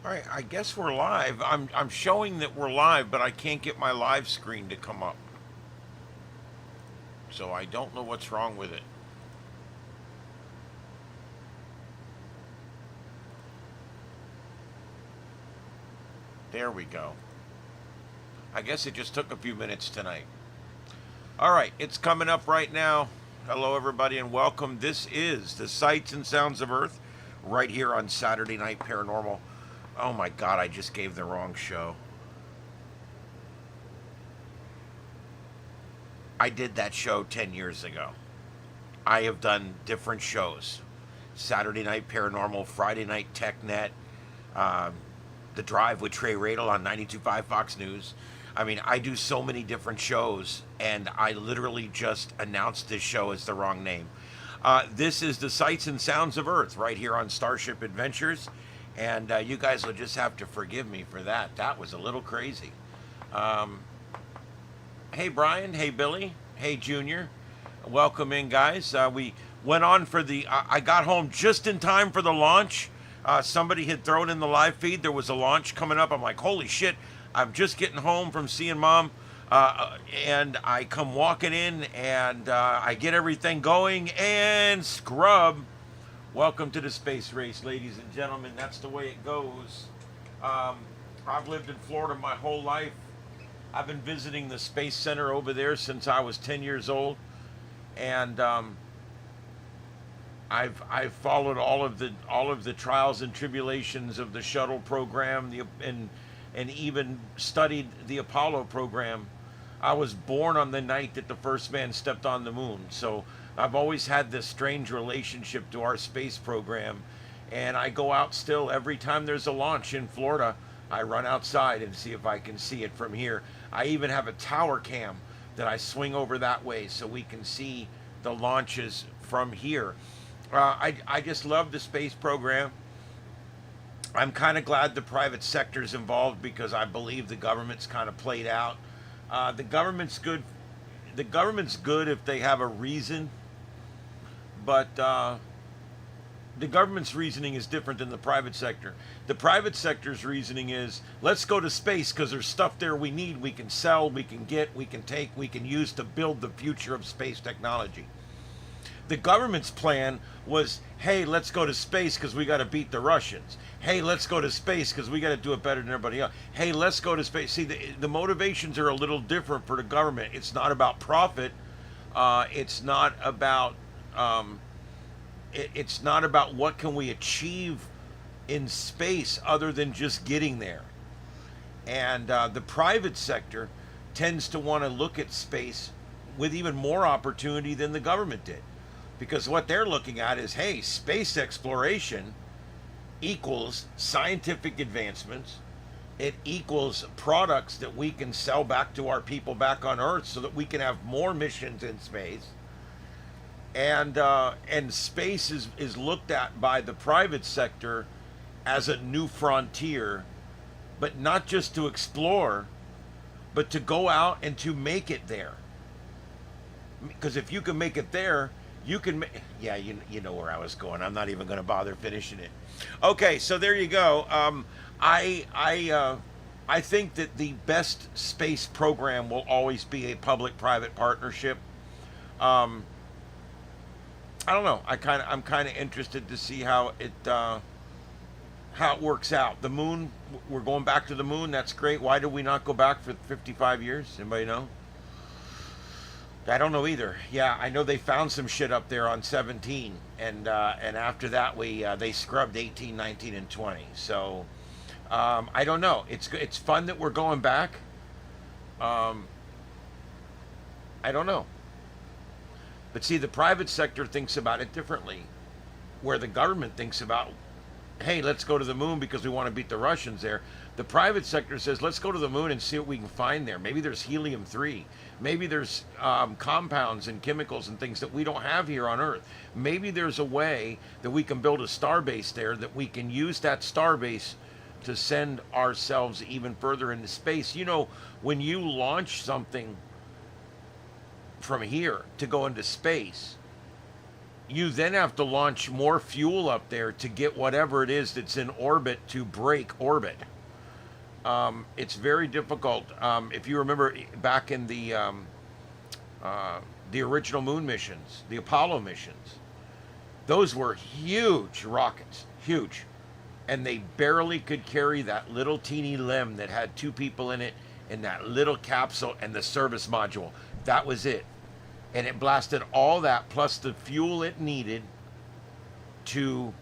All right, I guess we're live. I'm showing that we're live, but I can't get my live screen to come up. So I don't know what's wrong with it. There we go. I guess it just took a few minutes tonight. All right, it's coming up right now. Hello, everybody, and welcome. This is the Sights and Sounds of Earth, right here on Saturday Night Paranormal. Oh my God, I just gave the wrong show. I did that show 10 years ago. I have done different shows. Saturday Night Paranormal, Friday Night TechNet, um, The Drive with Trey Radel on 92.5 Fox News. I mean, I do so many different shows, and I literally just announced this show as the wrong name. This is the Sights and Sounds of Earth right here on Starship Adventures, and you guys will just have to forgive me for that. That was a little crazy. Um, hey, Brian. Hey, Billy. Hey, Junior. Welcome in, guys. We went on for the. I got home just in time for the launch. Somebody had thrown in the live feed. There was a launch coming up. I'm like, holy shit. I'm just getting home from seeing mom. And I come walking in and I get everything going and scrub. Welcome to the space race, ladies and gentlemen. That's the way it goes. I've lived in Florida my whole life. I've been visiting the Space Center over there since I was 10 years old. And I've followed all of the trials and tribulations of the shuttle program, and even studied the Apollo program. I was born on the night that the first man stepped on the moon, so I've always had this strange relationship to our space program, and I go out still every time there's a launch in Florida. I run outside and see if I can see it from here. I even have a tower cam that I swing over that way so we can see the launches from here. I just love the space program. I'm kind of glad the private sector's involved because I believe the government's kind of played out. The government's good. The government's good if they have a reason, but the government's reasoning is different than the private sector. The private sector's reasoning is, let's go to space because there's stuff there we need, we can sell, we can get, we can take, we can use to build the future of space technology. The government's plan was, hey, let's go to space because we got to beat the Russians. Hey, let's go to space because we got to do it better than everybody else. Hey, let's go to space. See, the motivations are a little different for the government. It's not about profit. It's not about it's not about what can we achieve in space other than just getting there. And the private sector tends to want to look at space with even more opportunity than the government did. Because what they're looking at is, hey, space exploration equals scientific advancements. It equals products that we can sell back to our people back on Earth so that we can have more missions in space. And space is looked at by the private sector as a new frontier, but not just to explore, but to go out and to make it there. Because if you can make it there, you can yeah, you know where I was going. I'm not even going to bother finishing it. Okay, so there you go. I think that the best space program will always be a public-private partnership. Um, I don't know. I'm kind of interested to see how it works out. The moon, we're going back to the moon. That's great. Why did we not go back for 55 years? Anybody know? I don't know either. Yeah, I know they found some shit up there on 17, and after that they scrubbed 18, 19, and 20. So I don't know. It's fun that we're going back. Um, I don't know. But see, the private sector thinks about it differently, where the government thinks about, hey, let's go to the moon because we want to beat the Russians there. The private sector says, let's go to the moon and see what we can find there. Maybe there's helium-3. Maybe there's compounds and chemicals and things that we don't have here on Earth. Maybe there's a way that we can build a starbase there that we can use that starbase to send ourselves even further into space. You know, when you launch something from here to go into space, you then have to launch more fuel up there to get whatever it is that's in orbit to break orbit. It's very difficult. If you remember back in the original moon missions, the Apollo missions, those were huge rockets, huge. And they barely could carry that little teeny limb that had two people in it and that little capsule and the service module. That was it. And it blasted all that plus the fuel it needed to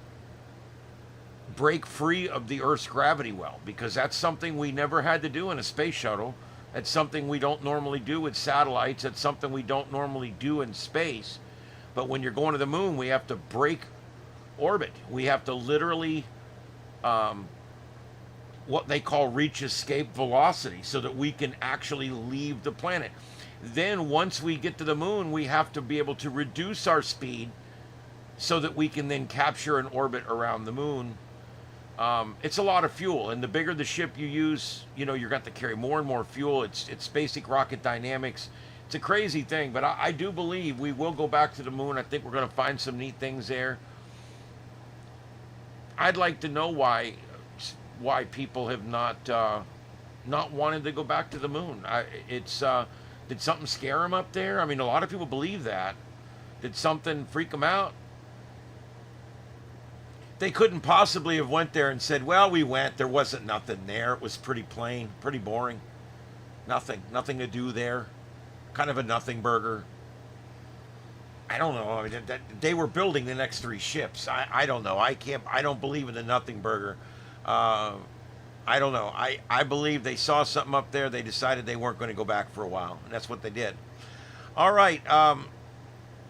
break free of the Earth's gravity well, because that's something we never had to do in a space shuttle. That's something we don't normally do with satellites. That's something we don't normally do in space. But when you're going to the moon, we have to break orbit. We have to literally what they call reach escape velocity so that we can actually leave the planet. Then once we get to the moon, we have to be able to reduce our speed so that we can then capture an orbit around the moon. It's a lot of fuel, and the bigger the ship you use, you know, you're going to carry more and more fuel. It's basic rocket dynamics. It's a crazy thing, but I do believe we will go back to the moon. I think we're going to find some neat things there. I'd like to know why people have not wanted to go back to the moon. Did something scare them up there? I mean, a lot of people believe that. Did something freak them out? They couldn't possibly have went there and said, well, we went, there wasn't nothing there. It was pretty plain, pretty boring. Nothing to do there. Kind of a nothing burger. I don't know. I mean, they were building the next three ships. I don't know. I don't believe in the nothing burger. I don't know. I believe they saw something up there. They decided they weren't going to go back for a while, and that's what they did. All right.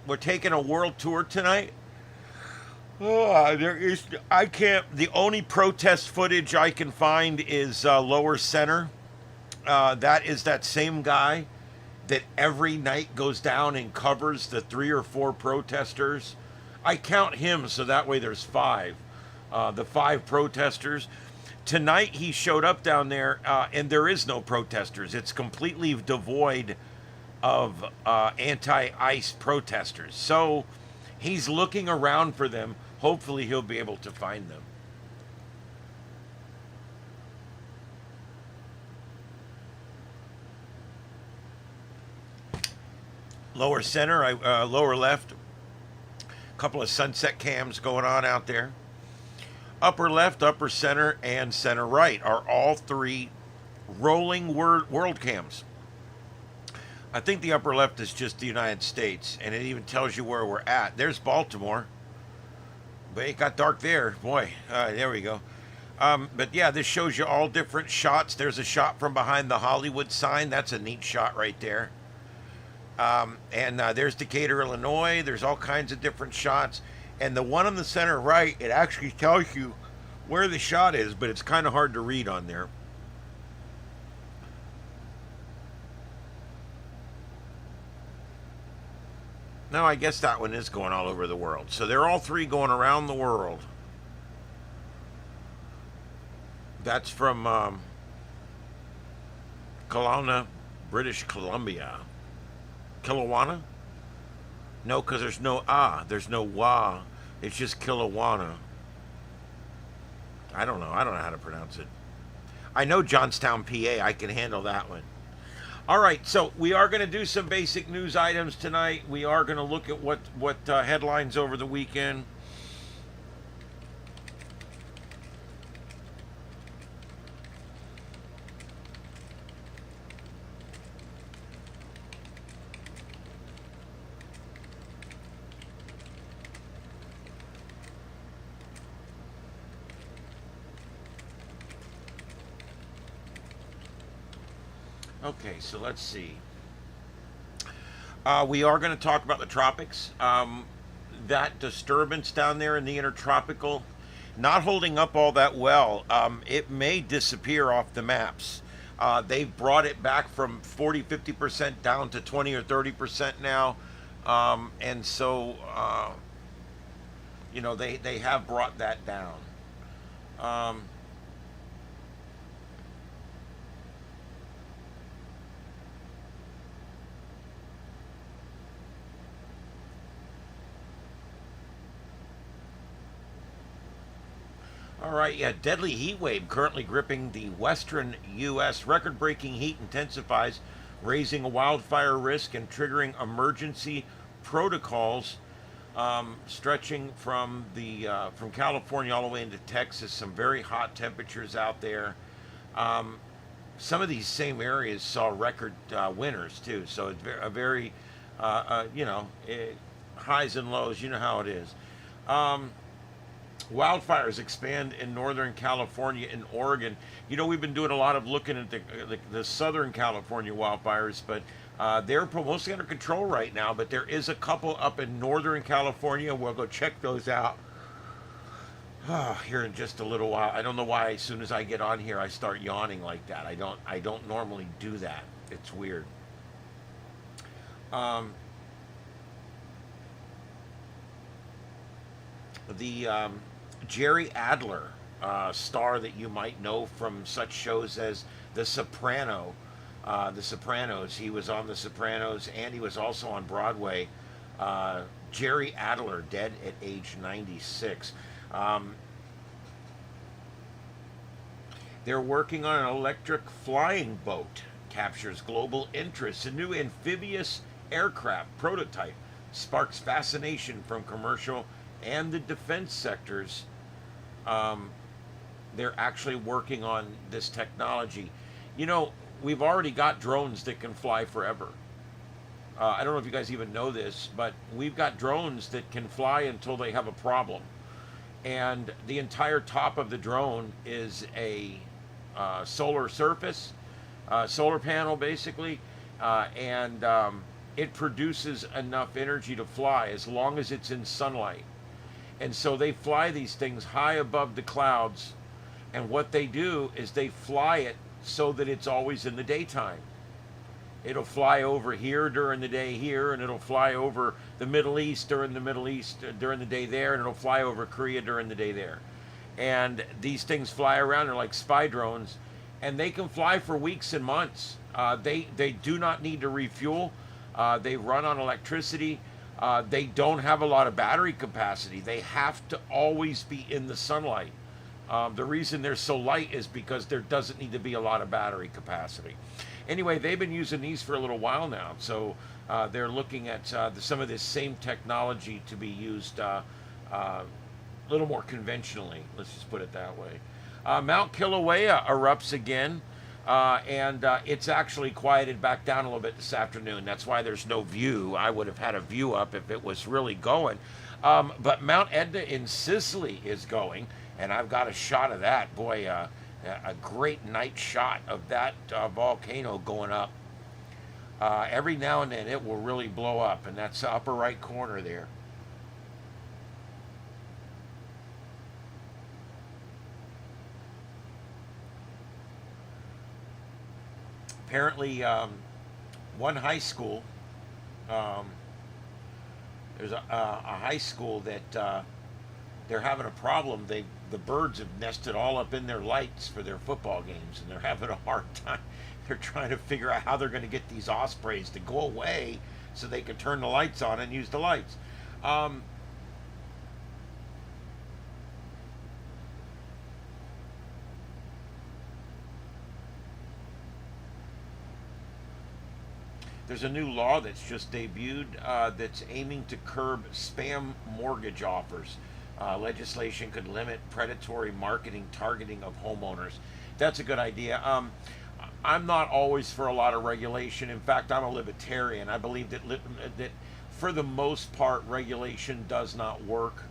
We're taking a world tour tonight. The only protest footage I can find is lower center. That is that same guy that every night goes down and covers the 3 or 4 protesters. I count him, so that way there's 5. The 5 protesters. Tonight he showed up down there, and there is no protesters. It's completely devoid of anti-ice protesters. So he's looking around for them. Hopefully he'll be able to find them. Lower center, lower left, a couple of sunset cams going on out there. Upper left, upper center, and center right are all 3 rolling world cams. I think the upper left is just the United States, and it even tells you where we're at. There's Baltimore. But it got dark there. Boy, there we go. But yeah, this shows you all different shots. There's a shot from behind the Hollywood sign. That's a neat shot right there. And there's Decatur, Illinois. There's all kinds of different shots. And the one on the center right, it actually tells you where the shot is, but it's kind of hard to read on there. No, I guess that one is going all over the world. So they're all 3 going around the world. That's from Kelowna, British Columbia. Kelowna? No, because there's no there's no wa. It's just Kelowna. I don't know how to pronounce it. I know Johnstown, PA. I can handle that one. All right, so we are going to do some basic news items tonight. We are going to look at what headlines over the weekend. Okay, so let's see. We are going to talk about the tropics. That disturbance down there in the intertropical, not holding up all that well. It may disappear off the maps. They've brought it back from 40-50% down to 20 or 30% now. And so, you know, they have brought that down. All right, yeah, deadly heat wave currently gripping the western U.S. Record-breaking heat intensifies, raising a wildfire risk and triggering emergency protocols, stretching from California all the way into Texas. Some very hot temperatures out there. Some of these same areas saw record winters too. So it's a very, highs and lows. You know how it is. Wildfires expand in Northern California and Oregon. You know, we've been doing a lot of looking at the Southern California wildfires, but they're mostly under control right now. But there is a couple up in Northern California. We'll go check those out here in just a little while. I don't know why as soon as I get on here I start yawning like that. I don't normally do that. It's weird. The Jerry Adler, star that you might know from such shows as The Sopranos. He was on The Sopranos, and he was also on Broadway. Jerry Adler, dead at age 96. They're working on an electric flying boat. Captures global interest. A new amphibious aircraft prototype sparks fascination from commercial and the defense sectors. They're actually working on this technology. You know, we've already got drones that can fly forever. I don't know if you guys even know this, but we've got drones that can fly until they have a problem. And the entire top of the drone is a solar surface, solar panel basically, and it produces enough energy to fly as long as it's in sunlight. And so they fly these things high above the clouds, and what they do is they fly it so that it's always in the daytime. It'll fly over here during the day here, and it'll fly over the Middle East during the day there, and it'll fly over Korea during the day there. And these things fly around. They're like spy drones, and they can fly for weeks and months. They do not need to refuel. They run on electricity. They don't have a lot of battery capacity. They have to always be in the sunlight. The reason they're so light is because there doesn't need to be a lot of battery capacity. Anyway, they've been using these for a little while now, so they're looking at some of this same technology to be used a little more conventionally. Let's just put it that way. Mount Kilauea erupts again, and it's actually quieted back down a little bit this afternoon. That's why there's no view. I would have had a view up if it was really going. But Mount Etna in Sicily is going, and I've got a shot of that. Boy, a great night shot of that volcano going up. Every now and then it will really blow up, and that's the upper right corner there. Apparently, one high school, there's a high school that they're having a problem. The birds have nested all up in their lights for their football games, and they're having a hard time. They're trying to figure out how they're going to get these ospreys to go away so they can turn the lights on and use the lights. There's a new law that's just debuted that's aiming to curb spam mortgage offers. Legislation could limit predatory marketing targeting of homeowners. That's a good idea. I'm not always for a lot of regulation. In fact, I'm a libertarian. I believe that for the most part, regulation does not work.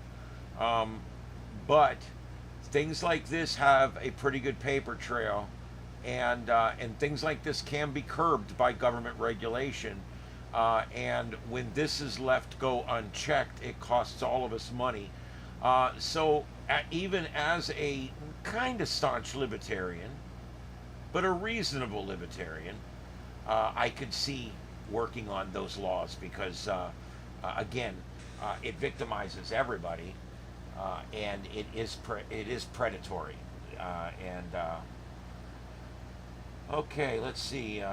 But things like this have a pretty good paper trail, and things like this can be curbed by government regulation. And when this is left go unchecked, it costs all of us money. So even as a kind of staunch libertarian, but a reasonable libertarian, I could see working on those laws because, again, it victimizes everybody, and it is predatory. Okay, let's see.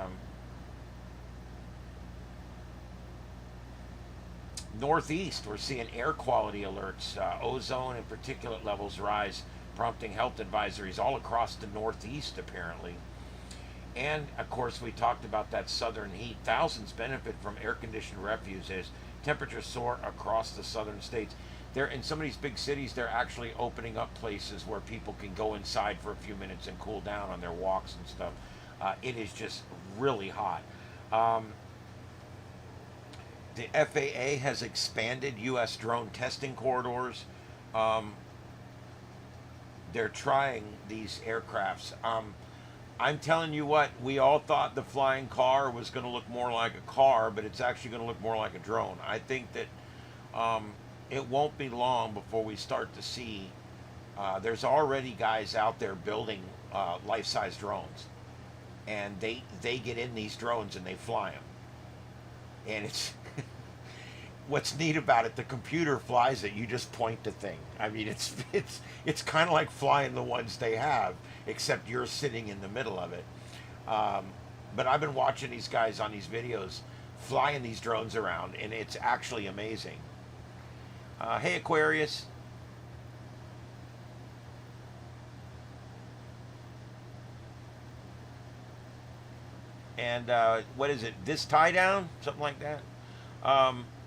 Northeast, we're seeing air quality alerts. Ozone and particulate levels rise. prompting health advisories all across the Northeast, apparently. And of course, we talked about that southern heat. Thousands benefit from air-conditioned refuse as temperatures soar across the southern states. They're in some of these big cities. They're actually opening up places where people can go inside for a few minutes and cool down on their walks and stuff. It is just really hot. The FAA has expanded U.S. drone testing corridors. They're trying these aircrafts. I'm telling you what, we all thought the flying car was going to look more like a car, but it's actually going to look more like a drone. I think that it won't be long before we start to see, there's already guys out there building life-size drones. And they get in these drones and they fly them. And it's, what's neat about it, the computer flies it, you just point the thing. I mean, it's kind of like flying the ones they have, except you're sitting in the middle of it. But I've been watching these guys on these videos flying these drones around, and it's actually amazing. Hey, Aquarius. And what is it? This tie down? Something like that.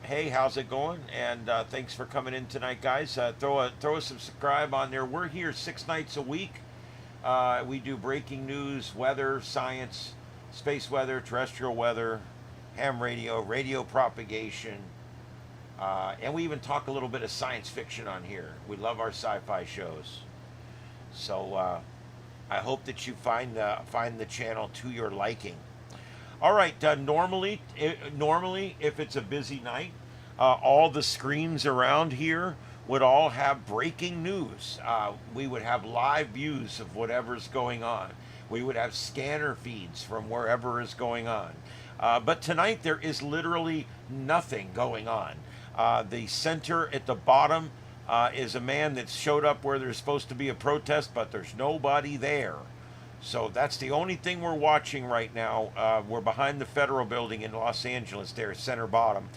Hey, how's it going? And thanks for coming in tonight, guys. Throw a subscribe on there. We're here 6 nights a week. We do breaking news, weather, science, space weather, terrestrial weather, ham radio, radio propagation, and we even talk a little bit of science fiction on here. We love our sci-fi shows. So I hope that you find the channel to your liking. All right. Normally, if it's a busy night, all the screens around here would all have breaking news. We would have live views of whatever's going on. We would have scanner feeds from wherever is going on. But tonight there is literally nothing going on. The center at the bottom is a man that showed up where there's supposed to be a protest, but there's nobody there. So that's the only thing we're watching right now. We're behind the Federal Building in Los Angeles there, center bottom.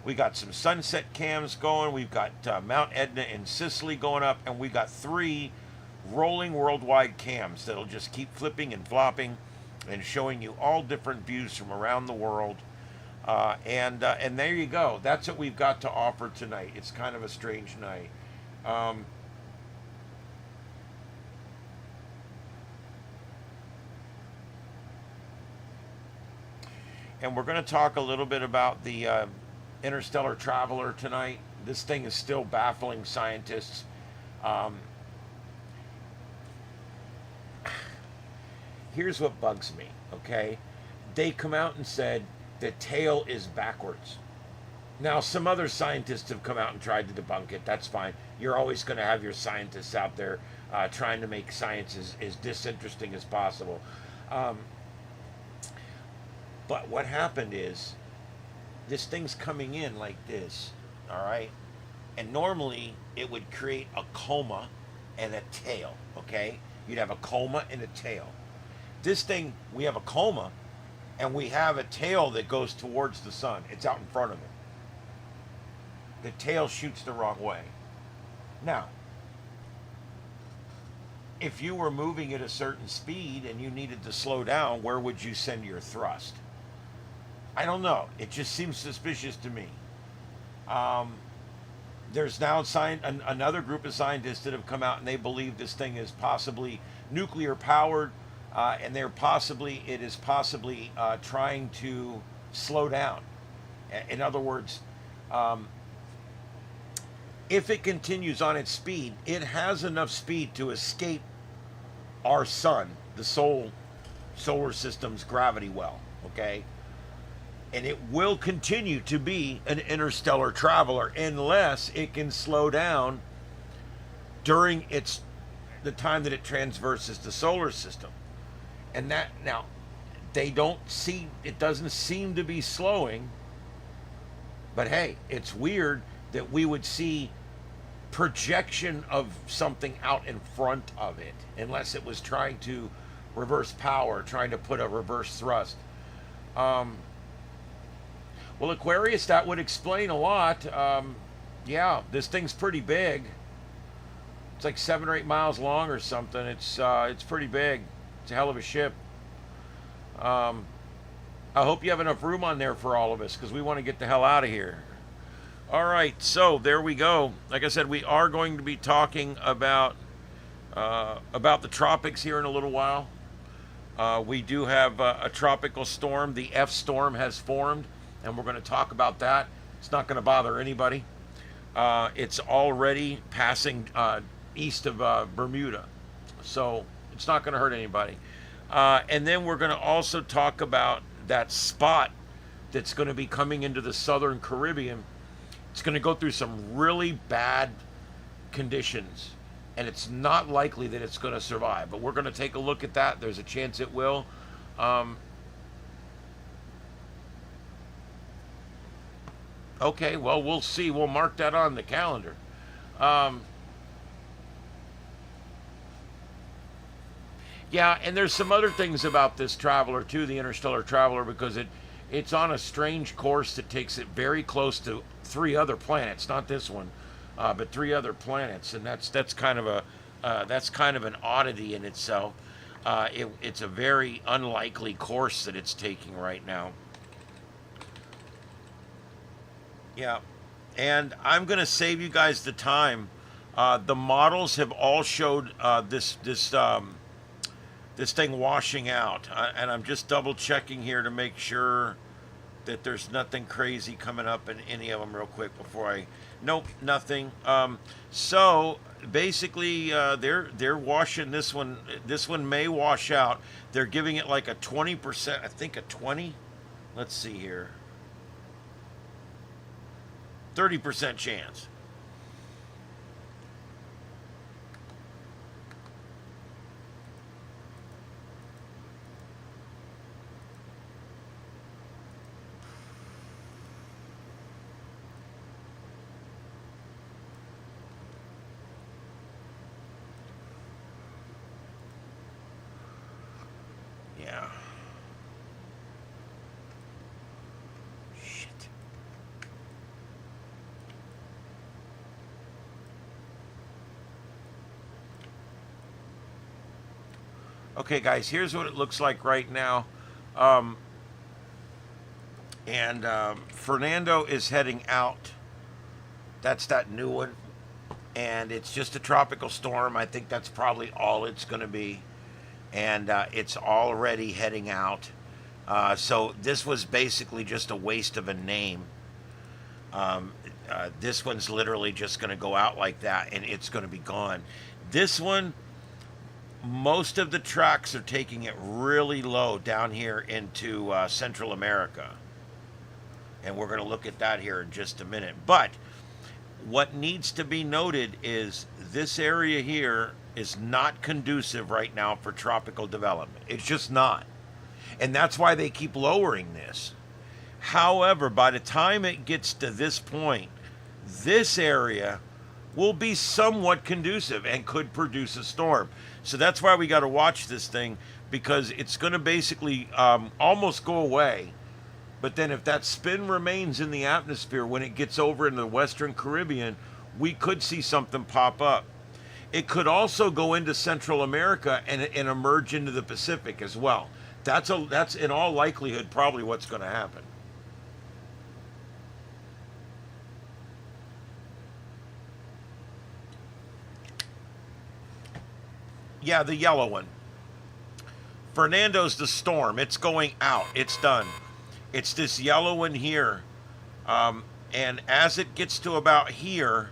We got some sunset cams going. We've got Mount Etna and Sicily going up, and we got 3 rolling worldwide cams that'll just keep flipping and flopping and showing you all different views from around the world. And there you go. That's what we've got to offer tonight. It's kind of a strange night. And we're going to talk a little bit about the interstellar traveler tonight. This thing is still baffling scientists. Here's what bugs me, okay? They come out and said the tail is backwards. Now, some other scientists have come out and tried to debunk it. That's fine. You're always going to have your scientists out there trying to make science as disinteresting as possible. But what happened is, this thing's coming in like this, all right? And normally, it would create a coma and a tail, okay? You'd have a coma and a tail. This thing, we have a coma, and we have a tail that goes towards the sun. It's out in front of it. The tail shoots the wrong way. Now, if you were moving at a certain speed and you needed to slow down, where would you send your thrust? I don't know. It just seems suspicious to me. There's now another group of scientists that have come out and they believe this thing is possibly nuclear powered, and it is possibly trying to slow down. In other words, if it continues on its speed, it has enough speed to escape our sun, the solar system's gravity well, okay? And it will continue to be an interstellar traveler unless it can slow down during the time that it transverses the solar system. And that, now, it doesn't seem to be slowing, but hey, it's weird that we would see projection of something out in front of it, unless it was trying to reverse power, trying to put a reverse thrust. Well, Aquarius, that would explain a lot. Yeah, this thing's pretty big. It's like 7 or 8 miles long or something. It's pretty big. It's a hell of a ship. Um, I hope you have enough room on there for all of us because we want to get the hell out of here. All right, so there we go. Like I said, we are going to be talking about the tropics here in a little while. We do have a tropical storm. The F storm has formed, and we're going to talk about that. It's not going to bother anybody. It's already passing east of Bermuda, so it's not going to hurt anybody. And then we're going to also talk about that spot that's going to be coming into the southern Caribbean. It's going to go through some really bad conditions, and it's not likely that it's going to survive. But we're going to take a look at that. There's a chance it will. Okay, well, we'll see. We'll mark that on the calendar. Yeah, and there's some other things about this traveler too, the interstellar traveler, because it's on a strange course that takes it very close to 3 other planets, not this one, but 3 other planets, and that's kind of an oddity in itself. It's a very unlikely course that it's taking right now. Yeah, and I'm gonna save you guys the time. The models have all showed this thing washing out, and I'm just double checking here to make sure that there's nothing crazy coming up in any of them real quick before I... Nope, nothing. So basically they're washing this one. This one may wash out. They're giving it like a 20%, I think a 20, let's see here, 30% chance. Yeah. Shit. Okay, guys, here's what it looks like right now. Fernando is heading out. That's that new one. And it's just a tropical storm. I think that's probably all it's going to be. And it's already heading out. So this was basically just a waste of a name. This one's literally just going to go out like that, and it's going to be gone. This one, most of the tracks are taking it really low down here into Central America. And we're going to look at that here in just a minute. But what needs to be noted is this area here is not conducive right now for tropical development. It's just not. And that's why they keep lowering this. However, by the time it gets to this point, this area will be somewhat conducive and could produce a storm. So that's why we got to watch this thing, because it's going to basically almost go away. But then if that spin remains in the atmosphere when it gets over into the Western Caribbean, we could see something pop up. It could also go into Central America and emerge into the Pacific as well. That's in all likelihood probably what's going to happen. Yeah, the yellow one. Fernando's the storm. It's going out. It's done. It's this yellow one here. And as it gets to about here,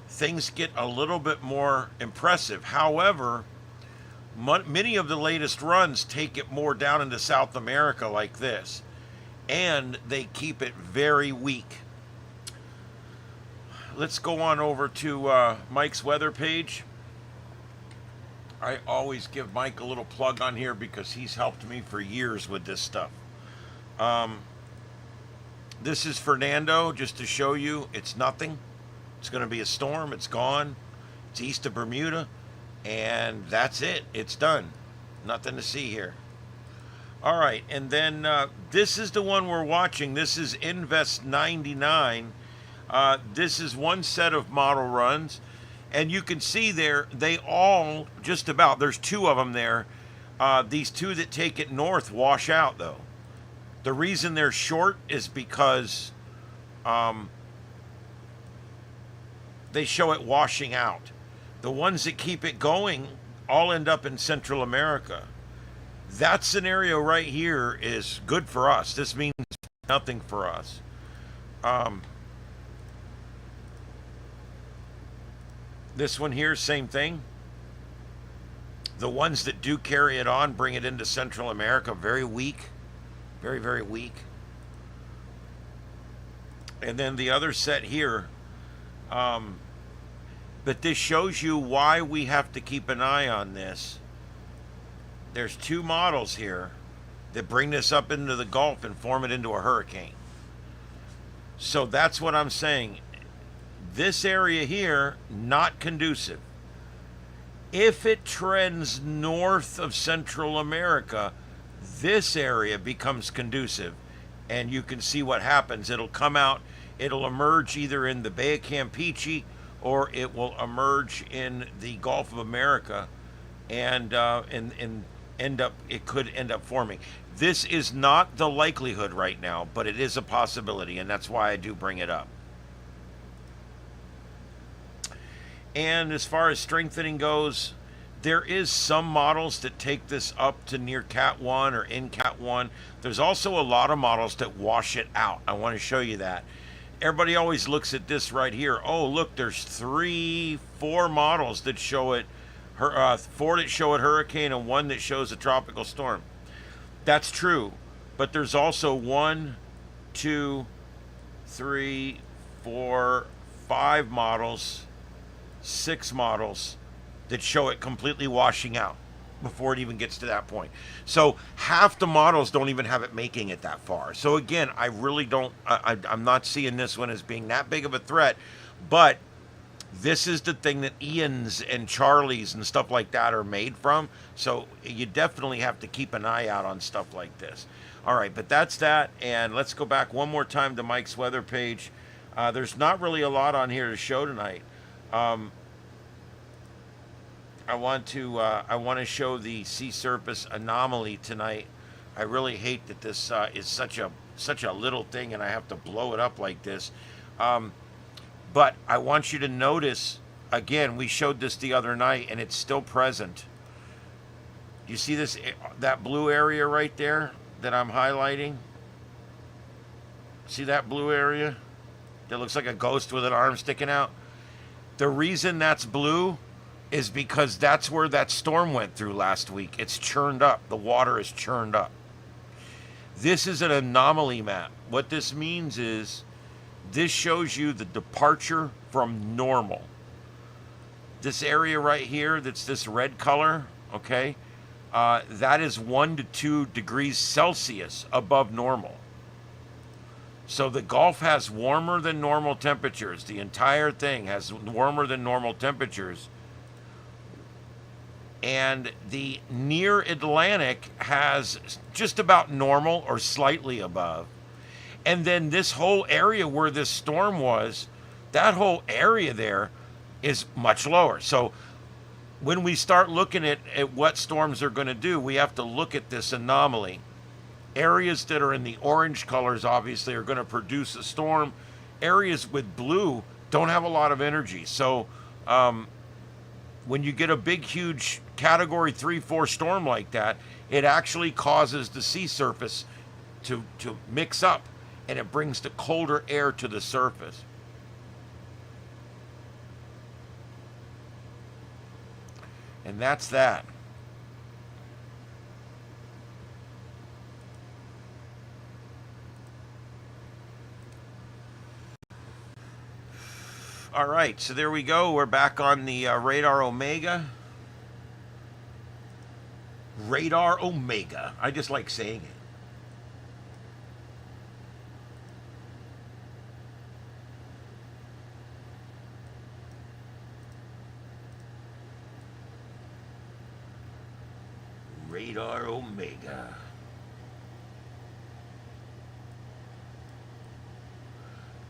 things get a little bit more impressive. However, many of the latest runs take it more down into South America like this. And they keep it very weak. Let's go on over to Mike's weather page. I always give Mike a little plug on here because he's helped me for years with this stuff. This is Fernando, just to show you it's nothing. It's going to be a storm. It's gone. It's east of Bermuda. And that's it. It's done. Nothing to see here. All right. And then this is the one we're watching. This is Invest 99. This is one set of model runs. And you can see there, they all, just about, there's two of them there. These two that take it north wash out, though. The reason they're short is because they show it washing out. The ones that keep it going all end up in Central America. That scenario right here is good for us. This means nothing for us. This one here, same thing. The ones that do carry it on bring it into Central America, very weak. Very, very weak. And then the other set here. But this shows you why we have to keep an eye on this. There's two models here that bring this up into the Gulf and form it into a hurricane. So that's what I'm saying. This area here, not conducive. If it trends north of Central America, this area becomes conducive. And you can see what happens. It'll come out, it'll emerge either in the Bay of Campeche or it will emerge in the Gulf of America and end up, it could end up forming. This is not the likelihood right now, but it is a possibility, and that's why I do bring it up. And as far as strengthening goes, there is some models that take this up to near Cat 1 or in Cat 1. There's also a lot of models that wash it out. I want to show you that. Everybody always looks at this right here. Oh, look, there's 3, 4 models that show it, 4 that show it hurricane and 1 that shows a tropical storm. That's true, but there's also 1, 2, 3, 4, 5 models, 6 models that show it completely washing out before it even gets to that point. So half the models don't even have it making it that far. So again, I really don't, I'm not seeing this one as being that big of a threat, but this is the thing that Ians and Charlies and stuff like that are made from. So you definitely have to keep an eye out on stuff like this. All right, but that's that. And let's go back one more time to Mike's weather page. There's not really a lot on here to show tonight. I want to show the sea surface anomaly tonight. I really hate that this is such a little thing and I have to blow it up like this. But I want you to notice, again, we showed this the other night and it's still present. You see this, that blue area right there that I'm highlighting? See that blue area? That looks like a ghost with an arm sticking out? The reason that's blue is because that's where that storm went through last week. It's churned up. The water is churned up. This is an anomaly map. What this means is this shows you the departure from normal. This area right here, that's this red color, okay, that is 1 to 2 degrees Celsius above normal. So the Gulf has warmer than normal temperatures. The entire thing has warmer than normal temperatures. And the near Atlantic has just about normal or slightly above. And then this whole area where this storm was, that whole area there is much lower. So when we start looking at what storms are going to do, we have to look at this anomaly. Areas that are in the orange colors obviously are going to produce a storm. Areas with blue don't have a lot of energy. So when you get a big, huge category 3, 4 storm like that, it actually causes the sea surface to mix up, and it brings the colder air to the surface. And that's that. All right, so there we go. We're back on the Radar Omega. Radar Omega. I just like saying it. Radar Omega.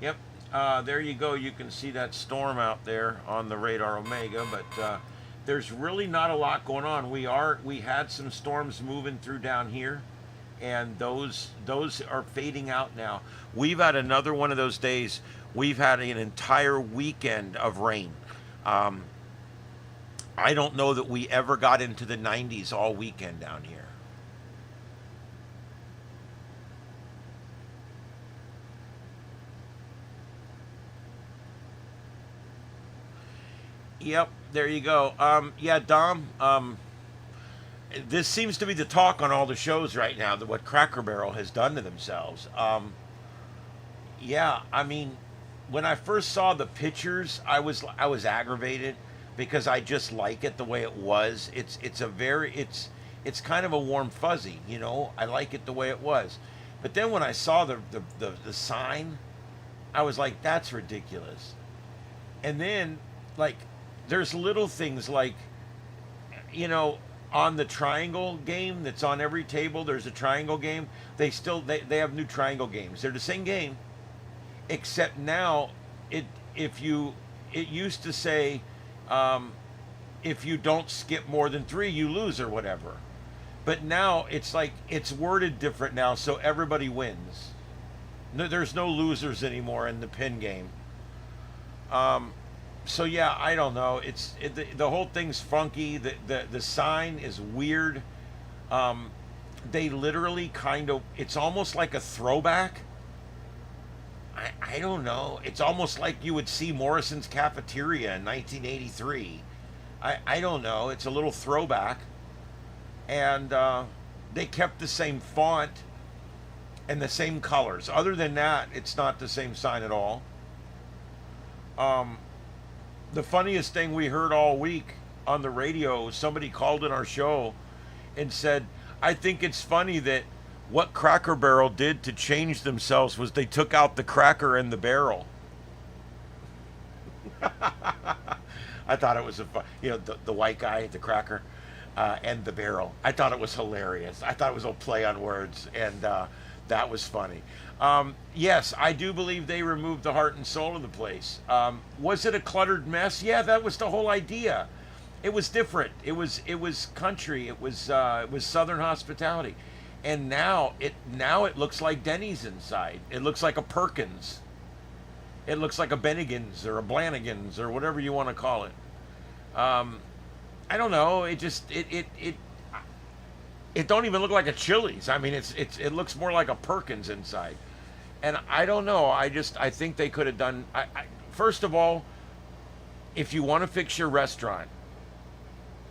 Yep. There you go. You can see that storm out there on the radar Omega, but there's really not a lot going on. We had some storms moving through down here, and those are fading out now. We've had another one of those days. We've had an entire weekend of rain. I don't know that we ever got into the 90s all weekend down here. Yep, there you go. Yeah, Dom. This seems to be the talk on all the shows right now. That what Cracker Barrel has done to themselves. Yeah, I mean, when I first saw the pictures, I was aggravated because I just like it the way it was. It's kind of a warm fuzzy, you know. I like it the way it was. But then when I saw the sign, I was like, that's ridiculous. And then like there's little things like, you know, on the triangle game that's on every table, there's a triangle game. They have new triangle games. They're the same game, except now it used to say, if you don't skip more than 3, you lose or whatever. But now it's like it's worded different now, so everybody wins. No, there's no losers anymore in the pin game. So yeah, I don't know. The whole thing's funky. The sign is weird. They literally kind of, it's almost like a throwback. I don't know. It's almost like you would see Morrison's Cafeteria in 1983. I don't know. It's a little throwback. And they kept the same font and the same colors. Other than that, it's not the same sign at all. The funniest thing we heard all week on the radio, somebody called in our show and said, I think it's funny that what Cracker Barrel did to change themselves was they took out the cracker and the barrel. I thought it was the white guy, the cracker, and the barrel. I thought it was hilarious. I thought it was a play on words, and that was funny. Yes, I do believe they removed the heart and soul of the place. Was it a cluttered mess? Yeah, that was the whole idea. It was different. It was country. It was Southern hospitality, and now it looks like Denny's inside. It looks like a Perkins. It looks like a Bennigan's or a Blannigan's or whatever you want to call it. I don't know. It don't even look like a Chili's. I mean, it looks more like a Perkins inside. And I don't know. I think they could have done. First of all, if you want to fix your restaurant,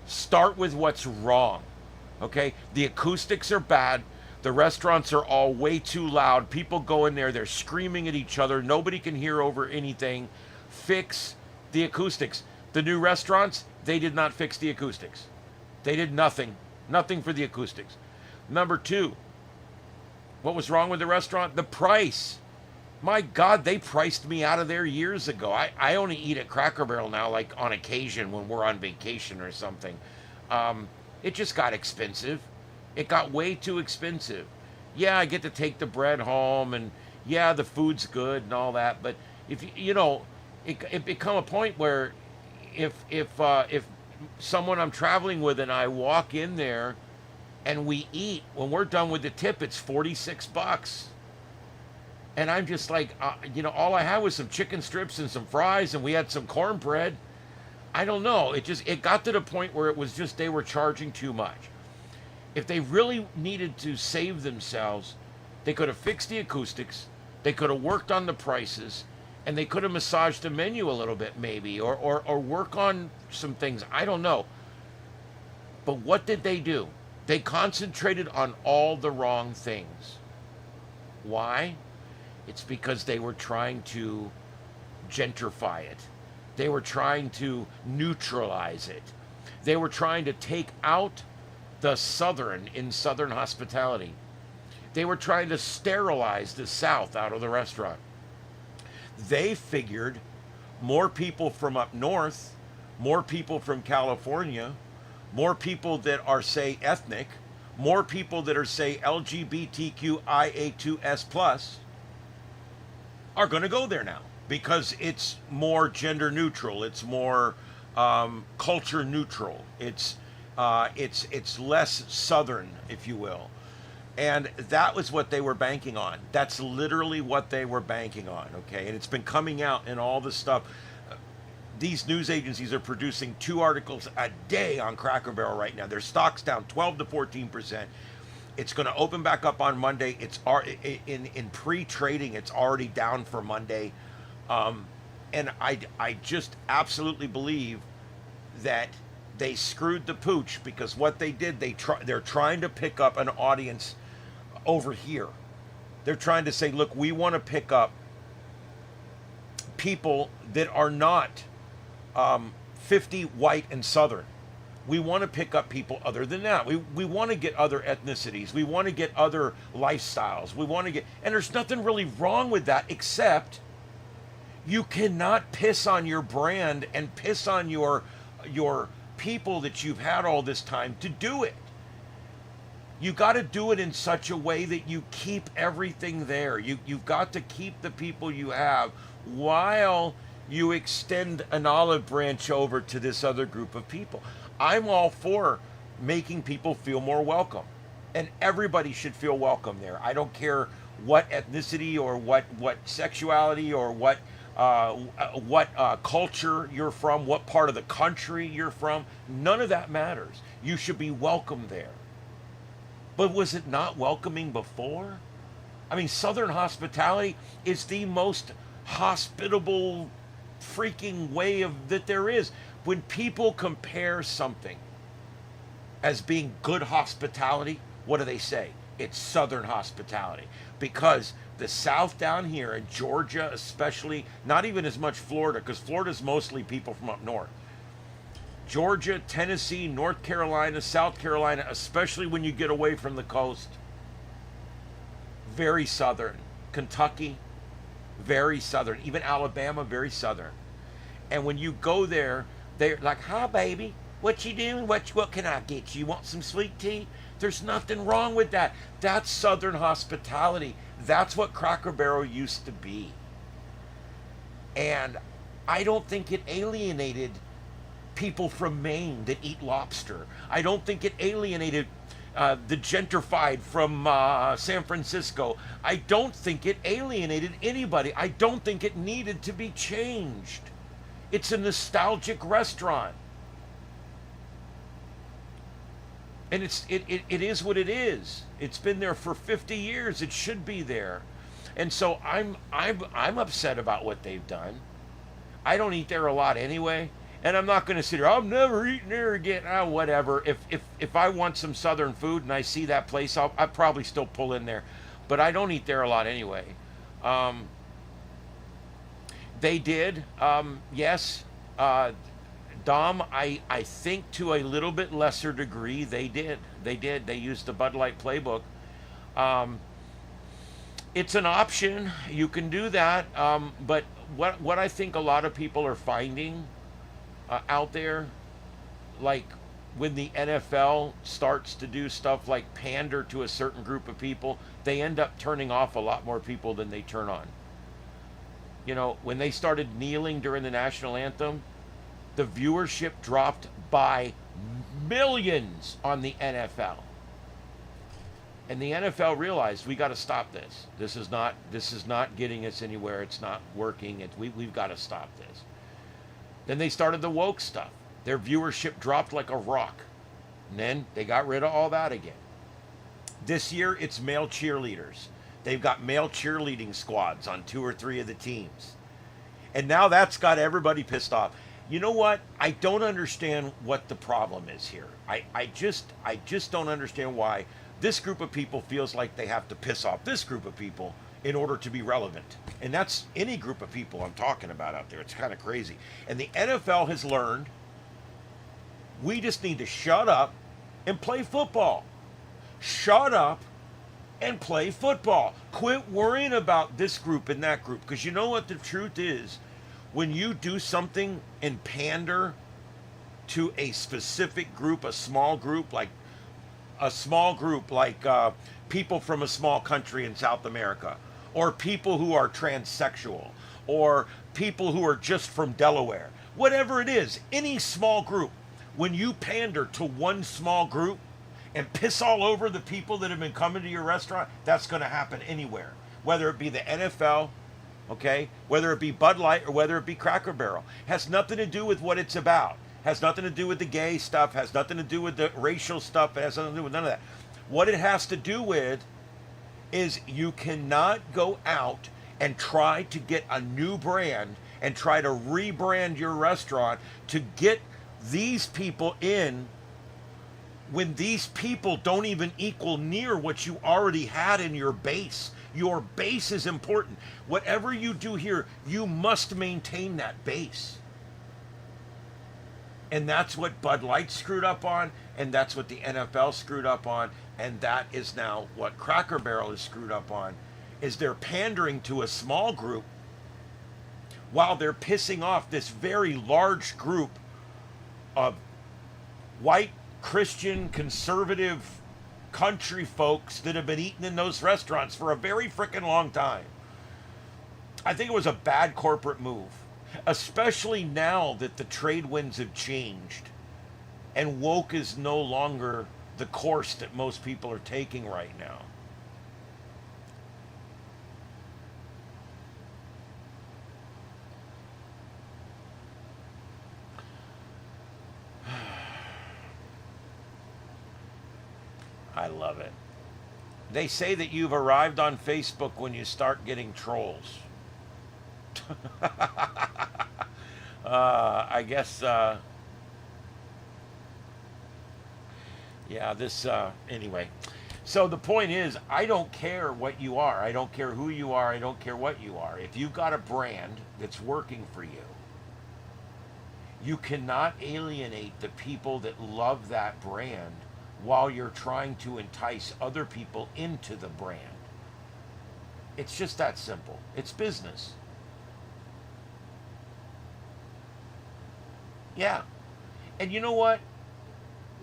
start with what's wrong. Okay, the acoustics are bad. The restaurants are all way too loud. People go in there, they're screaming at each other. Nobody can hear over anything. Fix the acoustics. The new restaurants, they did not fix the acoustics. They did nothing. Nothing for the acoustics. Number 2, what was wrong with the restaurant? The price. My God, they priced me out of there years ago. I only eat at Cracker Barrel now, like on occasion when we're on vacation or something. It just got expensive. It got way too expensive. Yeah, I get to take the bread home, and yeah, the food's good and all that. But if it become a point where if someone I'm traveling with and I walk in there and we eat, when we're done with the tip, it's $46. And I'm just like, all I had was some chicken strips and some fries, and we had some cornbread. I don't know. It got to the point where it was just they were charging too much. If they really needed to save themselves, they could have fixed the acoustics, they could have worked on the prices, and they could have massaged the menu a little bit maybe, or work on some things. I don't know. But what did they do? They concentrated on all the wrong things. Why? It's because they were trying to gentrify it. They were trying to neutralize it. They were trying to take out the Southern in Southern hospitality. They were trying to sterilize the South out of the restaurant. They figured more people from up north, more people from California, more people that are, say, ethnic, more people that are, say, LGBTQIA2S+, are going to go there now. because it's more gender neutral. It's more culture neutral. It's less southern, if you will. And that was what they were banking on. That's literally what they were banking on. Okay, and it's been coming out in all this stuff. These news agencies are producing 2 articles a day on Cracker Barrel right now. Their stock's down 12 to 14%. It's going to open back up on Monday. It's in pre-trading. It's already down for Monday, and I just absolutely believe that they screwed the pooch, because what they did, they're trying to pick up an audience over here. They're trying to say, look, we want to pick up people that are not 50 white and southern. We want to pick up people other than that. We want to get other ethnicities. We want to get other lifestyles. We want to get, and there's nothing really wrong with that, except you cannot piss on your brand and piss on your people that you've had all this time to do it. You got to do it in such a way that you keep everything there. You've got to keep the people you have while you extend an olive branch over to this other group of people. I'm all for making people feel more welcome, and everybody should feel welcome there. I don't care what ethnicity or what sexuality or what culture you're from, what part of the country you're from. None of that matters. You should be welcome there. But was it not welcoming before? I mean, Southern hospitality is the most hospitable freaking way that there is. When people compare something as being good hospitality, what do they say? It's Southern hospitality. Because the South down here, in Georgia especially, not even as much Florida, because Florida's mostly people from up north. Georgia, Tennessee, North Carolina, South Carolina, especially when you get away from the coast, very Southern. Kentucky, very Southern. Even Alabama, very Southern. And when you go there, they're like, hi, baby. What you doing? What can I get you? You want some sweet tea? There's nothing wrong with that. That's Southern hospitality. That's what Cracker Barrel used to be. And I don't think it alienated people from Maine that eat lobster. I don't think it alienated the gentrified from San Francisco. I don't think it alienated anybody. I don't think it needed to be changed. It's a nostalgic restaurant. And it is what it is. It's been there for 50 years. It should be there. And so I'm upset about what they've done. I don't eat there a lot anyway, and I'm not going to sit here, I'm never eating there again. Whatever. If I want some Southern food and I see that place, I'll probably still pull in there. But I don't eat there a lot anyway. They did, yes. Dom, I think to a little bit lesser degree, they did. They used the Bud Light playbook. It's an option. You can do that. But what I think a lot of people are finding out there, like when the NFL starts to do stuff like pander to a certain group of people, they end up turning off a lot more people than they turn on. You know, when they started kneeling during the national anthem, the viewership dropped by millions on the NFL. And the NFL realized, we got to stop this. This is not getting us anywhere. It's not working. We've got to stop this. Then they started the woke stuff. Their viewership dropped like a rock. And then they got rid of all that again. This year, it's male cheerleaders. They've got male cheerleading squads on 2 or 3 of the teams. And now that's got everybody pissed off. You know what? I don't understand what the problem is here. I just don't understand why this group of people feels like they have to piss off this group of people in order to be relevant. And that's any group of people I'm talking about out there. It's kind of crazy. And the NFL has learned we just need to shut up and play football. Shut up and play football. Quit worrying about this group and that group. Because you know what the truth is? When you do something and pander to a specific group, a small group like people from a small country in South America, or people who are transsexual, or people who are just from Delaware. Whatever it is, any small group, when you pander to one small group and piss all over the people that have been coming to your restaurant, that's going to happen anywhere. Whether it be the NFL, okay, whether it be Bud Light or whether it be Cracker Barrel. Has nothing to do with what it's about. Has nothing to do with the gay stuff, has nothing to do with the racial stuff, it has nothing to do with none of that. What it has to do with is you cannot go out and try to get a new brand and try to rebrand your restaurant to get these people in when these people don't even equal near what you already had in your base. Your base is important. Whatever you do here, you must maintain that base. And that's what Bud Light screwed up on, and that's what the NFL screwed up on, and that is now what Cracker Barrel is screwed up on, is they're pandering to a small group while they're pissing off this very large group of white, Christian, conservative country folks that have been eating in those restaurants for a very freaking long time. I think it was a bad corporate move, especially now that the trade winds have changed and woke is no longer the course that most people are taking right now. I love it. They say that you've arrived on Facebook when you start getting trolls. I guess, yeah, this, anyway. So the point is, I don't care what you are. I don't care who you are. I don't care what you are. If you've got a brand that's working for you, you cannot alienate the people that love that brand while you're trying to entice other people into the brand. It's just that simple. It's business. Yeah. And you know what?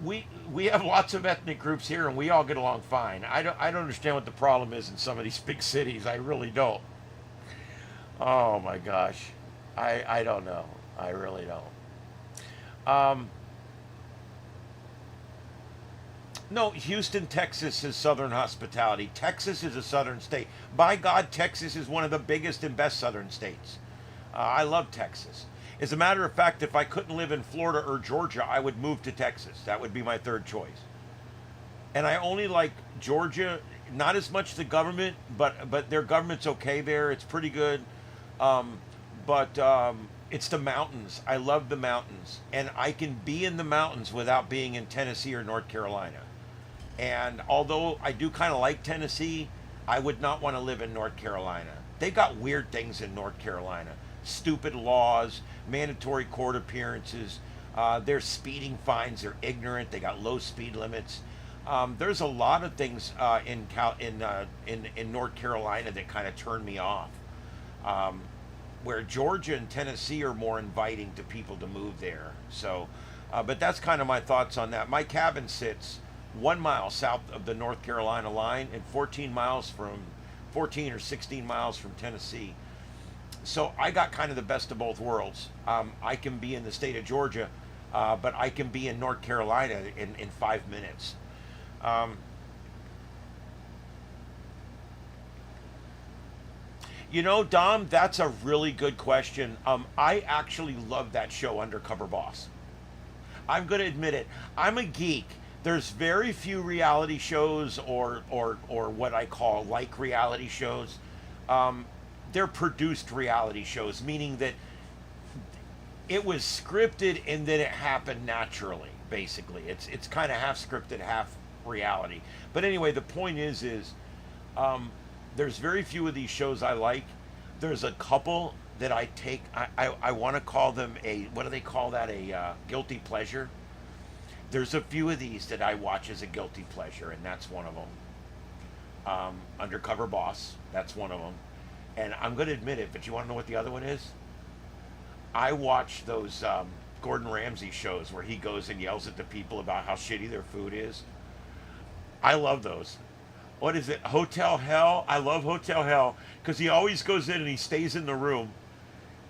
We have lots of ethnic groups here and we all get along fine. I don't understand what the problem is in some of these big cities. I really don't. Oh my gosh. I don't know. I really don't. No, Houston, Texas is Southern hospitality. Texas is a southern state. By God, Texas is one of the biggest and best southern states. I love Texas. As a matter of fact, if I couldn't live in Florida or Georgia, I would move to Texas. That would be my third choice. And I only like Georgia, not as much the government, but their government's okay there. It's pretty good. But it's the mountains. I love the mountains. And I can be in the mountains without being in Tennessee or North Carolina. And although I do kind of like Tennessee, I would not want to live in North Carolina. They got weird things in North Carolina. Stupid laws, mandatory court appearances, their speeding fines, they're ignorant, they got low speed limits. There's a lot of things in North Carolina that kind of turn me off. Where Georgia and Tennessee are more inviting to people to move there. So, but that's kind of my thoughts on that. My cabin sits 1 mile south of the North Carolina line and 14 or 16 miles from Tennessee. So I got kind of the best of both worlds. I can be in the state of Georgia, but I can be in North Carolina in 5 minutes. You know, Dom, that's a really good question. I actually love that show, Undercover Boss. I'm going to admit it. I'm a geek. There's very few reality shows or what I call like reality shows. They're produced reality shows, meaning that it was scripted and then it happened naturally, basically. It's kind of half scripted, half reality. But anyway, the point is there's very few of these shows I like. There's a couple that I take, I want to call them what do they call that, a guilty pleasure. There's a few of these that I watch as a guilty pleasure, and that's one of them. Undercover Boss, that's one of them. And I'm going to admit it, but you want to know what the other one is? I watch those Gordon Ramsay shows where he goes and yells at the people about how shitty their food is. I love those. What is it? Hotel Hell? I love Hotel Hell because he always goes in and he stays in the room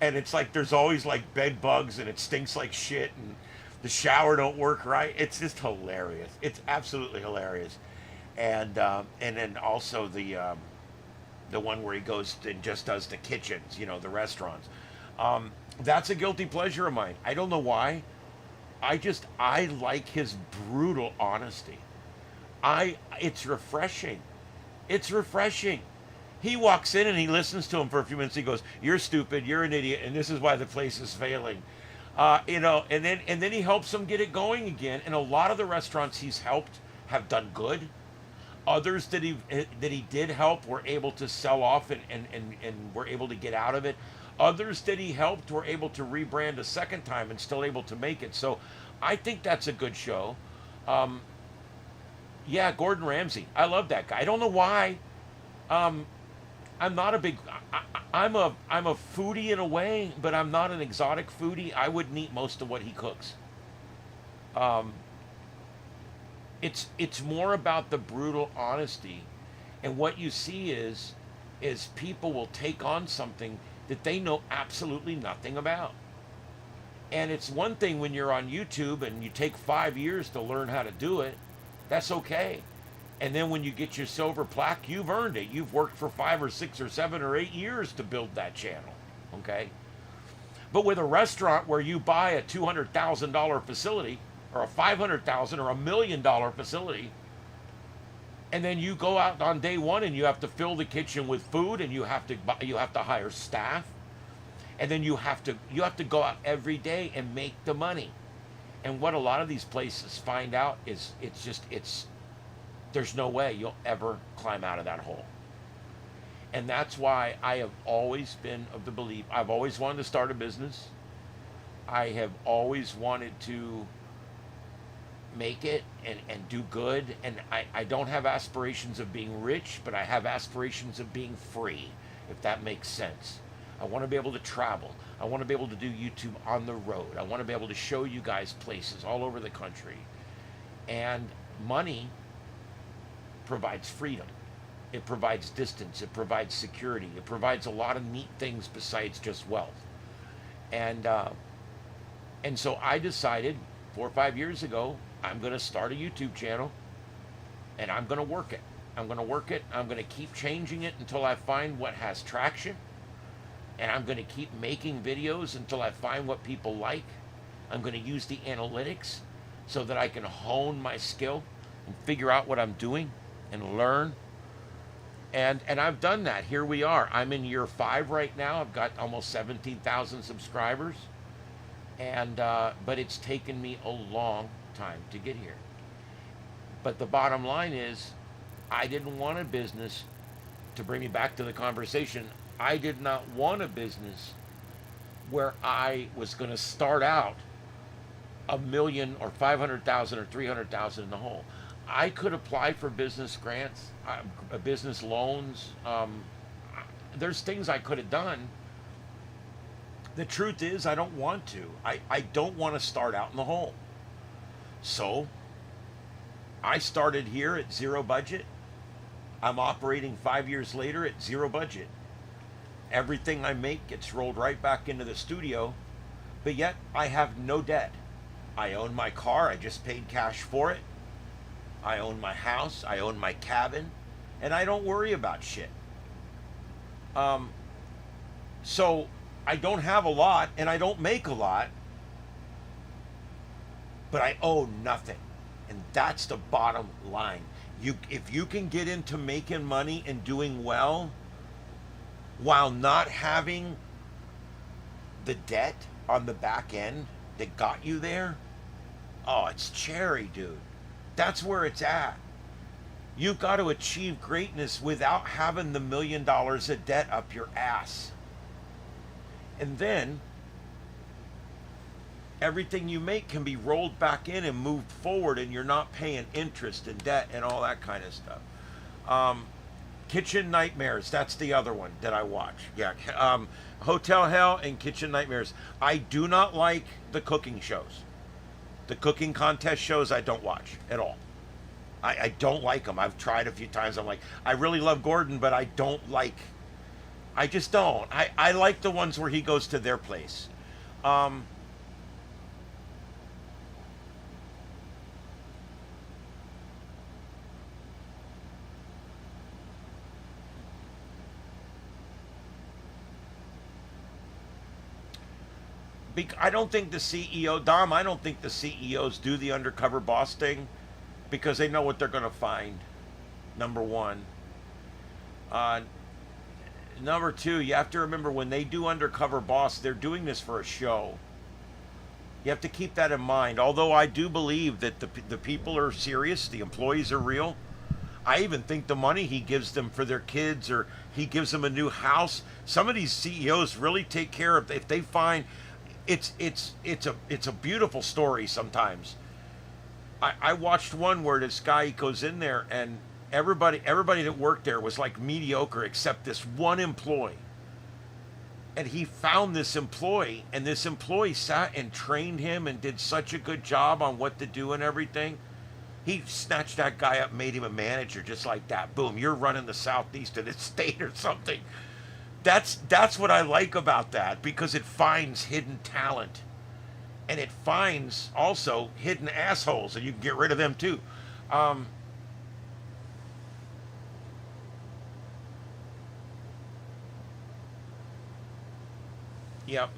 and it's like there's always like bed bugs, and it stinks like shit, and the shower don't work right. It's just hilarious. It's absolutely hilarious. And then also the one where he goes and just does the kitchens, you know, the restaurants. That's a guilty pleasure of mine. I don't know why. I like his brutal honesty. It's refreshing. It's refreshing. He walks in and he listens to him for a few minutes. He goes, "You're stupid. You're an idiot, and this is why the place is failing." You know, and then he helps them get it going again. And a lot of the restaurants he's helped have done good. Others that he did help were able to sell off and were able to get out of it. Others that he helped were able to rebrand a second time and still able to make it. So I think that's a good show. Yeah, Gordon Ramsay. I love that guy. I don't know why. I'm not a big. I'm a foodie in a way, but I'm not an exotic foodie. I wouldn't eat most of what he cooks. It's more about the brutal honesty, and what you see is people will take on something that they know absolutely nothing about. And it's one thing when you're on YouTube and you take 5 years to learn how to do it. That's okay. And then when you get your silver plaque, you've earned it. You've worked for 5 or 6 or 7 or 8 years to build that channel. Okay? But with a restaurant where you buy a $200,000 facility or a $500,000 or $1 million facility, and then you go out on day one and you have to fill the kitchen with food, and you have to hire staff, and then you have to go out every day and make the money. And what a lot of these places find out is there's no way you'll ever climb out of that hole. And that's why I have always been of the belief, I've always wanted to start a business. I have always wanted to make it and do good. And I don't have aspirations of being rich, but I have aspirations of being free, if that makes sense. I want to be able to travel. I want to be able to do YouTube on the road. I want to be able to show you guys places all over the country. And money provides freedom. It provides distance. It provides security. It provides a lot of neat things besides just wealth. And so I decided 4 or 5 years ago, I'm going to start a YouTube channel, and I'm going to work it. I'm going to work it. I'm going to keep changing it until I find what has traction. And I'm going to keep making videos until I find what people like. I'm going to use the analytics so that I can hone my skill and figure out what I'm doing and learn. And I've done that. Here we are. I'm in year 5 right now. I've got almost 17,000 subscribers. And but it's taken me a long time to get here. But the bottom line is, I didn't want a business, to bring me back to the conversation, I did not want a business where I was going to start out $1 million or 500,000 or 300,000 in the hole. I could apply for business grants, business loans. There's things I could have done. The truth is, I don't want to. I don't want to start out in the hole. So I started here at 0 budget. I'm operating 5 years later at 0 budget. Everything I make gets rolled right back into the studio, but yet I have no debt. I own my car. I just paid cash for it. I own my house. I own my cabin, and I don't worry about shit. So I don't have a lot, and I don't make a lot, but I owe nothing. And that's the bottom line. If you can get into making money and doing well while not having the debt on the back end that got you there, oh, it's cherry, dude. That's where it's at. You've got to achieve greatness without having the $1 million of debt up your ass. And then everything you make can be rolled back in and moved forward, and you're not paying interest and debt and all that kind of stuff. Kitchen Nightmares, that's the other one that I watch. Yeah, Hotel Hell and Kitchen Nightmares. I do not like the cooking shows. The cooking contest shows I don't watch at all. I don't like them. I've tried a few times. I'm like, I really love Gordon, but I don't like I just don't. I like the ones where he goes to their place. Um, I don't think the CEO, Dom, I don't think the CEOs do the undercover boss thing because they know what they're going to find. Number one. Uh, Number two, you have to remember when they do undercover boss, they're doing this for a show. You have to keep that in mind. Although I do believe that the people are serious, the employees are real. I even think the money he gives them for their kids, or he gives them a new house. Some of these CEOs really take care of, if they find it's a beautiful story sometimes. I watched one where this guy goes in there and everybody that worked there was like mediocre except this one employee. And he found this employee, and this employee sat and trained him and did such a good job on what to do and everything. He snatched that guy up, made him a manager just like that. Boom, you're running the southeast of the state or something. That's what I like about that, because it finds hidden talent. And it finds also hidden assholes, and you can get rid of them too. Um, Yep.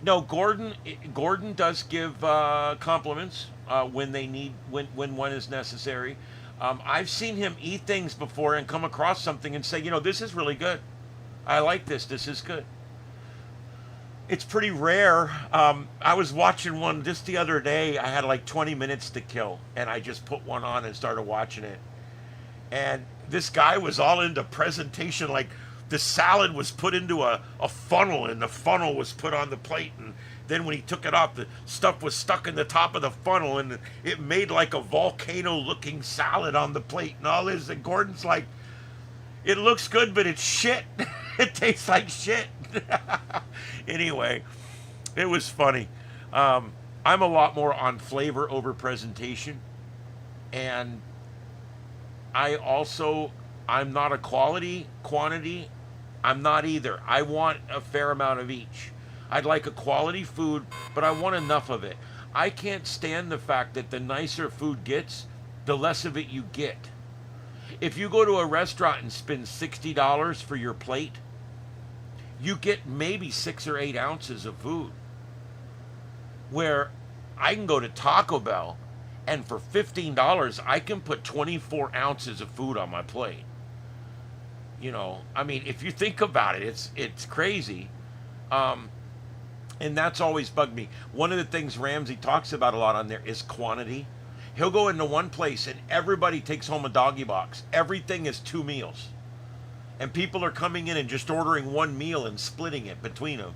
No, Gordon does give compliments when they need when one is necessary. I've seen him eat things before and come across something and say, this is really good. I like this. This is good. It's pretty rare. I was watching one just the other day. I had like 20 minutes to kill, and I just put one on and started watching it. And this guy was all into presentation, like the salad was put into a funnel, and the funnel was put on the plate, and then when he took it off, the stuff was stuck in the top of the funnel, and it made like a volcano looking salad on the plate and all this. And Gordon's like, it looks good, but it's shit. It tastes like shit. Anyway, it was funny. I'm a lot more on flavor over presentation, and I'm not a quantity. I'm not either. I want a fair amount of each. I'd like a quality food, but I want enough of it. I can't stand the fact that the nicer food gets, the less of it you get. If you go to a restaurant and spend $60 for your plate, you get maybe 6 or 8 ounces of food. Where I can go to Taco Bell, and for $15, I can put 24 ounces of food on my plate. I mean, if you think about it, it's crazy. And that's always bugged me. One of the things Ramsey talks about a lot on there is quantity. He'll go into one place and everybody takes home a doggy box. Everything is 2 meals. And people are coming in and just ordering one meal and splitting it between them.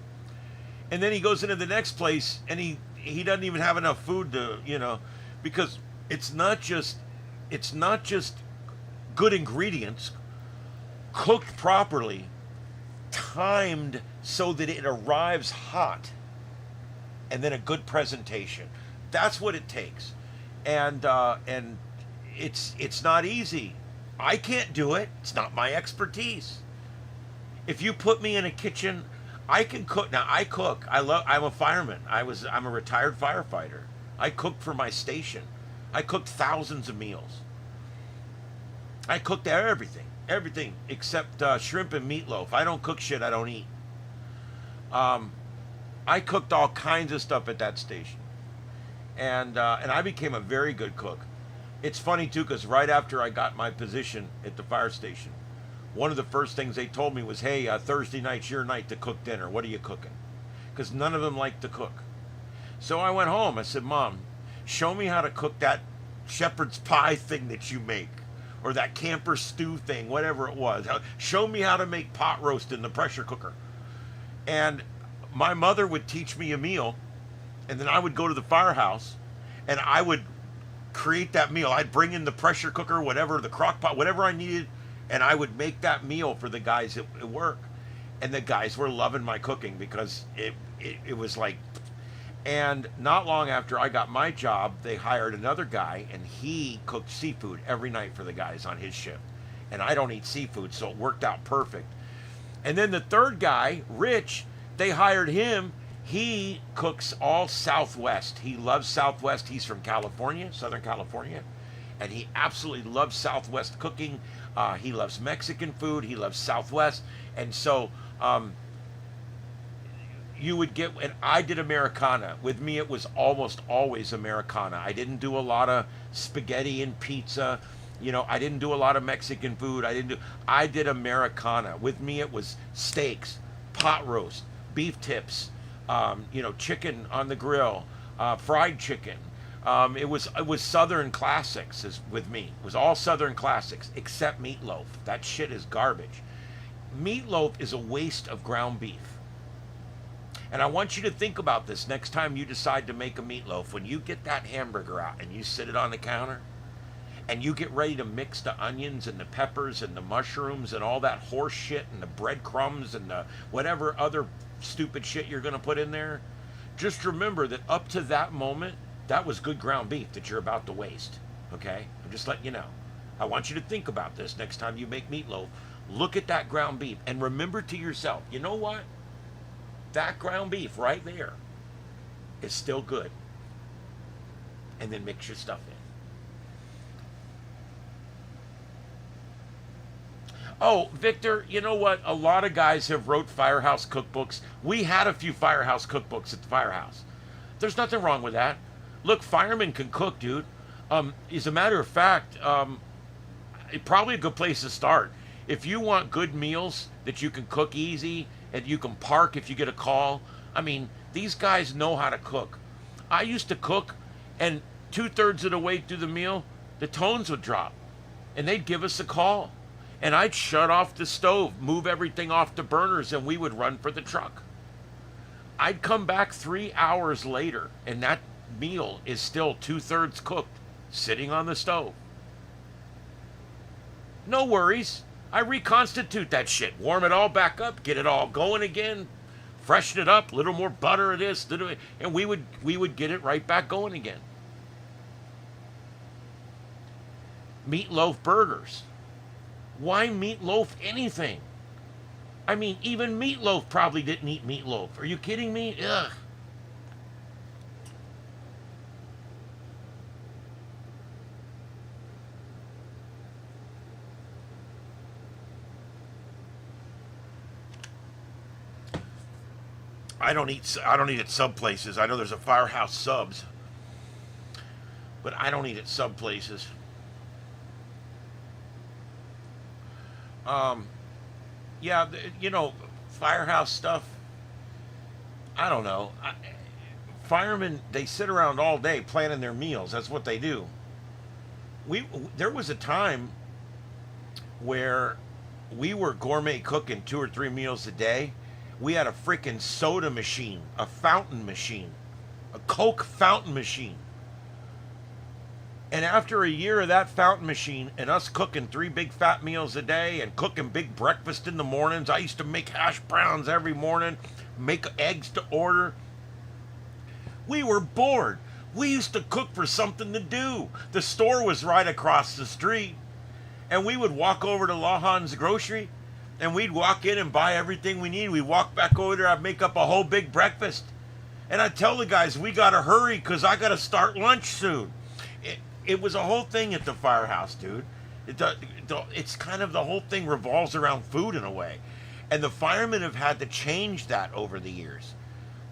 And then he goes into the next place and he doesn't even have enough food to, because it's not just good ingredients cooked properly, timed so that it arrives hot, and then a good presentation. That's what it takes. And it's not easy. I can't do it. It's not my expertise. If you put me in a kitchen, I can cook. Now I cook. I'm a fireman. I'm a retired firefighter. I cooked for my station. I cooked thousands of meals. I cooked everything except shrimp and meatloaf. I don't cook shit I don't eat. I cooked all kinds of stuff at that station, and I became a very good cook. It's funny too, because right after I got my position at the fire station, one of the first things they told me was, "Hey, Thursday night's your night to cook dinner. What are you cooking?" Because none of them liked to cook. So I went home. I said, "Mom, show me how to cook that shepherd's pie thing that you make, or that camper stew thing, whatever it was. Show me how to make pot roast in the pressure cooker." And my mother would teach me a meal, and then I would go to the firehouse, and I would create that meal. I'd bring in the pressure cooker, whatever, the crock pot, whatever I needed, and I would make that meal for the guys at work. And the guys were loving my cooking because it was like. And not long after I got my job, they hired another guy, and he cooked seafood every night for the guys on his shift. And I don't eat seafood, so it worked out perfect. And then the third guy, Rich, they hired him. He cooks all Southwest. He loves Southwest. He's from California, Southern California, and he absolutely loves Southwest cooking. He loves Mexican food. He loves Southwest. And so you would get, and I did Americana. With me, it was almost always Americana. I didn't do a lot of spaghetti and pizza. You know, I didn't do a lot of Mexican food. I did Americana. With me, it was steaks, pot roast, beef tips, chicken on the grill, fried chicken. It was Southern classics with me. It was all Southern classics except meatloaf. That shit is garbage. Meatloaf is a waste of ground beef. And I want you to think about this next time you decide to make a meatloaf. When you get that hamburger out and you sit it on the counter, and you get ready to mix the onions and the peppers and the mushrooms and all that horse shit and the breadcrumbs and the whatever other stupid shit you're going to put in there, just remember that up to that moment, that was good ground beef that you're about to waste. Okay? I'm just letting you know. I want you to think about this next time you make meatloaf. Look at that ground beef and remember to yourself, you know what? That ground beef right there is still good. And then mix your stuff in. Oh, Victor, you know what? A lot of guys have wrote firehouse cookbooks. We had a few firehouse cookbooks at the firehouse. There's nothing wrong with that. Look, firemen can cook, dude. As a matter of fact, probably a good place to start. If you want good meals that you can cook easy and you can park if you get a call, I mean, these guys know how to cook. I used to cook, and 2/3 of the way through the meal, the tones would drop, and they'd give us a call. And I'd shut off the stove, move everything off the burners, and we would run for the truck. I'd come back 3 hours later, and that meal is still 2/3 cooked, sitting on the stove. No worries. I reconstitute that shit, warm it all back up, get it all going again, freshen it up, a little more butter of this, and we would get it right back going again. Meatloaf burgers. Why meatloaf anything? I mean, even Meatloaf probably didn't eat meatloaf. Are you kidding me? Ugh. I don't eat at sub places. I know there's a Firehouse Subs, but I don't eat at sub places. Yeah, firehouse stuff. I don't know. Firemen, they sit around all day planning their meals. That's what they do. There was a time where we were gourmet cooking 2 or 3 meals a day. We had a freaking soda machine, a fountain machine, a Coke fountain machine. And after a year of that fountain machine and us cooking 3 big fat meals a day and cooking big breakfast in the mornings, I used to make hash browns every morning, make eggs to order. We were bored. We used to cook for something to do. The store was right across the street. And we would walk over to Lahan's grocery and we'd walk in and buy everything we need. We'd walk back over there, I'd make up a whole big breakfast. And I'd tell the guys, we gotta hurry because I gotta start lunch soon. It was a whole thing at the firehouse, dude. It's kind of, the whole thing revolves around food in a way. And the firemen have had to change that over the years.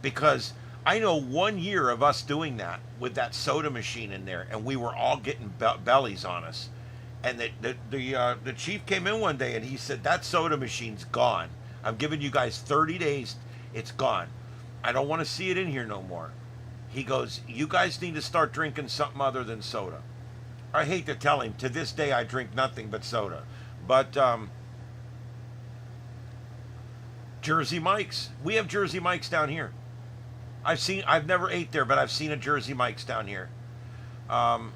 Because I know 1 year of us doing that with that soda machine in there, and we were all getting bellies on us. And the chief came in one day and he said, that soda machine's gone. I'm giving you guys 30 days. It's gone. I don't want to see it in here no more. He goes, you guys need to start drinking something other than soda. I hate to tell him, to this day I drink nothing but soda. But Jersey Mike's. We have Jersey Mike's down here. I've never ate there, but I've seen a Jersey Mike's down here. I'll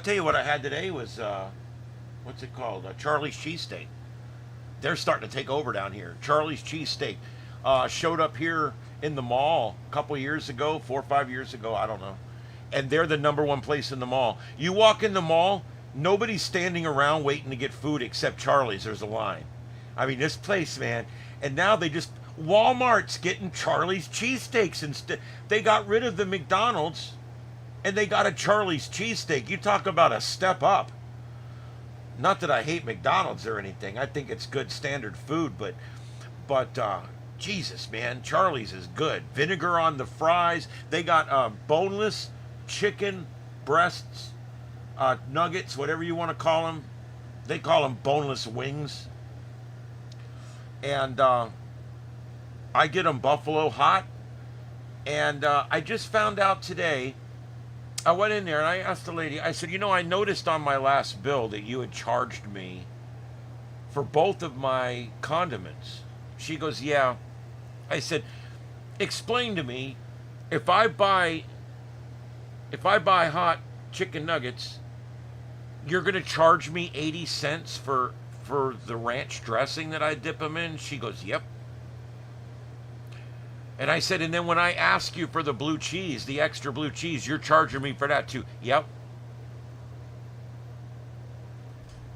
tell you what I had today was, what's it called? Charlie's Cheesesteak. They're starting to take over down here. Charlie's Cheesesteak showed up here in the mall a couple years ago, 4 or 5 years ago, I don't know. And they're the #1 place in the mall. You walk in the mall, nobody's standing around waiting to get food except Charlie's. There's a line. I mean, this place, man. And now they just Walmart's getting Charlie's cheesesteaks instead. They got rid of the McDonald's and they got a Charlie's cheesesteak. You talk about a step up. Not that I hate McDonald's or anything. I think it's good standard food, but Jesus, man, Charlie's is good. Vinegar on the fries. They got boneless chicken breasts, nuggets, whatever you want to call them. They call them boneless wings. And I get them buffalo hot. And I just found out today, I went in there and I asked the lady, I said, I noticed on my last bill that you had charged me for both of my condiments. She goes, yeah. I said, explain to me, if I buy hot chicken nuggets, you're going to charge me 80 cents for the ranch dressing that I dip them in? She goes, yep. And I said, and then when I ask you for the blue cheese, the extra blue cheese, you're charging me for that too? Yep.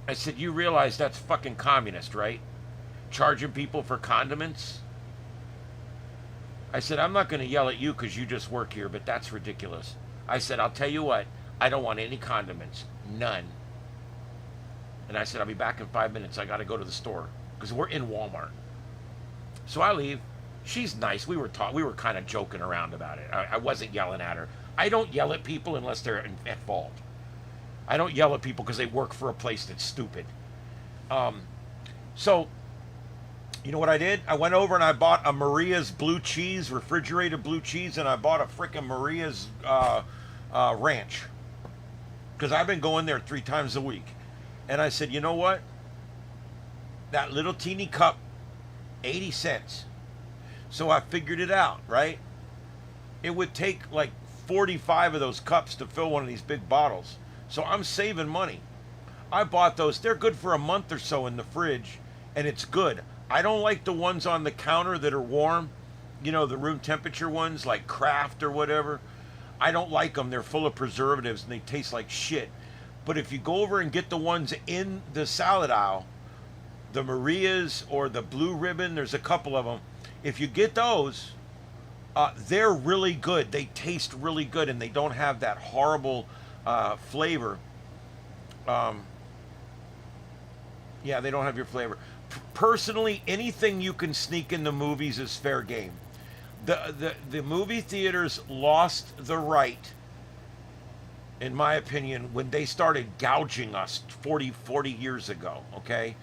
I said, you realize that's fucking communist, right? Charging people for condiments? I said, I'm not going to yell at you because you just work here, but that's ridiculous. I said, I'll tell you what, I don't want any condiments. None. And I said, I'll be back in 5 minutes. I got to go to the store because we're in Walmart. So I leave. She's nice. We were kind of joking around about it. I wasn't yelling at her. I don't yell at people unless they're at fault. I don't yell at people because they work for a place that's stupid. So, you know what I did? I went over and I bought a Maria's blue cheese, refrigerated blue cheese, and I bought a frickin' Maria's ranch. Because I've been going there 3 times a week. And I said, you know what? That little teeny cup, 80 cents. So I figured it out, right? It would take like 45 of those cups to fill one of these big bottles. So I'm saving money. I bought those. They're good for a month or so in the fridge, and it's good. I don't like the ones on the counter that are warm. The room temperature ones, like Kraft or whatever. I don't like them. They're full of preservatives, and they taste like shit. But if you go over and get the ones in the salad aisle, the Maria's or the Blue Ribbon, there's a couple of them. If you get those, they're really good. They taste really good, and they don't have that horrible flavor. Yeah, they don't have your flavor. Personally, anything you can sneak in the movies is fair game. The movie theaters lost the right, in my opinion, when they started gouging us 40 years ago, okay?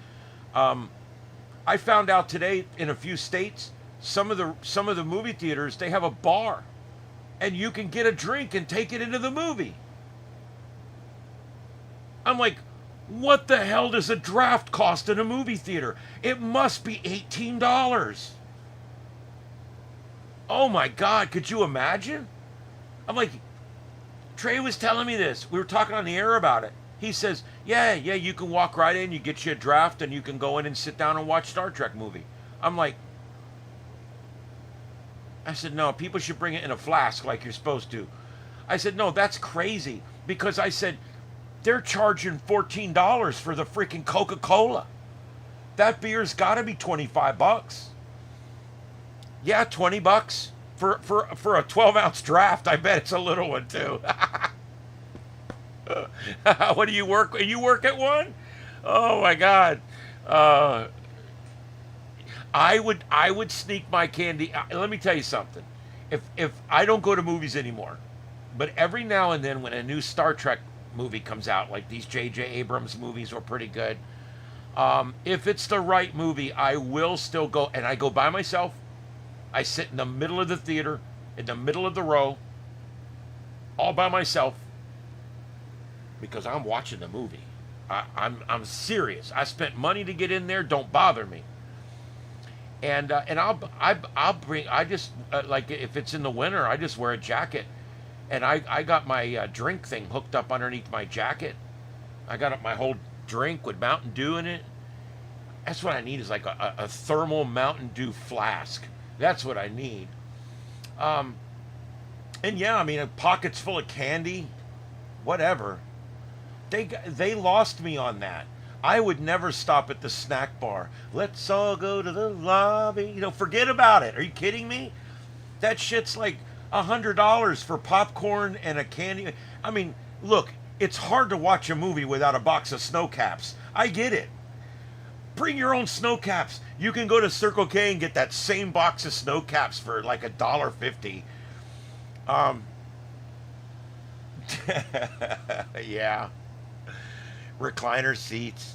I found out today in a few states, some of the movie theaters, they have a bar, and you can get a drink and take it into the movie. I'm like, what the hell does a draft cost in a movie theater? It must be $18. Oh my God, could you imagine? I'm like, Trey was telling me this. We were talking on the air about it. He says, yeah, you can walk right in, you get you a draft, and you can go in and sit down and watch Star Trek movie. I'm like, I said, no, people should bring it in a flask like you're supposed to. I said, no, that's crazy. Because I said, they're charging $14 for the freaking Coca-Cola. That beer's got to be $25. Yeah, $20 for a 12-ounce draft. I bet it's a little one too. What do you work? You work at one? Oh my God. I would sneak my candy. Let me tell you something. If I don't go to movies anymore, but every now and then when a new Star Trek movie comes out, like these J.J. Abrams movies were pretty good. If it's the right movie, I will still go, and I go by myself. I sit in the middle of the theater, in the middle of the row, all by myself, because I'm watching the movie. I'm serious. I spent money to get in there. Don't bother me. And I'll bring. I just like if it's in the winter, I just wear a jacket, and I got my drink thing hooked up underneath my jacket. I got up my whole drink with Mountain Dew in it. That's what I need is like a thermal Mountain Dew flask. That's what I need. And yeah, I mean, pockets full of candy, whatever. They lost me on that. I would never stop at the snack bar. Let's all go to the lobby. Forget about it. Are you kidding me? That shit's like $100 for popcorn and a candy. I mean, look, it's hard to watch a movie without a box of snow caps. I get it. Bring your own snow caps. You can go to Circle K and get that same box of snow caps for like $1.50. Yeah. Recliner seats.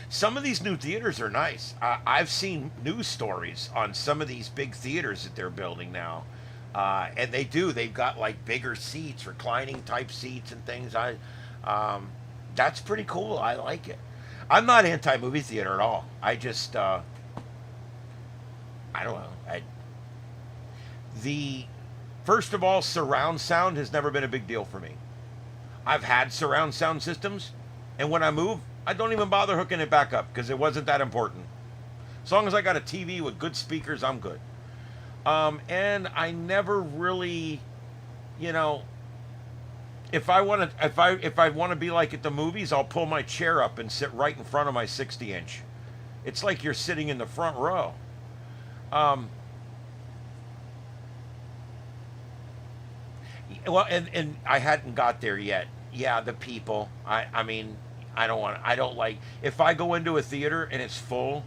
Some of these new theaters are nice. I've seen news stories on some of these big theaters that they're building now. And they've got like bigger seats, reclining type seats and things. That's pretty cool. I like it. I'm not anti-movie theater at all. I just, I don't know. First of all, surround sound has never been a big deal for me. I've had surround sound systems, and when I move, I don't even bother hooking it back up because it wasn't that important. As long as I got a TV with good speakers, I'm good. And I never really, if I want to be like at the movies, I'll pull my chair up and sit right in front of my 60-inch. It's like you're sitting in the front row. Well, and I hadn't got there yet. Yeah, the people. I mean, I don't like, if I go into a theater and it's full,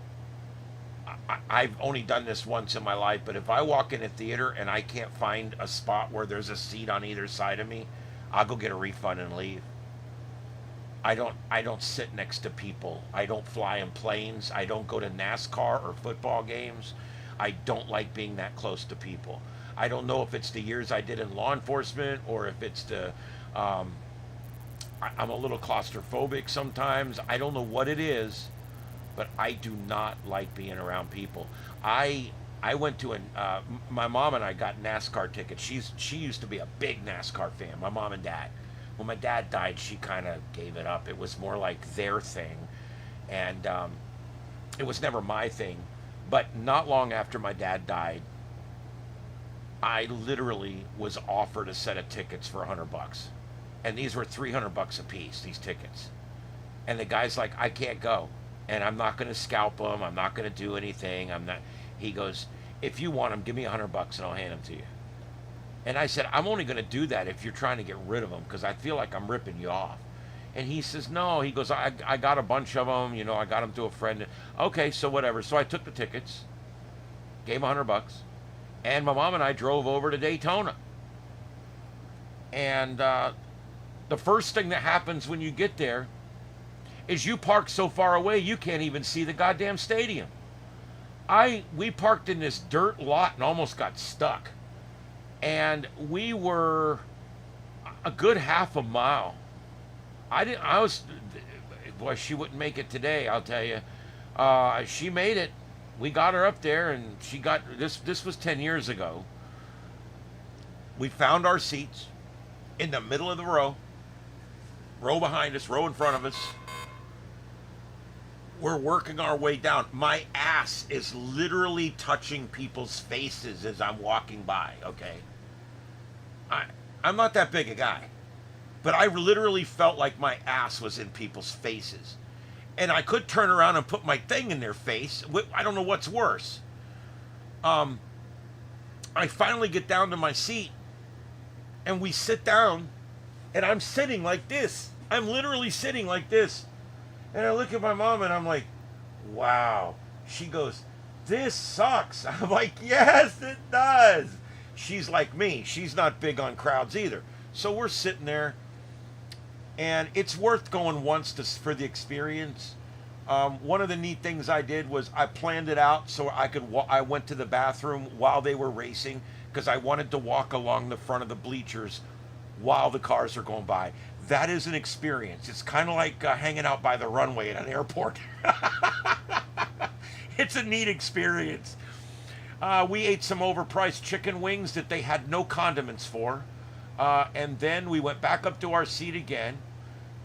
I've only done this once in my life, but if I walk in a theater and I can't find a spot where there's a seat on either side of me, I'll go get a refund and leave. I don't sit next to people. I don't fly in planes. I don't go to NASCAR or football games. I don't like being that close to people. I don't know if it's the years I did in law enforcement or if it's I'm a little claustrophobic sometimes. I don't know what it is, but I do not like being around people. I went to my mom and I got NASCAR tickets. She used to be a big NASCAR fan, my mom and dad. When my dad died, she kind of gave it up. It was more like their thing, and it was never my thing. But not long after my dad died, I literally was offered a set of tickets for $100, and these were $300 a piece. These tickets, and the guy's like, "I can't go, and I'm not going to scalp them. I'm not going to do anything. I'm not." He goes, "If you want them, give me $100 and I'll hand them to you." And I said, "I'm only going to do that if you're trying to get rid of them because I feel like I'm ripping you off." And he says, "No." He goes, I got a bunch of them. I got them to a friend. Okay, so whatever. So I took the tickets, gave him $100, and my mom and I drove over to Daytona. And the first thing that happens when you get there is you park so far away you can't even see the goddamn stadium. We parked in this dirt lot and almost got stuck. And we were a good half a mile. Boy, she wouldn't make it today, I'll tell you. She made it. We got her up there, and she got, this was 10 years ago. We found our seats in the middle of the row behind us, row in front of us. We're working our way down. My ass is literally touching people's faces as I'm walking by, okay? I'm not that big a guy, but I literally felt like my ass was in people's faces. And I could turn around and put my thing in their face. I don't know what's worse. I finally get down to my seat, and we sit down, and I'm sitting like this. I'm literally sitting like this. And I look at my mom, and I'm like, wow. She goes, "This sucks." I'm like, "Yes, it does." She's like me. She's not big on crowds either. So we're sitting there, and it's worth going once for the experience. One of the neat things I did was I planned it out so I went to the bathroom while they were racing because I wanted to walk along the front of the bleachers while the cars are going by. That is an experience. It's kind of like hanging out by the runway at an airport. It's a neat experience. We ate some overpriced chicken wings that they had no condiments for. And then we went back up to our seat again.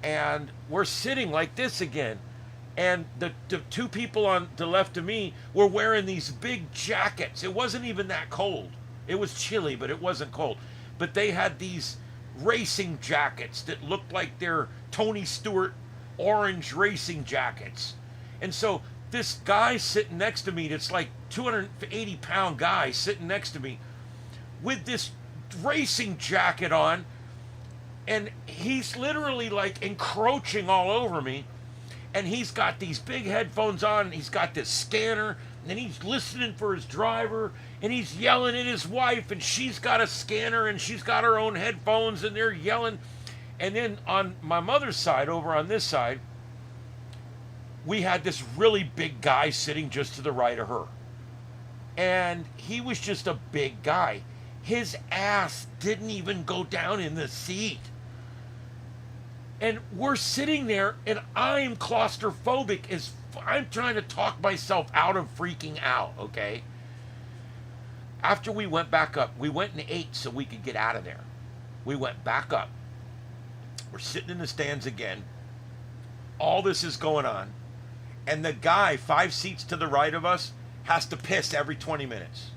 And we're sitting like this again. And the two people on the left of me were wearing these big jackets. It wasn't even that cold. It was chilly, but it wasn't cold. But they had these racing jackets that looked like they're Tony Stewart orange racing jackets. And so this guy sitting next to me, that's like 280-pound guy sitting next to me with this racing jacket on, and he's literally like encroaching all over me, and he's got these big headphones on, and he's got this scanner, and then he's listening for his driver, and he's yelling at his wife, and she's got a scanner, and she's got her own headphones, and they're yelling. And then on my mother's side, over on this side, we had this really big guy sitting just to the right of her. And he was just a big guy. His ass didn't even go down in the seat. And we're sitting there, and I'm claustrophobic as I'm trying to talk myself out of freaking out, okay? After we went back up, we went and ate so we could get out of there. We went back up. We're sitting in the stands again. All this is going on. And the guy 5 seats to the right of us has to piss every 20 minutes.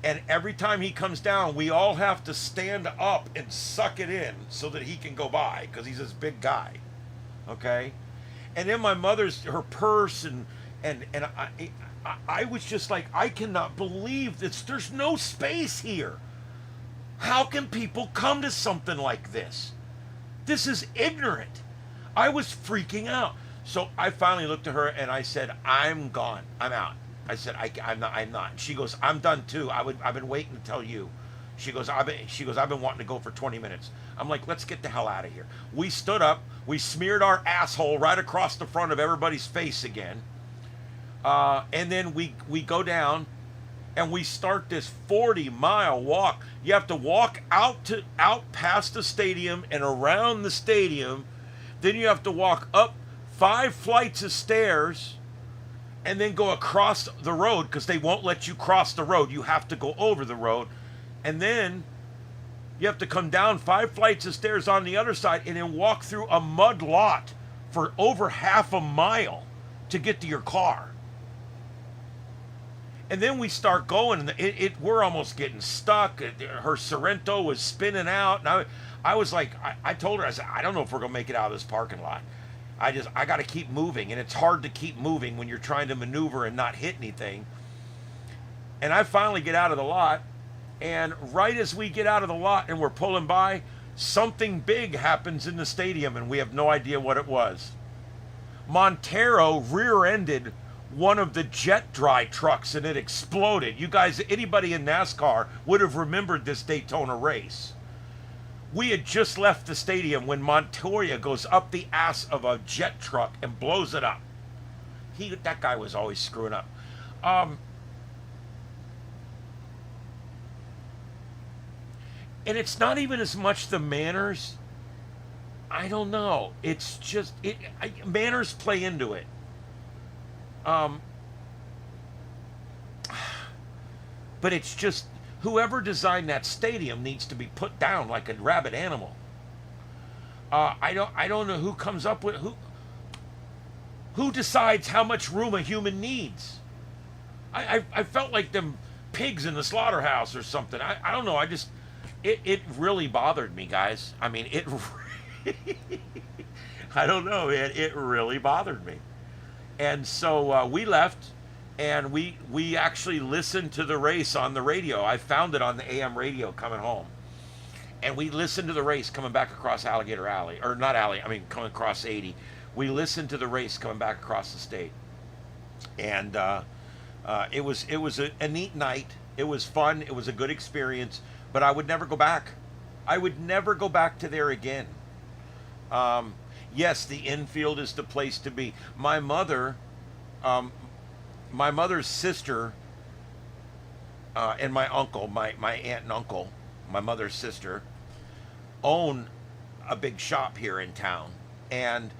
And every time he comes down, we all have to stand up and suck it in so that he can go by, because he's this big guy. Okay? And then my mother's, her purse, and I was just like, I cannot believe this. There's no space here. How can people come to something like this? This is ignorant. I was freaking out. So I finally looked at her and I said, I'm gone. I'm out. I said, I'm not. She goes, I'm done too. I've been waiting to tell you. She goes, I've been wanting to go for 20 minutes. I'm like, let's get the hell out of here. We stood up. We smeared our asshole right across the front of everybody's face again. And then we go down and we start this 40-mile walk. You have to walk out past the stadium and around the stadium. Then you have to walk up 5 flights of stairs and then go across the road, because they won't let you cross the road. You have to go over the road. And then you have to come down 5 flights of stairs on the other side and then walk through a mud lot for over half a mile to get to your car. And then we start going, and we're almost getting stuck. Her Sorrento was spinning out. And I was like, I told her, I said, I don't know if we're going to make it out of this parking lot. I got to keep moving, and it's hard to keep moving when you're trying to maneuver and not hit anything. And I finally get out of the lot, and right as we get out of the lot and we're pulling by, something big happens in the stadium, and we have no idea what it was. Montero rear-ended one of the jet dry trucks, and it exploded. You guys, anybody in NASCAR would have remembered this Daytona race. We had just left the stadium when Montoya goes up the ass of a jet truck and blows it up. That guy was always screwing up. And it's not even as much the manners. I don't know. It's just manners play into it. But it's just, whoever designed that stadium needs to be put down like a rabid animal. I don't know who comes up with who decides how much room a human needs. I felt like them pigs in the slaughterhouse or something. I don't know. It really bothered me, guys. I mean, I don't know. It really bothered me. And so we left. And we actually listened to the race on the radio. I found it on the AM radio coming home. And we listened to the race coming back across Alligator Alley. Or not Alley, I mean coming across 80. We listened to the race coming back across the state. And it was a neat night. It was fun. It was a good experience. But I would never go back. I would never go back to there again. Yes, the infield is the place to be. My mother's sister and my uncle, my aunt and uncle, my mother's sister, own a big shop here in town. And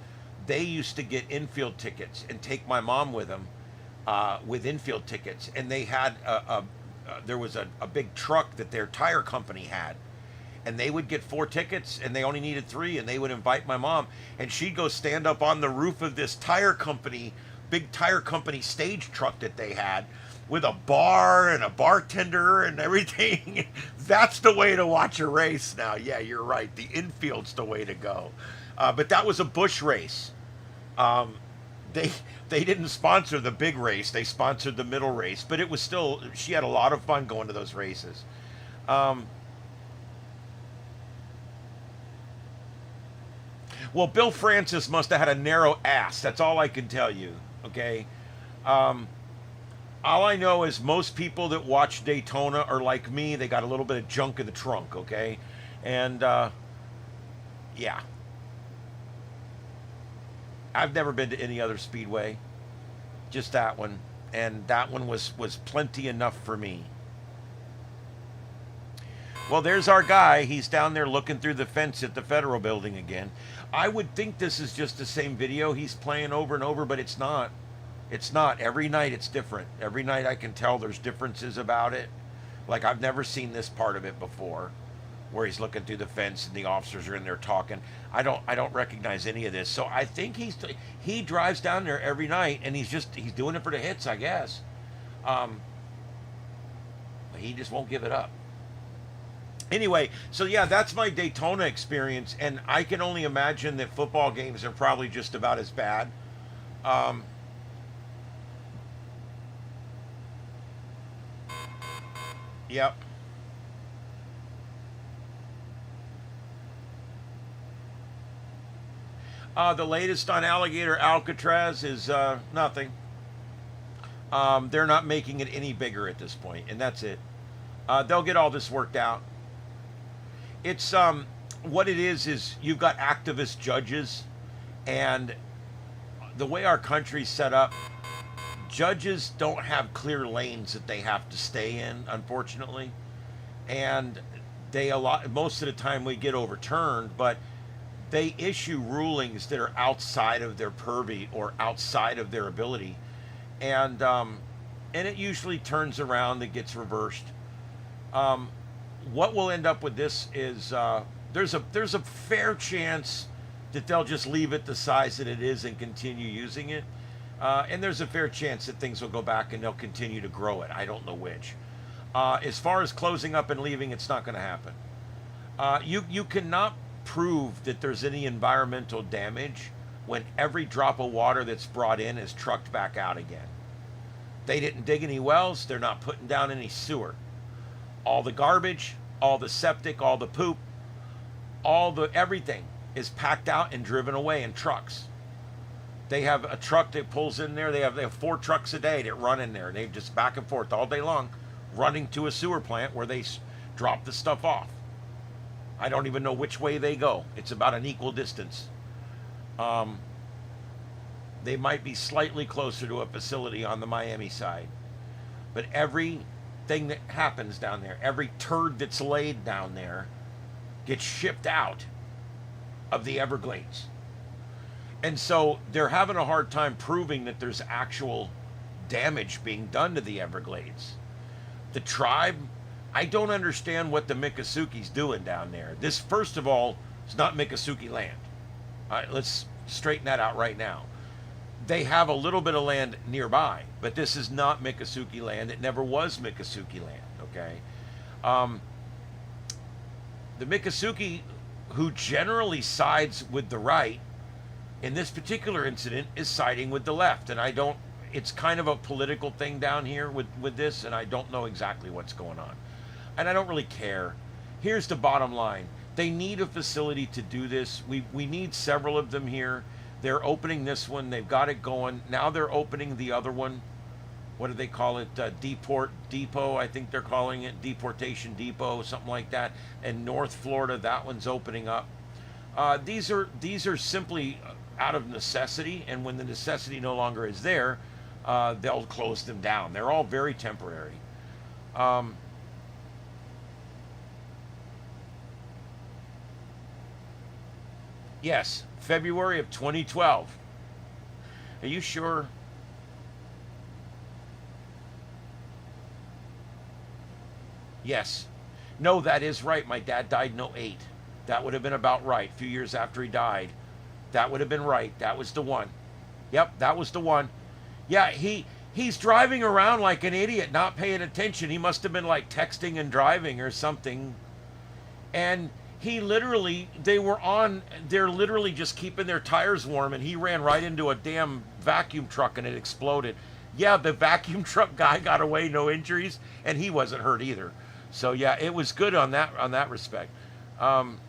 they used to get infield tickets and take my mom with them with infield tickets. And they had there was a big truck that their tire company had. And they would get 4 tickets, and they only needed 3, and they would invite my mom. And she'd go stand up on the roof of this big tire company stage truck that they had, with a bar and a bartender and everything. That's the way to watch a race now. Yeah, you're right. The infield's the way to go. But that was a bush race. Um, they they didn't sponsor the big race. They sponsored the middle race, but it was still, she had a lot of fun going to those races. Um, well, Bill Francis must have had a narrow ass. That's all I can tell you. Okay. Um, all I know is most people that watch Daytona are like me. They got a little bit of junk in the trunk. Okay, and yeah, I've never been to any other speedway, just that one, and that one was plenty enough for me. Well, there's our guy. He's down there looking through the fence at the Federal Building again. I would think this is just the same video he's playing over and over, but it's not. It's not. Every night it's different. Every night I can tell there's differences about it. Like, I've never seen this part of it before, where he's looking through the fence and the officers are in there talking. I don't recognize any of this. So I think he drives down there every night, and he's doing it for the hits, I guess. He just won't give it up. Anyway, so yeah, that's my Daytona experience, and I can only imagine that football games are probably just about as bad. Um, yep. The latest on Alligator Alcatraz is nothing. They're not making it any bigger at this point, and that's it. They'll get all this worked out. It's what it is you've got activist judges, and the way our country's set up, judges don't have clear lanes that they have to stay in, unfortunately, and most of the time we get overturned, but they issue rulings that are outside of their purview or outside of their ability, and it usually turns around, it gets reversed. What will end up with this is there's a fair chance that they'll just leave it the size that it is and continue using it, and there's a fair chance that things will go back and they'll continue to grow it. I don't know which. As far as closing up and leaving, it's not going to happen. You cannot prove that there's any environmental damage when every drop of water that's brought in is trucked back out again. They didn't dig any wells. They're not putting down any sewer. All the garbage, all the septic, all the poop, everything is packed out and driven away in trucks. They have a truck that pulls in there. They have 4 trucks a day that run in there. They just back and forth all day long, running to a sewer plant where they drop the stuff off. I don't even know which way they go. It's about an equal distance. They might be slightly closer to a facility on the Miami side, but everything that happens down there, every turd that's laid down there, gets shipped out of the Everglades. And so they're having a hard time proving that there's actual damage being done to the Everglades. The tribe, I don't understand what the Miccosukie's doing down there. This, first of all, is not Miccosukee land. All right, let's straighten that out right now. They have a little bit of land nearby, but this is not Miccosukee land. It never was Miccosukee land, okay? The Miccosukee, who generally sides with the right, in this particular incident is siding with the left. And it's kind of a political thing down here with this, and I don't know exactly what's going on. And I don't really care. Here's the bottom line. They need a facility to do this. We need several of them here. They're opening this one. They've got it going. Now they're opening the other one. What do they call it? Deport Depot, I think they're calling it. Deportation Depot, something like that. And North Florida, that one's opening up. These are simply out of necessity, and when the necessity no longer is there, they'll close them down. They're all very temporary. Yes, February of 2012. Are you sure? Yes. No, that is right. My dad died in '08. That would have been about right. A few years after he died. That would have been right. That was the one. Yep, that was the one. Yeah, he's driving around like an idiot, not paying attention. He must have been like texting and driving or something. And He literally, they're literally just keeping their tires warm, and he ran right into a damn vacuum truck and it exploded. Yeah, the vacuum truck guy got away, no injuries, and he wasn't hurt either. So yeah, it was good on that respect. Um,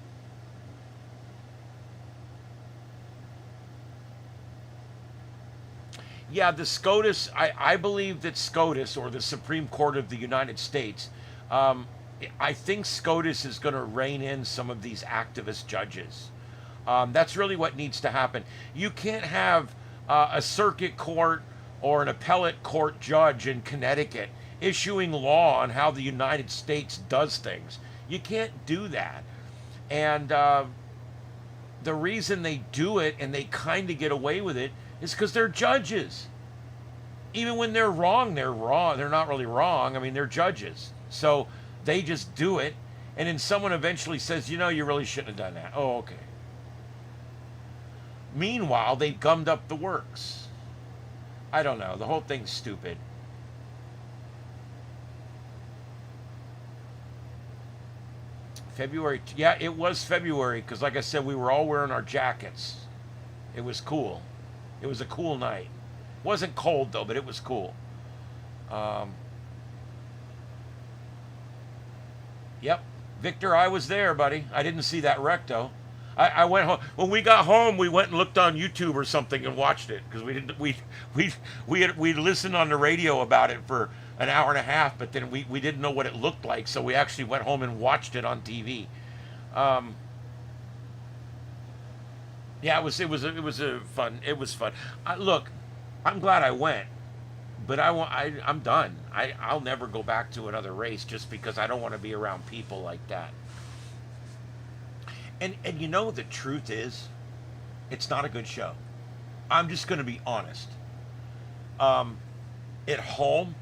yeah, the SCOTUS, I believe that SCOTUS, or the Supreme Court of the United States, um, I think SCOTUS is going to rein in some of these activist judges. That's really what needs to happen. You can't have a circuit court or an appellate court judge in Connecticut issuing law on how the United States does things. You can't do that. And the reason they do it and they kind of get away with it is because they're judges. Even when they're wrong, they're wrong. They're not really wrong. I mean, they're judges. So they just do it. And then someone eventually says, you know, you really shouldn't have done that. Oh, okay. Meanwhile, they gummed up the works. I don't know. The whole thing's stupid. February. Yeah, it was February because, like I said, we were all wearing our jackets. It was cool. It was a cool night. It wasn't cold, though, but it was cool. Um, yep. Victor, I was there, buddy. I didn't see that wreck, though. I went home. When we got home, we went and looked on YouTube or something and watched it because we listened on the radio about it for an hour and a half, but then we didn't know what it looked like, so we actually went home and watched it on TV. Um, yeah, it was fun. Look, I'm glad I went, but I'm done. I'll never go back to another race just because I don't want to be around people like that. And you know, the truth is, it's not a good show. I'm just going to be honest. At home,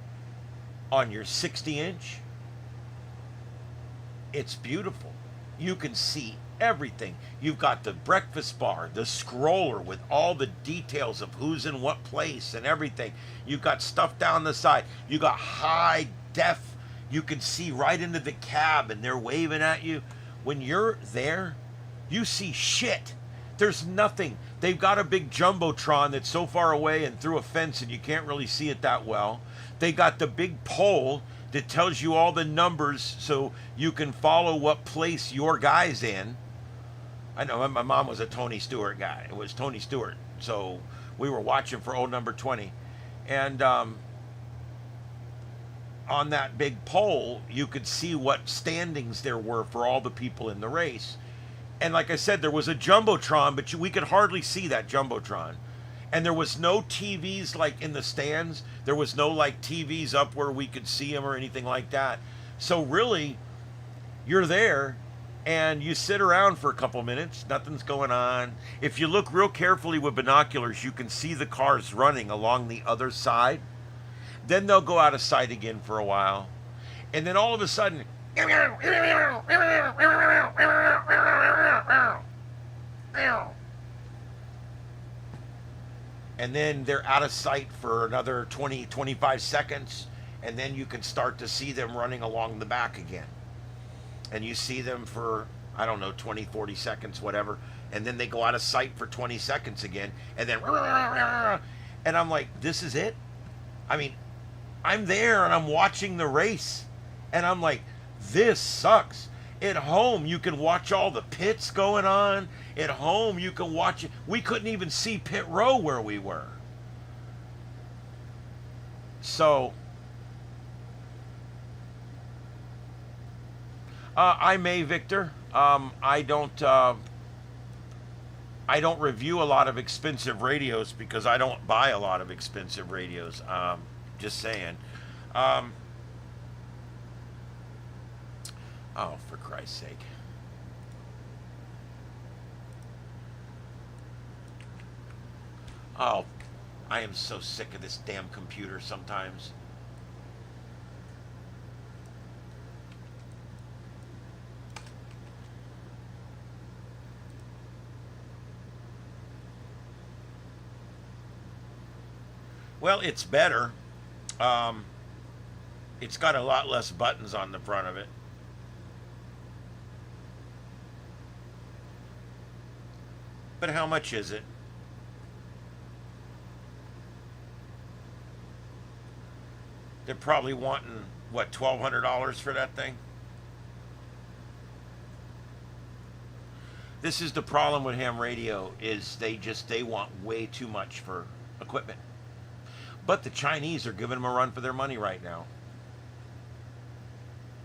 on your 60-inch, it's beautiful. You can see everything. You've got the breakfast bar, the scroller with all the details of who's in what place and everything. You've got stuff down the side. You got high def. You can see right into the cab and they're waving at you. When you're there, you see shit. There's nothing. They've got a big jumbotron that's so far away and through a fence and you can't really see it that well. They got the big pole that tells you all the numbers so you can follow what place your guy's in. I know my mom was a Tony Stewart guy. It was Tony Stewart. So we were watching for old number 20. And on that big pole, you could see what standings there were for all the people in the race. And like I said, there was a jumbotron, but we could hardly see that jumbotron. And there was no TVs like in the stands. There was no like TVs up where we could see them or anything like that. So really, you're there and you sit around for a couple minutes. Nothing's going on. If you look real carefully with binoculars, you can see the cars running along the other side. Then they'll go out of sight again for a while. And then all of a sudden, and then they're out of sight for another 20, 25 seconds, and then you can start to see them running along the back again. And you see them for, I don't know, 20, 40 seconds, whatever, and then they go out of sight for 20 seconds again, and then, and I'm like, this is it? I mean, I'm there and I'm watching the race, and I'm like, this sucks. At home, you can watch all the pits going on. At home, you can watch it. We couldn't even see pit row where we were. So, I may, Victor. I don't review a lot of expensive radios because I don't buy a lot of expensive radios. Just saying. Oh, for Christ's sake. Oh, I am so sick of this damn computer sometimes. Well, it's better. It's got a lot less buttons on the front of it. But how much is it? They're probably wanting, what, $1,200 for that thing? This is the problem with ham radio, is they want way too much for equipment. But the Chinese are giving them a run for their money right now.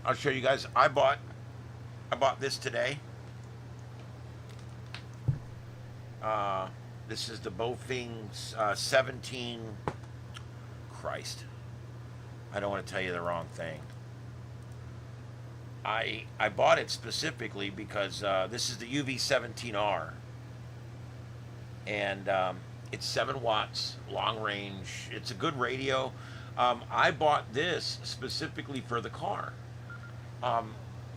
I'll show you guys. I bought this today. This is the Bofing's 17. Christ, I don't want to tell you the wrong thing. I bought it specifically because this is the UV17R, and it's 7 watts, long range. It's a good radio. I bought this specifically for the car.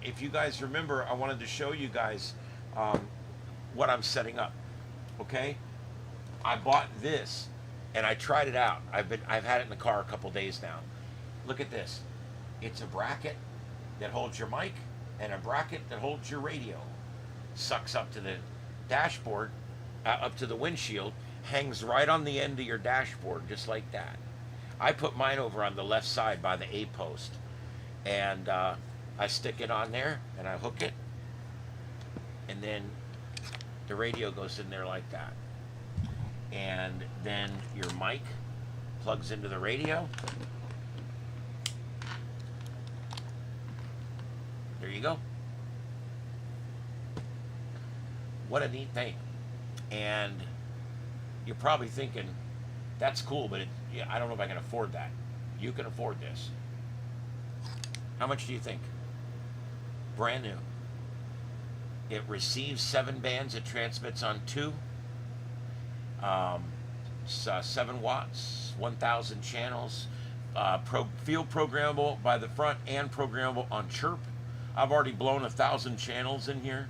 If you guys remember, I wanted to show you guys what I'm setting up. Okay, I bought this and I tried it out. I've had it in the car a couple days now. Look at this. It's a bracket that holds your mic and a bracket that holds your radio. Sucks up to the dashboard, up to the windshield, hangs right on the end of your dashboard, just like that. I put mine over on the left side by the A post, and I stick it on there and I hook it, and then the radio goes in there like that. And then your mic plugs into the radio. There you go. What a neat thing. And you're probably thinking, that's cool, but yeah, I don't know if I can afford that. You can afford this. How much do you think? Brand new. It receives 7 bands. It transmits on 2. 7 watts, 1,000 channels. Field programmable by the front and programmable on chirp. I've already blown 1,000 channels in here.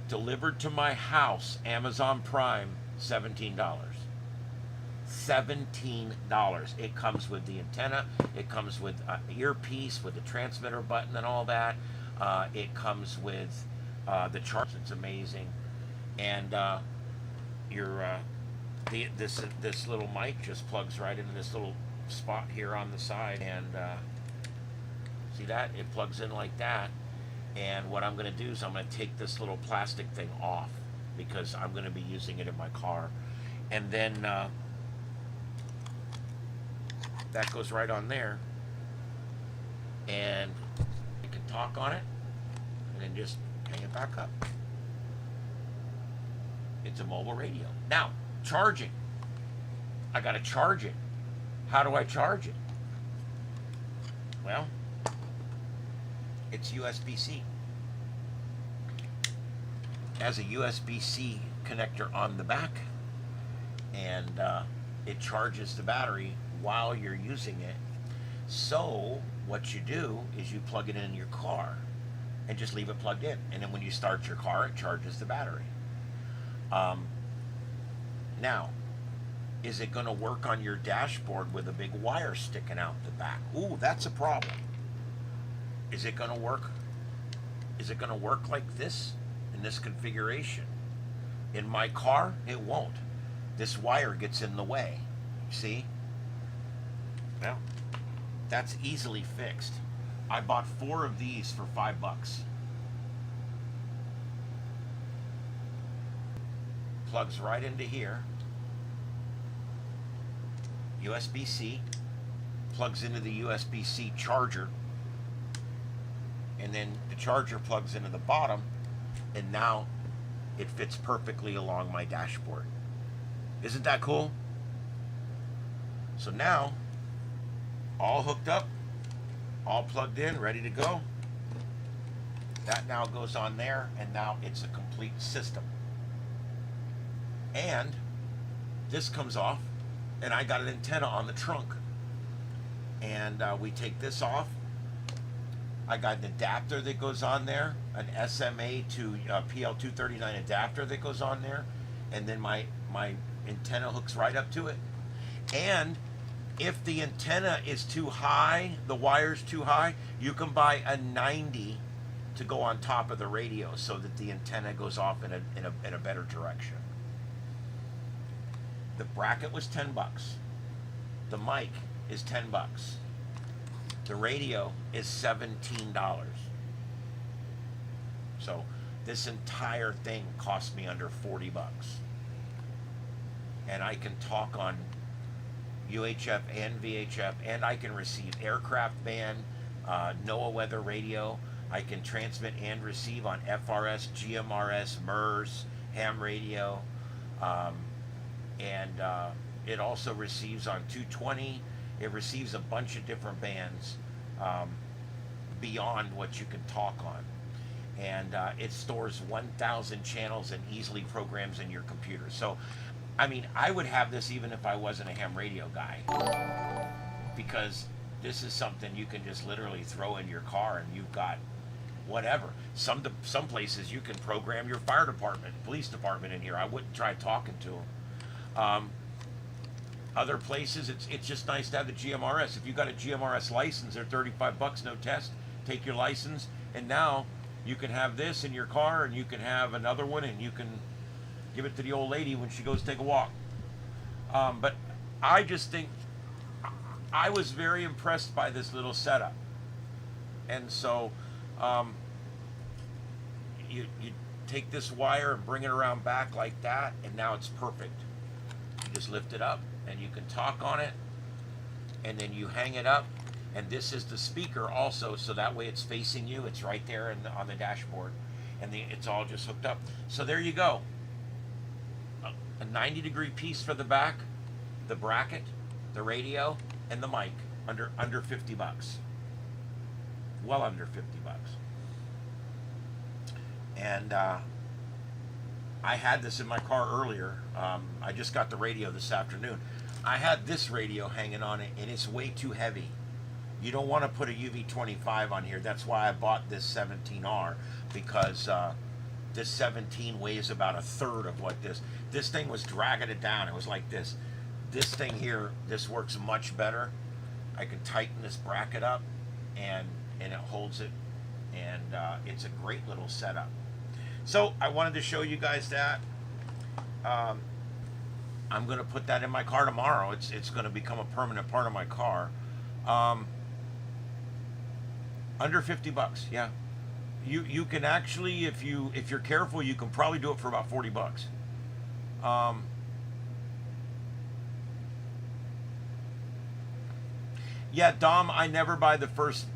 Delivered to my house, Amazon Prime, $17. $17. It comes with the antenna. It comes with an earpiece with the transmitter button and all that. It comes with the charge. It's amazing. And this little mic just plugs right into this little spot here on the side, and see that? It plugs in like that. And what I'm going to do is I'm going to take this little plastic thing off because I'm going to be using it in my car. And then that goes right on there. And you can talk on it and then just hang it back up. It's a mobile radio. Now, charging. I got to charge it. How do I charge it? Well, it's USB-C. Has a USB-C connector on the back, and it charges the battery while you're using it. So what you do is you plug it in your car and just leave it plugged in, and then when you start your car, it charges the battery. Now, is it going to work on your dashboard with a big wire sticking out the back? Ooh, that's a problem. Is it going to work? Is it going to work like this in this configuration? In my car, it won't. This wire gets in the way. See? Well, that's easily fixed. I bought 4 of these for $5. Plugs right into here. USB-C. Plugs into the USB-C charger. And then the charger plugs into the bottom, and now it fits perfectly along my dashboard. Isn't that cool? So now, all hooked up, all plugged in, ready to go. That now goes on there, and now it's a complete system. And this comes off, and I got an antenna on the trunk. And we take this off. I got an adapter that goes on there, an SMA to PL239 adapter that goes on there, and then my antenna hooks right up to it. And if the antenna is too high, the wire's too high, you can buy a 90 to go on top of the radio so that the antenna goes off in a better direction. The bracket was $10. The mic is $10. The radio is $17. So this entire thing cost me under $40. And I can talk on UHF and VHF, and I can receive aircraft band, NOAA weather radio. I can transmit and receive on FRS, GMRS, MERS, ham radio, and it also receives on 220. It receives a bunch of different bands beyond what you can talk on. And it stores 1,000 channels and easily programs in your computer. So, I mean, I would have this even if I wasn't a ham radio guy, because this is something you can just literally throw in your car and you've got whatever. Some places you can program your fire department, police department in here. I wouldn't try talking to them. Other places, it's just nice to have the GMRS. If you got a GMRS license, they're $35, no test. Take your license, and now you can have this in your car, and you can have another one, and you can give it to the old lady when she goes take a walk. But I just think I was very impressed by this little setup, and so you take this wire and bring it around back like that, and now it's perfect. You just lift it up and you can talk on it, and then you hang it up, and this is the speaker also, so that way it's facing you. It's right there on the dashboard, and it's all just hooked up. So there you go, a 90-degree piece for the back, the bracket, the radio, and the mic, under $50, well under $50. And I had this in my car earlier. I just got the radio this afternoon. I had this radio hanging on it, and it's way too heavy. You don't want to put a UV25 on here. That's why I bought this 17R, because this 17 weighs about a third of what this thing was dragging it down. It was like this. This thing here, this works much better. I can tighten this bracket up, and it holds it, and it's a great little setup. So I wanted to show you guys that. I'm going to put that in my car tomorrow. It's going to become a permanent part of my car. Under $50, yeah. You can actually, if you're careful, you can probably do it for about $40. Yeah, Dom, I never buy the first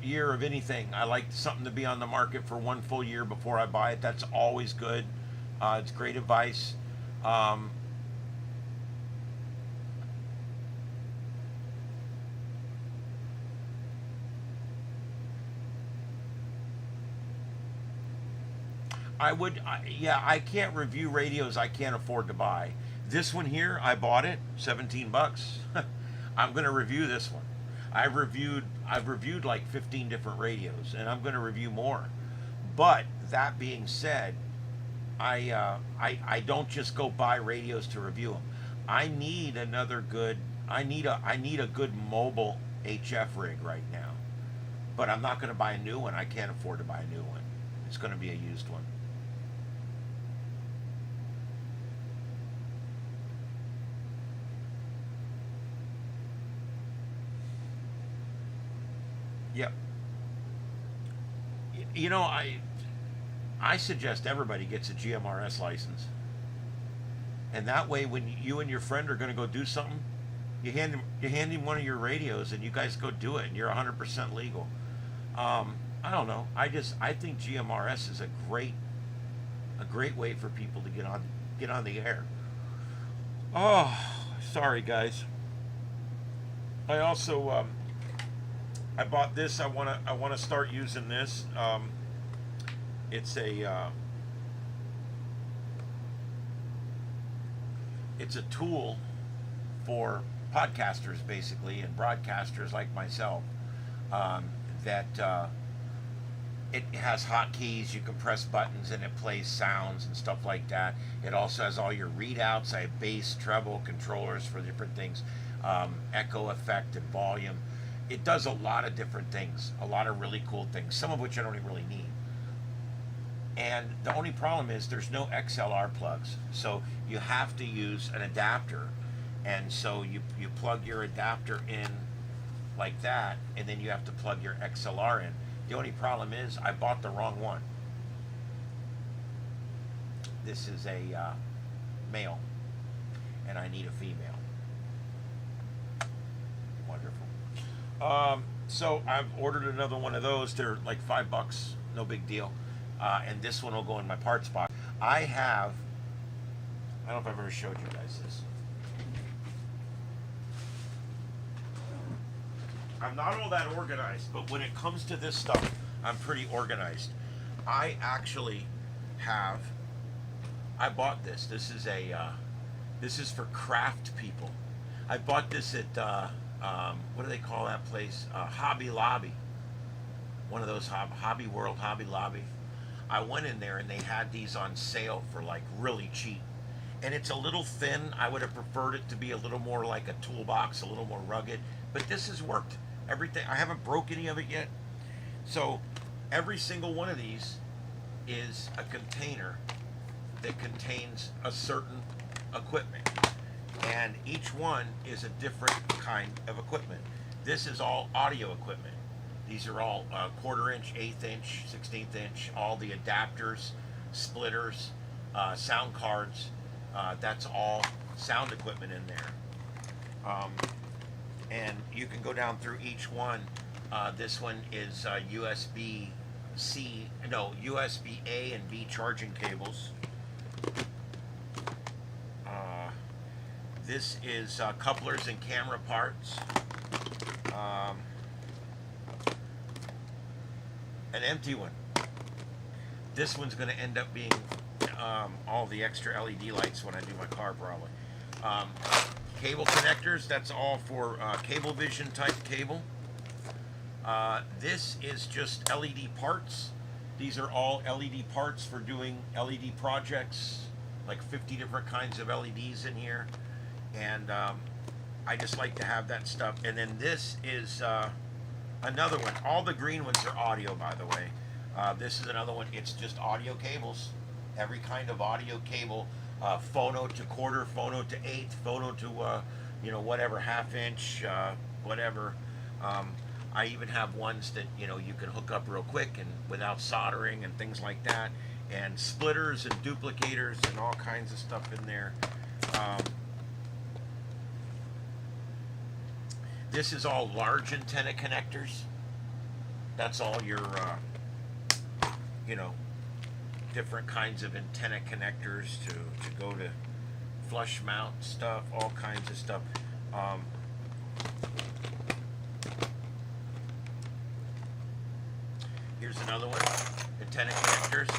year of anything. I like something to be on the market for one full year before I buy it. That's always good. It's great advice. I can't review radios I can't afford to buy. This one here, I bought it, $17. I'm going to review this one. I've reviewed like 15 different radios, and I'm going to review more. But that being said, I don't just go buy radios to review them. I need a good mobile HF rig right now. But I'm not going to buy a new one. I can't afford to buy a new one. It's going to be a used one. Yep. You know, I suggest everybody gets a GMRS license, and that way, when you and your friend are going to go do something, you hand him one of your radios, and you guys go do it, and you're 100% legal. I don't know. I think GMRS is a great way for people to get on the air. Oh, sorry guys. I also I bought this. I want to start using this. It's a tool for podcasters basically, and broadcasters like myself. That it has hotkeys. You can press buttons and it plays sounds and stuff like that. It also has all your readouts. I have bass, treble controllers for different things, echo effect and volume. It does a lot of different things, a lot of really cool things, some of which I don't even really need. And the only problem is there's no XLR plugs, so you have to use an adapter. And so you plug your adapter in like that, and then you have to plug your XLR in. The only problem is I bought the wrong one. This is a male, and I need a female. Wonderful. So I've ordered another one of those. They're like $5, no big deal. And this one will go in my parts box. I don't know if I've ever showed you guys this. I'm not all that organized, but when it comes to this stuff, I'm pretty organized. I actually I bought this. This is for craft people. I bought this at, what do they call that place? Hobby Lobby. One of those Hobby World, Hobby Lobby. I went in there and they had these on sale for like really cheap. And it's a little thin. I would have preferred it to be a little more like a toolbox, a little more rugged. But this has worked. Everything. I haven't broke any of it yet. So every single one of these is a container that contains a certain equipment. And each one is a different kind of equipment. This is all audio equipment. These are all 1/4 inch, 1/8 inch, 16th inch, all the adapters, splitters, sound cards. That's all sound equipment in there. And you can go down through each one. This one is USB A and B charging cables. This is couplers and camera parts. An empty one. This one's going to end up being all the extra LED lights when I do my car, probably. Cable connectors, that's all for Cablevision type cable. This is just LED parts. These are all LED parts for doing LED projects, like 50 different kinds of LEDs in here. And I just like to have that stuff. And then this is another one. All the green ones are audio, by the way. This is another one. It's just audio cables. Every kind of audio cable. Phono to 1/4, phono to 1/8, phono to whatever, 1/2 inch, whatever. I even have ones that you can hook up real quick and without soldering and things like that, and splitters and duplicators and all kinds of stuff in there. This is all large antenna connectors. That's all your different kinds of antenna connectors to go to flush mount stuff, all kinds of stuff. Here's another one, antenna connectors.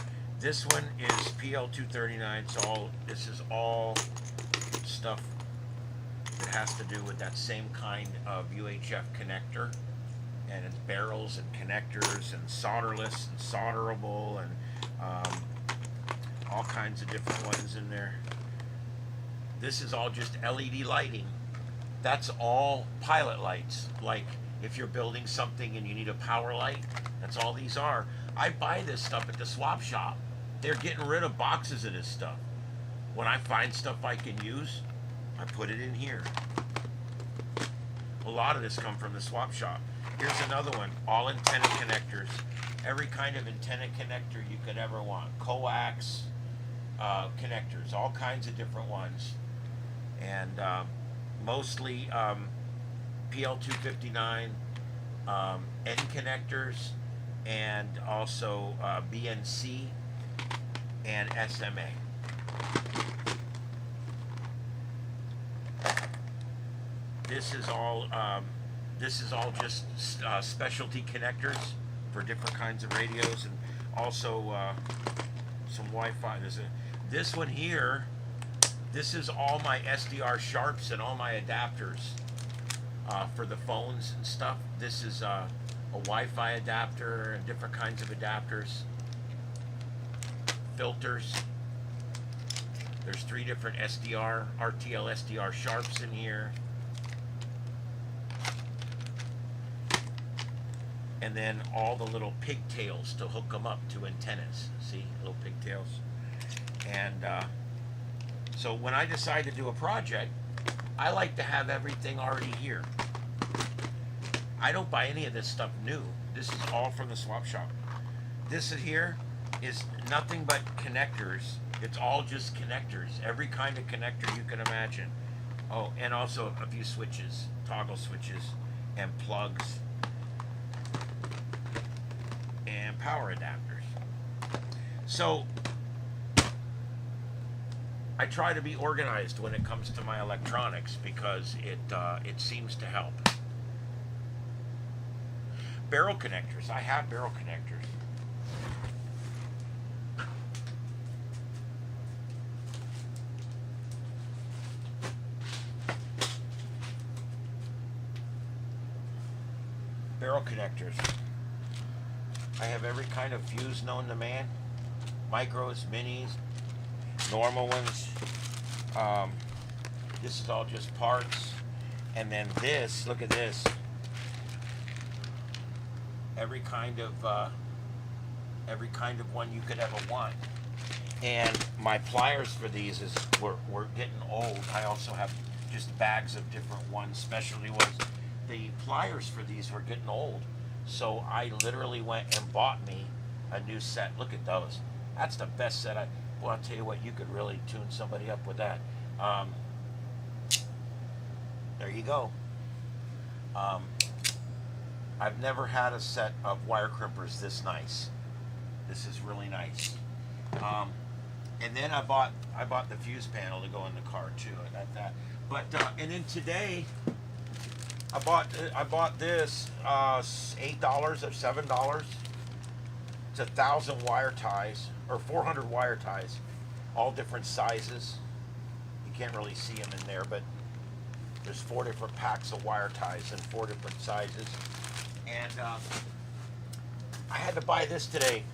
This one is PL239, so this is all stuff that has to do with that same kind of UHF connector, and it's barrels and connectors and solderless and solderable and all kinds of different ones in there. This is all just LED lighting. That's all pilot lights. Like if you're building something and you need a power light, that's all these are. I buy this stuff at the swap shop. They're getting rid of boxes of this stuff. When I find stuff I can use, I put it in here. A lot of this come from the swap shop. Here's another one, all antenna connectors. Every kind of antenna connector you could ever want. Coax connectors, all kinds of different ones. And mostly PL259 N connectors, and also BNC and SMA. This is all just specialty connectors for different kinds of radios, and also some Wi-Fi. This one here. This is all my SDR sharps and all my adapters for the phones and stuff. This is a Wi-Fi adapter and different kinds of adapters. Filters. There's 3 different SDR, RTL SDR sharps in here. and then all the little pigtails to hook them up to antennas. See, little pigtails. And so when I decide to do a project, I like to have everything already here. I don't buy any of this stuff new. This is all from the swap shop. This here is nothing but connectors. It's all just connectors. Every kind of connector you can imagine. Oh, and also a few switches, toggle switches, and plugs, and power adapters. So I try to be organized when it comes to my electronics because it seems to help. Barrel connectors. I have barrel connectors. Barrel connectors. I have every kind of fuse known to man. Micros, minis, normal ones. This is all just parts. And then this, look at this. Every kind of one you could ever want. And my pliers for these we're getting old. I also have just bags of different ones, specialty ones. The pliers for these were getting old, so I literally went and bought me a new set. Look at those. That's the best set. Well, I'll tell you what, you could really tune somebody up with that. There you go. I've never had a set of wire crimpers this nice. This is really nice. And then I bought the fuse panel to go in the car too. I got that. But and then today I bought this $8 or $7. It's 1,000 wire ties or 400 wire ties, all different sizes. You can't really see them in there, but there's 4 different packs of wire ties in 4 different sizes. And I had to buy this today.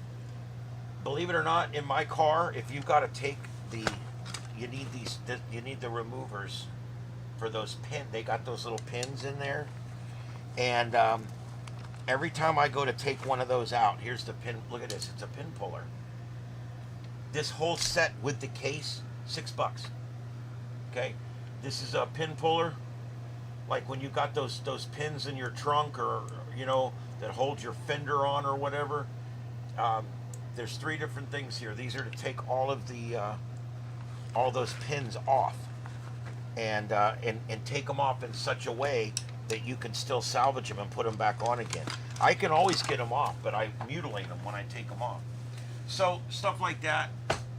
Believe it or not, in my car, if you've got to take you need the removers for those pins. They got those little pins in there, and every time I go to take one of those out, here's the pin. Look at this. It's a pin puller. This whole set with the case, $6. Okay, this is a pin puller, like when you got those pins in your trunk, or that hold your fender on or whatever. There's 3 different things here. These are to take all of the all those pins off, and take them off in such a way that you can still salvage them and put them back on again. I can always get them off, but I mutilate them when I take them off. So stuff like that,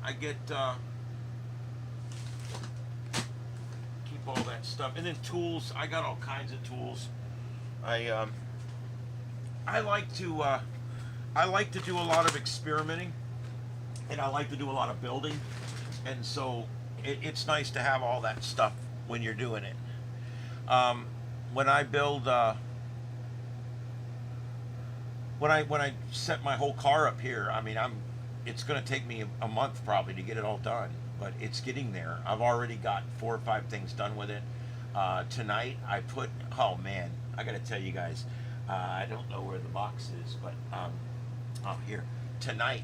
I get keep all that stuff, and then tools. I got all kinds of tools. I like to do a lot of experimenting, and I like to do a lot of building, and so it's nice to have all that stuff when you're doing it. When I build, when I set my whole car up here, I mean, it's going to take me a month probably to get it all done, but it's getting there. I've already got 4 or 5 things done with it. Tonight I put, oh man, I got to tell you guys, I don't know where the box is, but here tonight,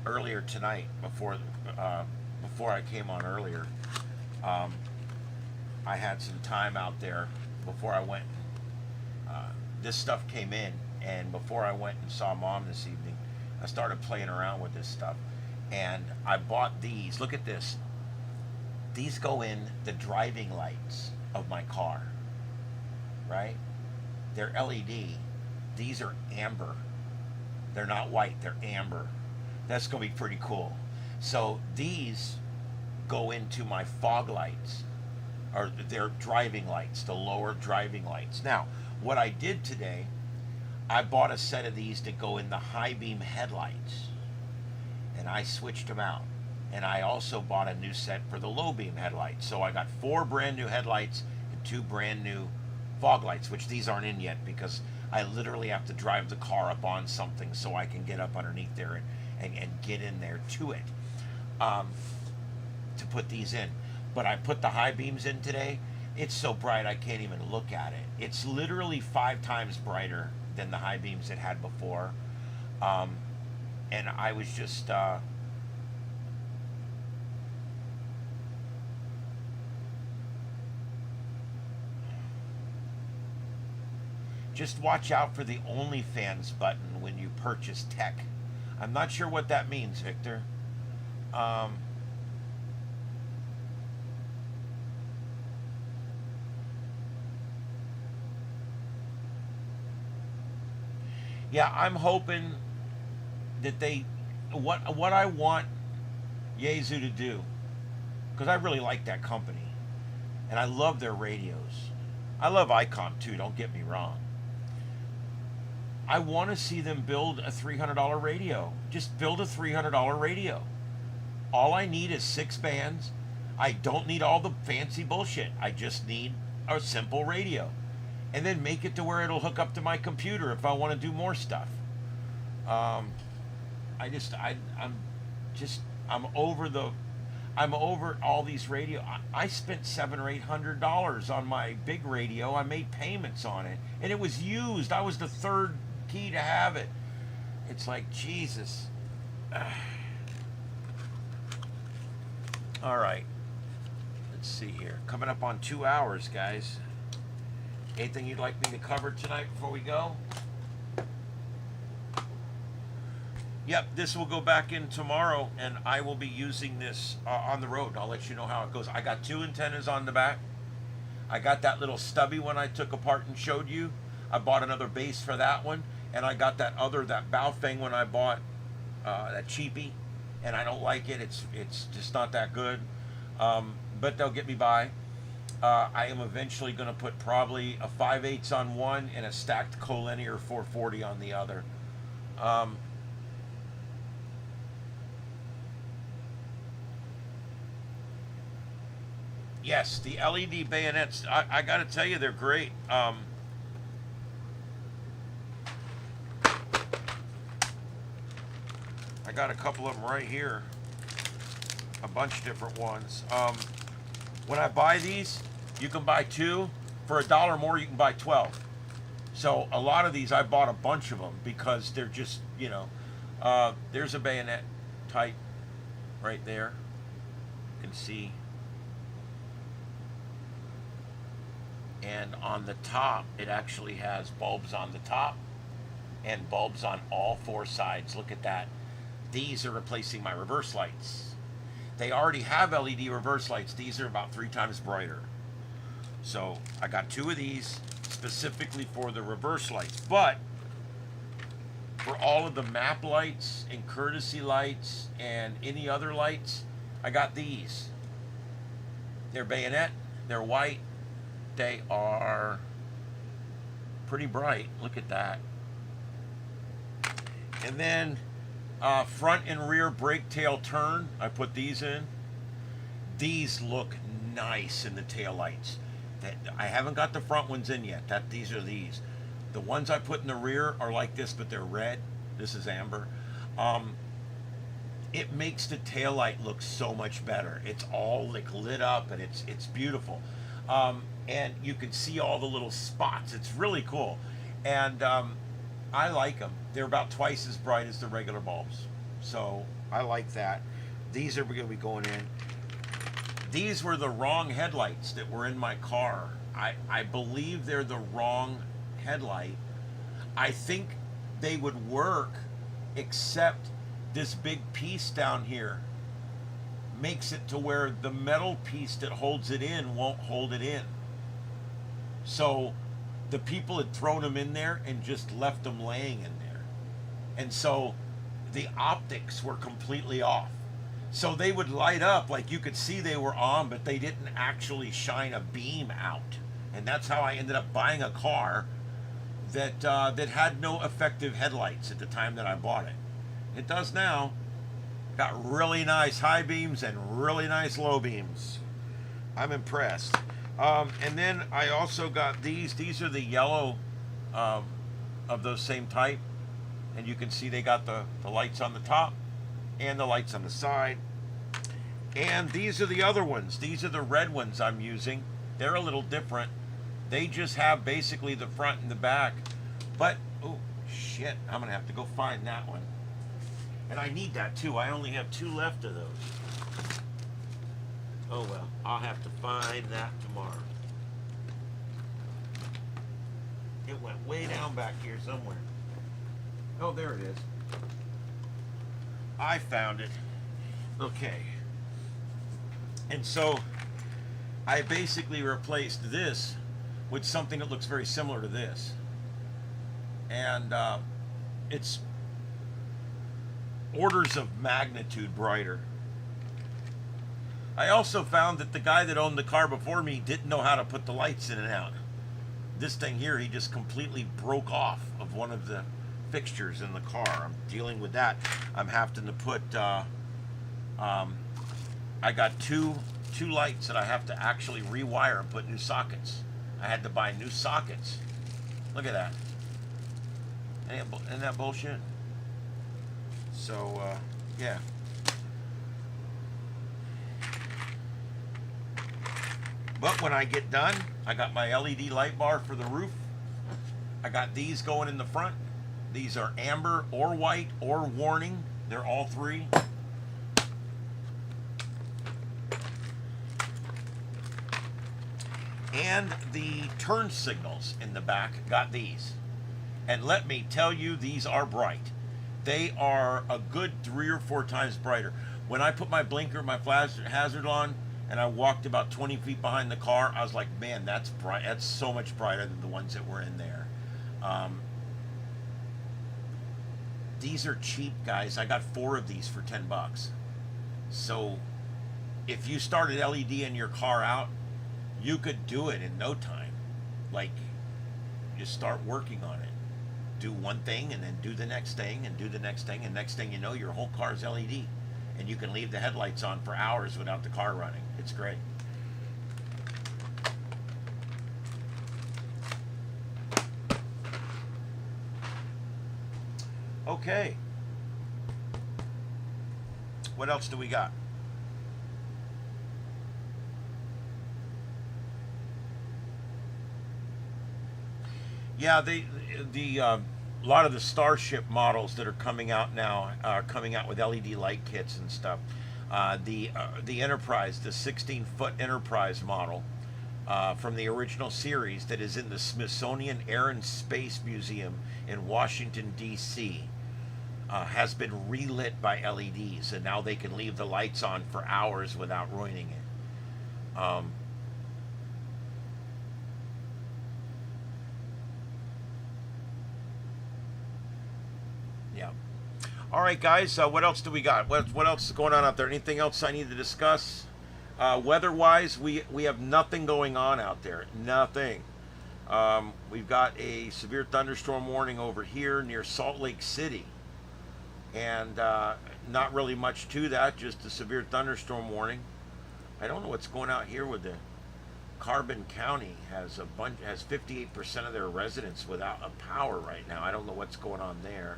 earlier tonight, before I came on earlier, I had some time out there before I went. This stuff came in, and before I went and saw Mom this evening, I started playing around with this stuff, and I bought these. Look at this. These go in the driving lights of my car, right? They're LED. These are amber. They're not white, they're amber. That's gonna be pretty cool. So these go into my fog lights, or their driving lights, the lower driving lights. Now, what I did today, I bought a set of these to go in the high beam headlights, and I switched them out. And I also bought a new set for the low beam headlights. So I got 4 brand new headlights and 2 brand new fog lights, which these aren't in yet because I literally have to drive the car up on something so I can get up underneath there and get in there to it, to put these in. But I put the high beams in today. It's so bright I can't even look at it. It's literally 5 times brighter than the high beams it had before. And I was just watch out for the OnlyFans button when you purchase tech. I'm not sure what that means, Victor. Yeah, I'm hoping that what I want Yaesu to do, because I really like that company, and I love their radios. I love ICOM too, don't get me wrong. I want to see them build a $300 radio. Just build a $300 radio. All I need is 6 bands. I don't need all the fancy bullshit. I just need a simple radio. And then make it to where it'll hook up to my computer if I want to do more stuff. I'm over all these radio. I spent $700 or $800 on my big radio. I made payments on it, and it was used. I was the third key to have it. It's like, Jesus. All right. Let's see here. Coming up on 2 hours, guys. Anything you'd like me to cover tonight before we go? Yep, this will go back in tomorrow, and I will be using this on the road. I'll let you know how it goes. I got 2 antennas on the back. I got that little stubby one I took apart and showed you. I bought another base for that one, and I got that bow thing when I bought that cheapie, and I don't like it. It's just not that good, but they'll get me by. I am eventually going to put probably a 5/8 on one and a stacked collinear 440 on the other. Yes, the LED bayonets, I got to tell you, they're great. I got a couple of them right here, a bunch of different ones. When I buy these, you can buy 2 for $1 more. You can buy 12. So a lot of these, I bought a bunch of them because they're just, there's a bayonet type right there. You can see. And on the top, it actually has bulbs on the top and bulbs on all 4 sides. Look at that. These are replacing my reverse lights. They already have LED reverse lights. These are about 3 times brighter. So I got 2 of these specifically for the reverse lights. But for all of the map lights and courtesy lights and any other lights, I got these. They're bayonet. They're white. They are pretty bright. Look at that. And then front and rear brake tail turn, I put these in. These look nice in the tail lights. I haven't got the front ones in yet. These are these. The ones I put in the rear are like this, but they're red. This is amber. It makes the tail light look so much better. It's all like lit up, and it's beautiful. And you can see all the little spots. It's really cool. And I like them. They're about twice as bright as the regular bulbs. So I like that. These are going to be going in. These were the wrong headlights that were in my car. I believe they're the wrong headlight. I think they would work, except this big piece down here makes it to where the metal piece that holds it in won't hold it in. So the people had thrown them in there and just left them laying in there. And so the optics were completely off. So they would light up, like you could see they were on, but they didn't actually shine a beam out. And that's how I ended up buying a car that had no effective headlights at the time that I bought it. It does now. Got really nice high beams and really nice low beams. I'm impressed. And then I also got these. These are the yellow of those same type. And you can see they got the lights on the top and the lights on the side. And these are the other ones. These are the red ones I'm using. They're a little different. They just have basically the front and the back. But Oh, shit. I'm going to have to go find that one. And I need that too. I only have 2 left of those. Oh well, I'll have to find that tomorrow. It went way down back here somewhere. Oh, there it is. I found it. Okay. And so I basically replaced this with something that looks very similar to this. And it's orders of magnitude brighter. I also found that the guy that owned the car before me didn't know how to put the lights in and out. This thing here, he just completely broke off of one of the fixtures in the car. I'm dealing with that. I'm having to put, I got two lights that I have to actually rewire and put new sockets. I had to buy new sockets. Look at that. Isn't that bullshit? So, yeah. But when I get done, I got my LED light bar for the roof. I got these going in the front. These are amber or white or warning. They're all 3. And the turn signals in the back got these. And let me tell you, these are bright. They are a good 3 or 4 times brighter. When I put my blinker, my flash hazard on, and I walked about 20 feet behind the car, I was like, man, that's bright. That's so much brighter than the ones that were in there. These are cheap, guys. I got 4 of these for $10. So if you started LED in your car out, you could do it in no time. Like, just start working on it. Do one thing and then do the next thing and do the next thing, and next thing you know, your whole car's LED. And you can leave the headlights on for hours without the car running. It's great. Okay. What else do we got? Yeah, a lot of the Starship models that are coming out now are coming out with LED light kits and stuff. The Enterprise, the 16-foot Enterprise model from the original series that is in the Smithsonian Air and Space Museum in Washington, D.C., has been relit by LEDs, and now they can leave the lights on for hours without ruining it. Yeah. All right, guys. What else do we got? What else is going on out there? Anything else I need to discuss? Weather-wise, we have nothing going on out there. Nothing. We've got a severe thunderstorm warning over here near Salt Lake City, and not really much to that. Just a severe thunderstorm warning. I don't know what's going out here with the Carbon County has 58% of their residents without a power right now. I don't know what's going on there.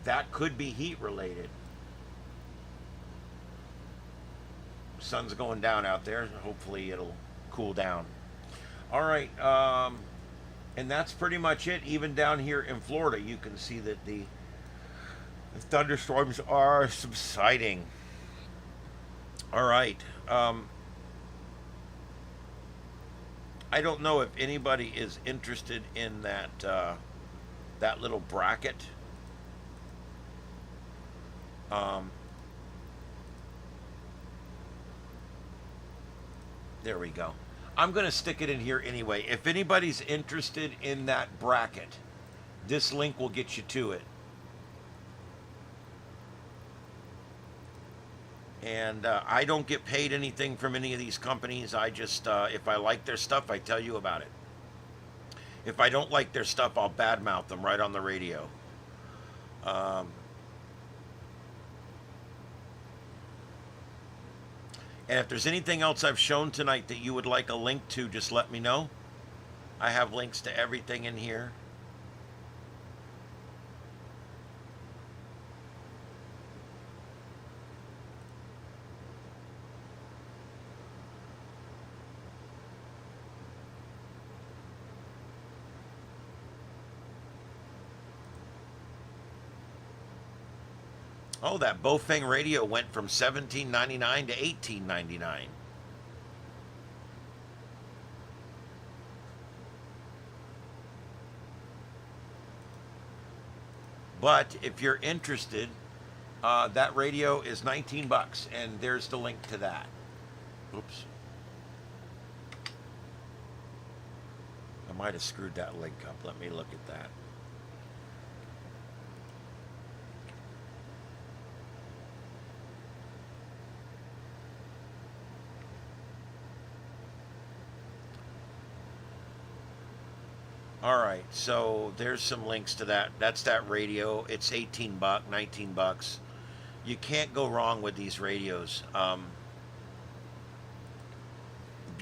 That could be heat related. Sun's going down out there. Hopefully it'll cool down. All right. And that's pretty much it. Even down here in Florida, you can see that the thunderstorms are subsiding. All right. I don't know if anybody is interested in that little bracket. There we go. I'm going to stick it in here anyway. If anybody's interested in that bracket, this link will get you to it. And I don't get paid anything from any of these companies. I just, if I like their stuff, I tell you about it. If I don't like their stuff, I'll badmouth them right on the radio. And if there's anything else I've shown tonight that you would like a link to, just let me know. I have links to everything in here. Oh, that Bofeng radio went from 17.99 to 18.99. But if you're interested, that radio is 19 bucks, and there's the link to that. Oops. I might have screwed that link up. Let me look at that. All right, so there's some links to that. That's that radio. It's 18 bucks, 19 bucks. You can't go wrong with these radios,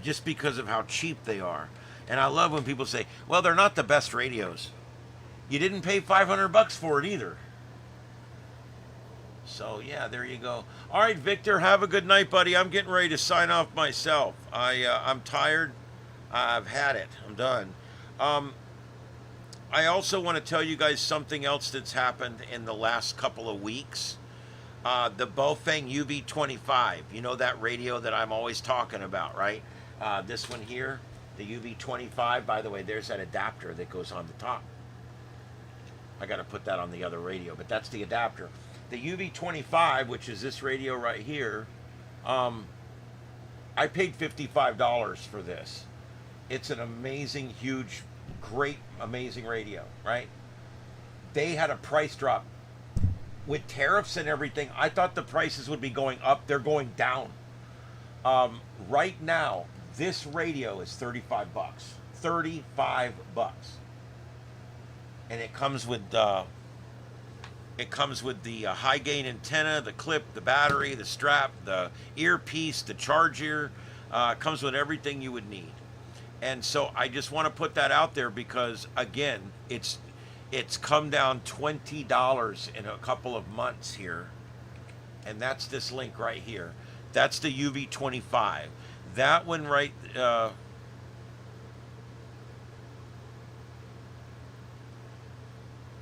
just because of how cheap they are. And I love when people say, well, they're not the best radios. You didn't pay 500 bucks for it either. So yeah, there you go. All right, Victor, have a good night, buddy. I'm getting ready to sign off myself. I'm tired. I've had it. I'm done. I also want to tell you guys something else that's happened in the last couple of weeks. The Bofeng UV25. You know that radio that I'm always talking about, right? This one here, the UV25. By the way, there's that adapter that goes on the top. I got to put that on the other radio, but that's the adapter. The UV25, which is this radio right here, I paid $55 for this. It's an amazing, huge, great, amazing radio, right? They had a price drop. With tariffs and everything, I thought the prices would be going up. They're going down. Right now, this radio is 35 bucks. 35 bucks. And it comes with the high gain antenna, the clip, the battery, the strap, the earpiece, the charger. It comes with everything you would need. And so I just want to put that out there because, again, it's come down $20 in a couple of months here. And that's this link right here. That's the UV25. That one right...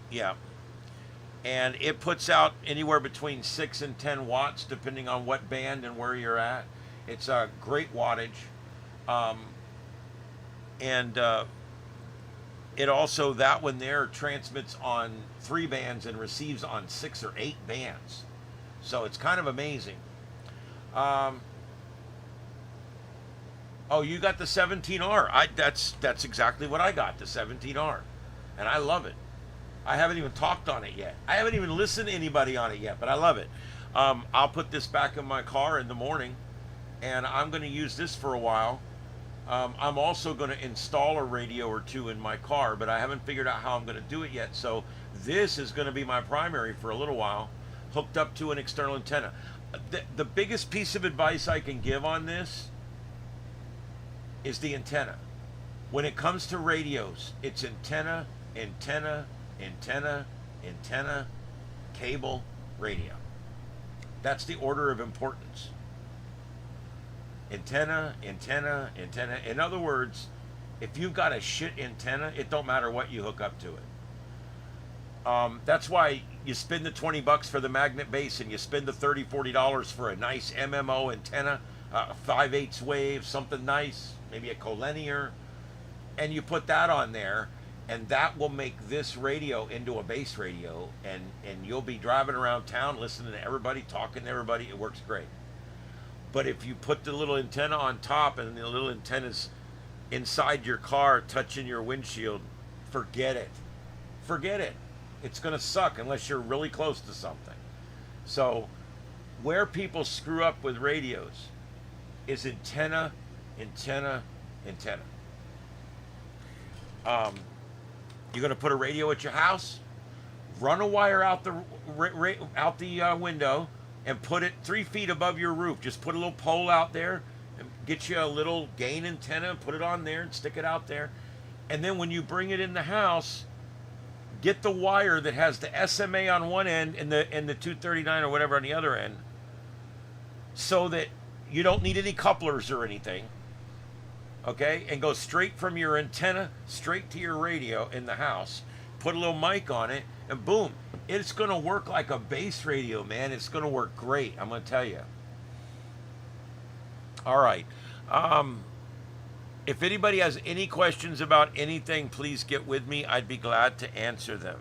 yeah. And it puts out anywhere between 6 and 10 watts, depending on what band and where you're at. It's a great wattage. It also, that one there transmits on 3 bands and receives on 6 or 8 bands. So it's kind of amazing. Oh, you got the 17R. That's exactly what I got, the 17R. And I love it. I haven't even talked on it yet. I haven't even listened to anybody on it yet, but I love it. I'll put this back in my car in the morning, and I'm going to use this for a while. I'm also going to install a radio or 2 in my car, but I haven't figured out how I'm going to do it yet. So this is going to be my primary for a little while, hooked up to an external antenna. The biggest piece of advice I can give on this is the antenna. When it comes to radios, it's antenna, antenna, antenna, antenna, cable, radio. That's the order of importance. Antenna, antenna, antenna. In other words, if you've got a shit antenna, it don't matter what you hook up to it. That's why you spend the 20 bucks for the magnet base and you spend the $30, $40 for a nice MMO antenna, 5/8 wave, something nice, maybe a collinear, and you put that on there, and that will make this radio into a base radio, and you'll be driving around town listening to everybody, talking to everybody. It works great. But if you put the little antenna on top and the little antenna's inside your car touching your windshield, forget it. Forget it. It's going to suck unless you're really close to something. So where people screw up with radios is antenna, antenna, antenna. You're going to put a radio at your house, run a wire out the window, and put it 3 feet above your roof. Just put a little pole out there and get you a little gain antenna, put it on there and stick it out there. And then when you bring it in the house, get the wire that has the SMA on one end and the 239 or whatever on the other end, so that you don't need any couplers or anything. Okay? And go straight from your antenna straight to your radio in the house. Put a little mic on it, and boom, It's going to work like a base radio, man. It's going to work great. I'm going to tell you. All right. If anybody has any questions about anything, please get with me. I'd be glad to answer them.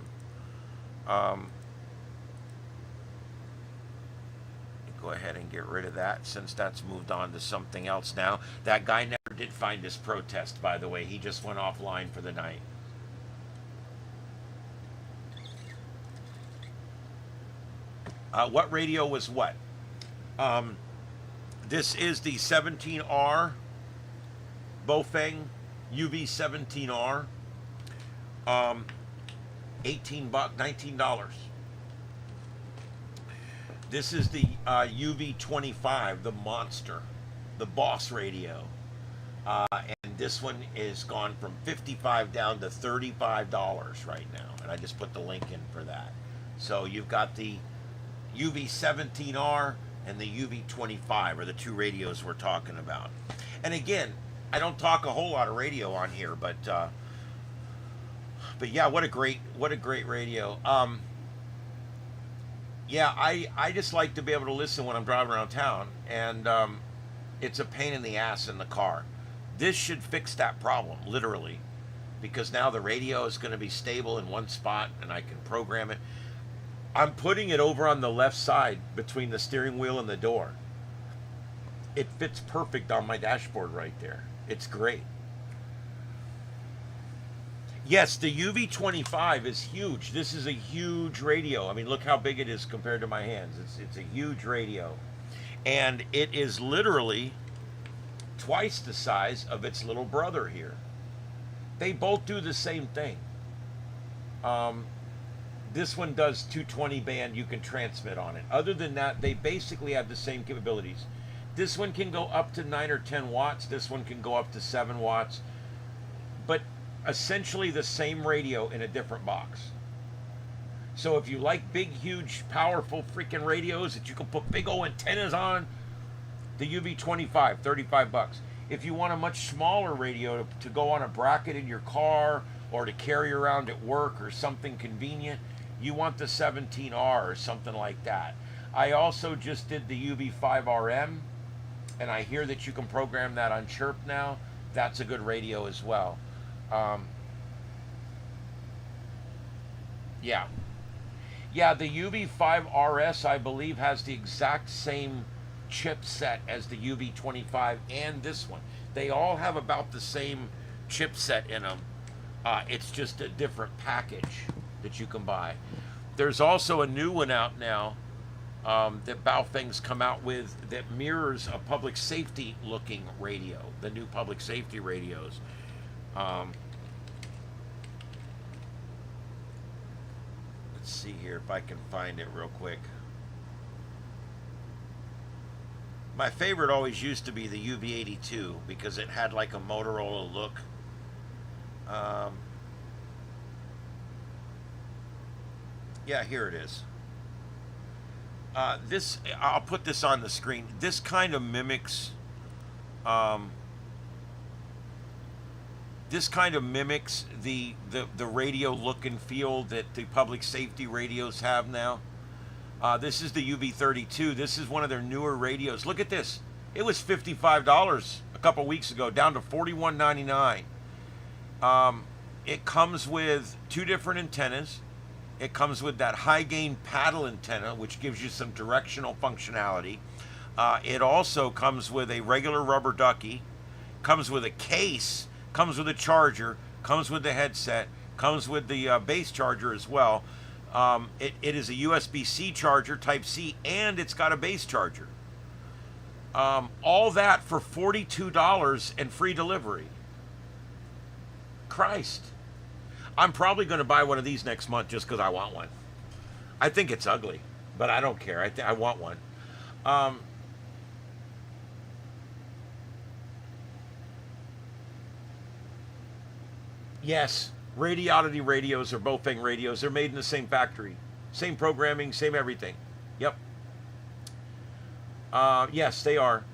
Go ahead and get rid of that since that's moved on to something else now. That guy never did find his protest, by the way. He just went offline for the night. What radio was what? This is the 17R Bofeng UV17R. $18, $19. This is the UV25, the monster, the boss radio. And this one is gone from $55 down to $35 right now. And I just put the link in for that. So you've got the UV17R and the UV25 are the two radios we're talking about. And again, I don't talk a whole lot of radio on here, but yeah, what a great radio. Yeah, I just like to be able to listen when I'm driving around town, and it's a pain in the ass in the car. This should fix that problem, literally, because now the radio is going to be stable in one spot, and I can program it. I'm putting it over on the left side between the steering wheel and the door. It fits perfect on my dashboard right there. It's great. Yes, the UV25 is huge. This is a huge radio. I mean, look how big it is compared to my hands. It's a huge radio. And it is literally twice the size of its little brother here. They both do the same thing. This one does 220 band. You can transmit on it. Other than that, they basically have the same capabilities. This one can go up to 9 or 10 watts. This one can go up to 7 watts. But essentially the same radio in a different box. So if you like big, huge, powerful freaking radios that you can put big old antennas on, the UV25, $35. If you want a much smaller radio to go on a bracket in your car or to carry around at work or something convenient, you want the 17R or something like that. I also just did the UV5RM, and I hear that you can program that on Chirp now. That's a good radio as well. Yeah, the UV5RS, I believe, has the exact same chipset as the UV25 and this one. They all have about the same chipset in them. It's just a different package that you can buy. There's also a new one out now that Baofeng's come out with that mirrors a public safety looking radio, the new public safety radios. Let's see here if I can find it real quick. My favorite always used to be the UV82 because it had like a Motorola look. Yeah, here it is. I'll put this on the screen. This kind of mimics the radio look and feel that the public safety radios have now. This is the UV32. This is one of their newer radios. Look at this. It was $55 a couple weeks ago, down to $41.99. It comes with two different antennas. It comes with that high gain paddle antenna, which gives you some directional functionality. It also comes with a regular rubber ducky, comes with a case, comes with a charger, comes with the headset, comes with the base charger as well. It is a USB-C charger, Type-C, and it's got a base charger. All that for $42 and free delivery. Christ. I'm probably going to buy one of these next month just because I want one. I think it's ugly, but I don't care. I want one. Yes, Radiodity radios are Bofeng radios. They're made in the same factory. Same programming, same everything. Yep. Yes, they are.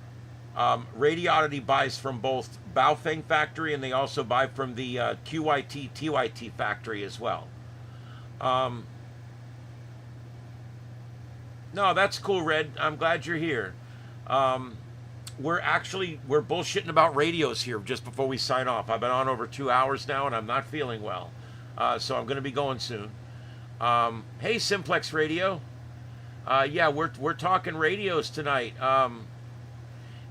Radiodity buys from both Baofeng factory, and they also buy from the QYT, TYT factory as well. No, that's cool, Red. I'm glad you're here. Um, we're bullshitting about radios here just before we sign off. I've been on over 2 hours now, and I'm not feeling well, so I'm going to be going soon. Hey, Simplex Radio. Yeah, we're talking radios tonight.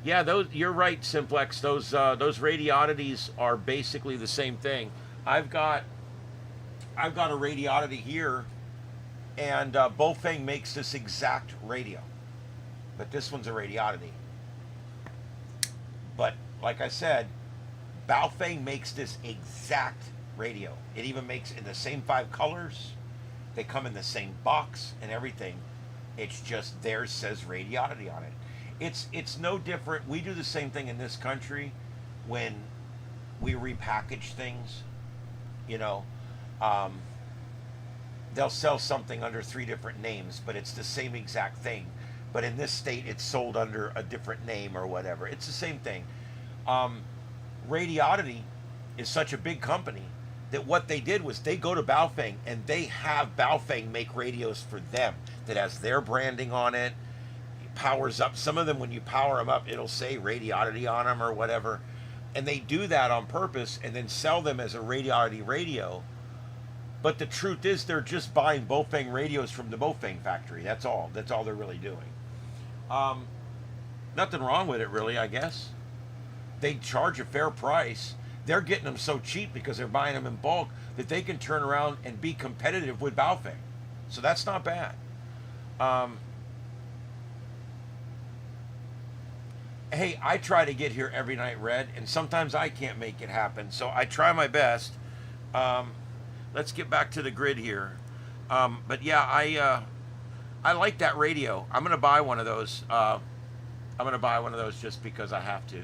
Yeah, those, you're right, Simplex. Those radiodities are basically the same thing. I've got a radiodity here, and Bofeng makes this exact radio, but this one's a radiodity. But like I said, Baofeng makes this exact radio. It even makes in the same 5 colors. They come in the same box and everything. It's just theirs says radiodity on it. It's no different. We do the same thing in this country when we repackage things. You know, they'll sell something under 3 different names, but it's the same exact thing. But in this state, it's sold under a different name or whatever. It's the same thing. Radiodity is such a big company that what they did was they go to Baofeng and they have Baofeng make radios for them that has their branding on it. It powers up. Some of them, when you power them up, it'll say radiodity on them or whatever. And they do that on purpose and then sell them as a radiodity radio. But the truth is they're just buying Baofeng radios from the Baofeng factory. That's all. That's all they're really doing. Nothing wrong with it, really, I guess. They charge a fair price. They're getting them so cheap because they're buying them in bulk that they can turn around and be competitive with Baofeng. So that's not bad. Hey, I try to get here every night, Red, and sometimes I can't make it happen. So I try my best. Let's get back to the grid here. But yeah, I like that radio. I'm gonna buy one of those. I'm gonna buy one of those just because I have to.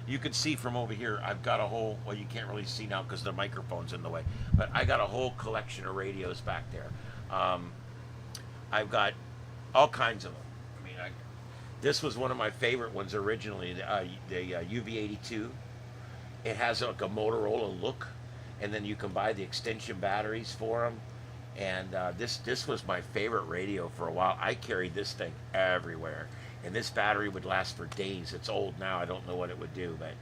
You can see from over here, I've got a whole, well, you can't really see now because the microphone's in the way, but I got a whole collection of radios back there. I've got all kinds of them. I mean, this was one of my favorite ones originally, the UV82. It has like a Motorola look, and then you can buy the extension batteries for them. And this was my favorite radio for a while. I carried this thing everywhere. And this battery would last for days. It's old now. I don't know what it would do, but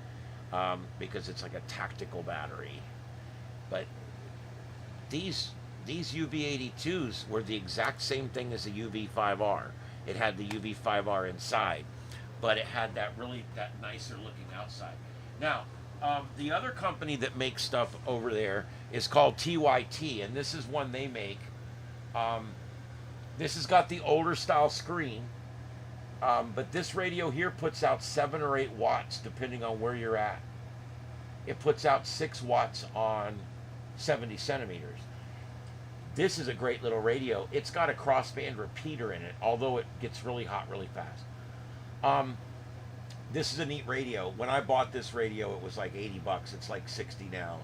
because it's like a tactical battery. But these UV82s were the exact same thing as the UV5R. It had the UV5R inside, but it had that nicer looking outside. Now, the other company that makes stuff over there is called TYT, and this is one they make. This has got the older style screen. But this radio here puts out 7 or 8 watts depending on where you're at. It puts out 6 watts on 70 centimeters. This is a great little radio. It's got a crossband repeater in it, although it gets really hot really fast. This is a neat radio. When I bought this radio, it was like $80. It's like 60 now.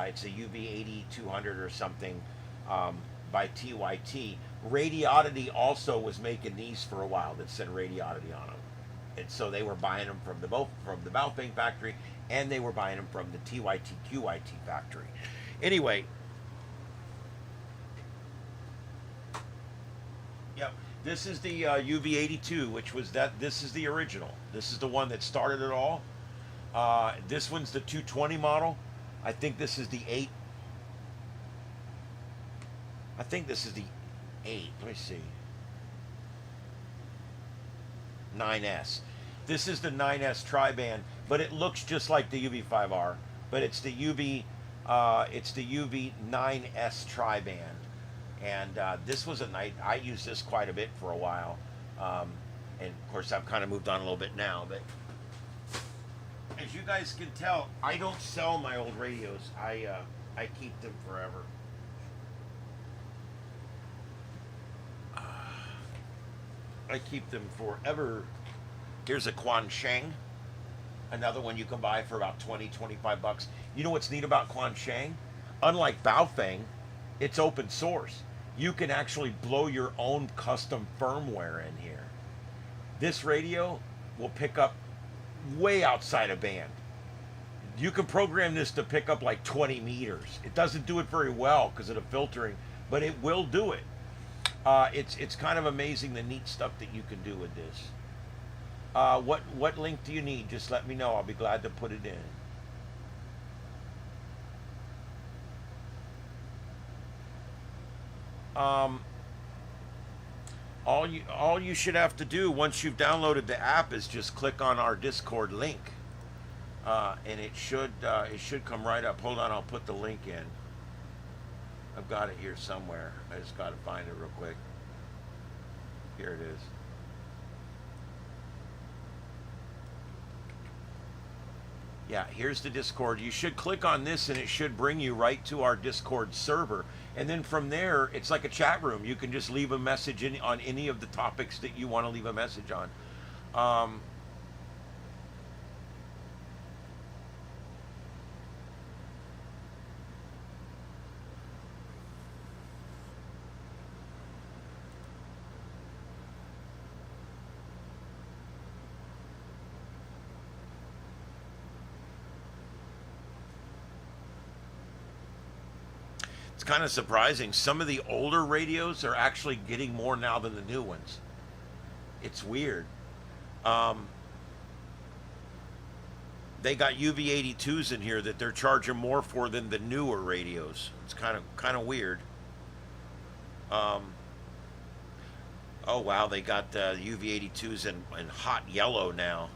It's a UV8200 or something by TYT. Radiodity also was making these for a while that said radiodity on them, and so they were buying them from the Baofeng factory, and they were buying them from the TYT QYT factory. Anyway, yep, this is the UV82, which was that. This is the original. This is the one that started it all. This one's the 220 model. I think this is the 8. I think this is the 8. Let me see. 9S. This is the 9S tri-band, but it looks just like the UV5R, but it's the UV 9S tri-band. And this was a night. I used this quite a bit for a while, and of course I've kind of moved on a little bit now. But as you guys can tell, I don't sell my old radios. I keep them forever. I keep them forever. Here's a Quansheng, another one you can buy for about 20, 25 bucks. You know what's neat about Quansheng? Unlike Baofeng, it's open source. You can actually blow your own custom firmware in here. This radio will pick up way outside of band. You can program this to pick up like 20 meters. It doesn't do it very well because of the filtering, but it will do it. It's kind of amazing the neat stuff that you can do with this. What link do you need? Just let me know. I'll be glad to put it in. Um, all you should have to do once you've downloaded the app is just click on our Discord link, and it should come right up. Hold on, I'll put the link in. I've got it here somewhere. I just got to find it real quick. Here it is. Yeah, here's the Discord. You should click on this and it should bring you right to our Discord server. And then from there, it's like a chat room. You can just leave a message on any of the topics that you want to leave a message on. Um, it's kind of surprising. Some of the older radios are actually getting more now than the new ones. It's weird. Um, they got UV82s in here that they're charging more for than the newer radios. It's kind of weird. Um, oh wow, they got UV82s in hot yellow now.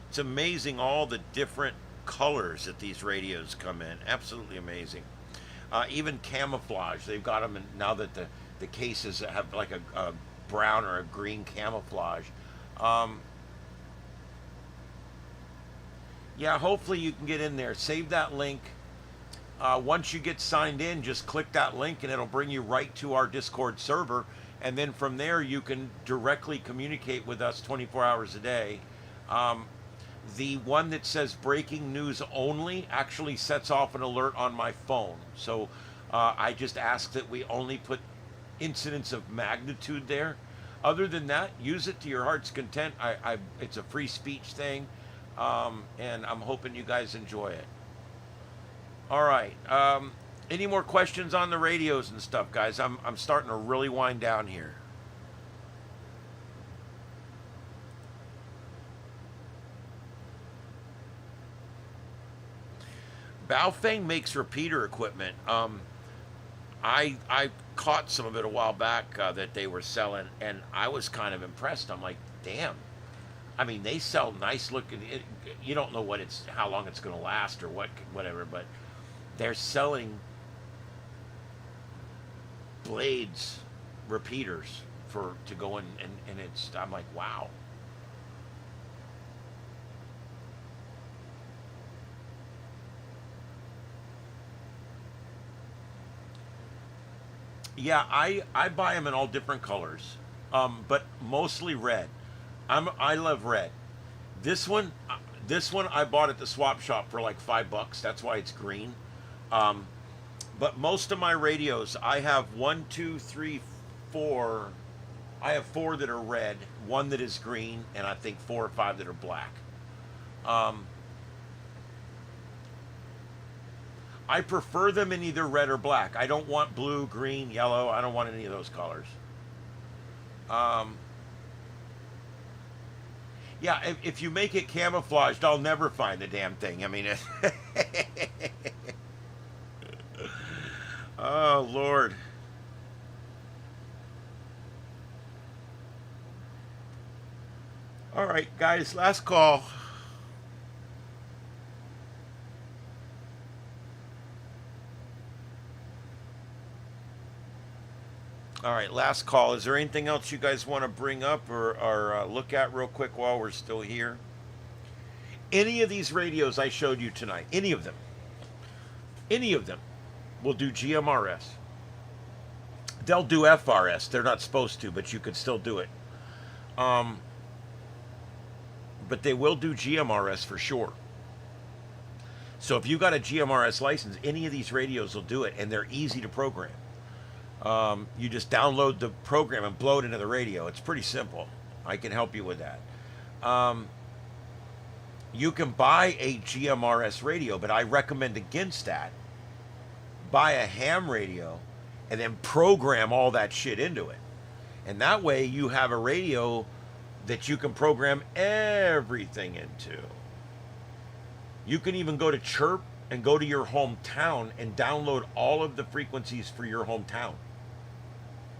It's amazing all the different colors that these radios come in. Absolutely amazing. Even camouflage. They've got them in, now that the cases have like a brown or a green camouflage. Um, yeah, hopefully you can get in there. Save that link. Once you get signed in, just click that link and it'll bring you right to our Discord server. And then from there, you can directly communicate with us 24 hours a day. Um, the one that says breaking news only actually sets off an alert on my phone. So I just ask that we only put incidents of magnitude there. Other than that, use it to your heart's content. It's a free speech thing, and I'm hoping you guys enjoy it. All right. Any more questions on the radios and stuff, guys? I'm starting to really wind down here. Baofeng makes repeater equipment. I caught some of it a while back that they were selling, and I was kind of impressed. I'm like, damn. I mean, they sell nice looking. You don't know how long it's going to last or whatever, but they're selling blades, repeaters to go in, and it's. I'm like, wow. Yeah, I buy them in all different colors, but mostly red. I love red. This one, this one I bought at the swap shop for like $5. That's why it's green. Um, but most of my radios, I have one, two, three, four. I have four that are red, one that is green, and I think four or five that are black. Um, I prefer them in either red or black. I don't want blue, green, yellow. I don't want any of those colors. Um, yeah, if you make it camouflaged, I'll never find the damn thing. I mean, oh Lord. All right, guys, last call. All right, last call. Is there anything else you guys want to bring up or look at real quick while we're still here? Any of these radios I showed you tonight, any of them will do GMRS. They'll do FRS. They're not supposed to, but you could still do it. Um, but they will do GMRS for sure. So if you got a GMRS license, any of these radios will do it, and they're easy to program. You just download the program and blow it into the radio. It's pretty simple. I can help you with that. Um, you can buy a GMRS radio, but I recommend against that buy a ham radio and then program all that shit into it. And that way you have a radio that you can program everything into. You can even go to Chirp and go to your hometown and download all of the frequencies for your hometown.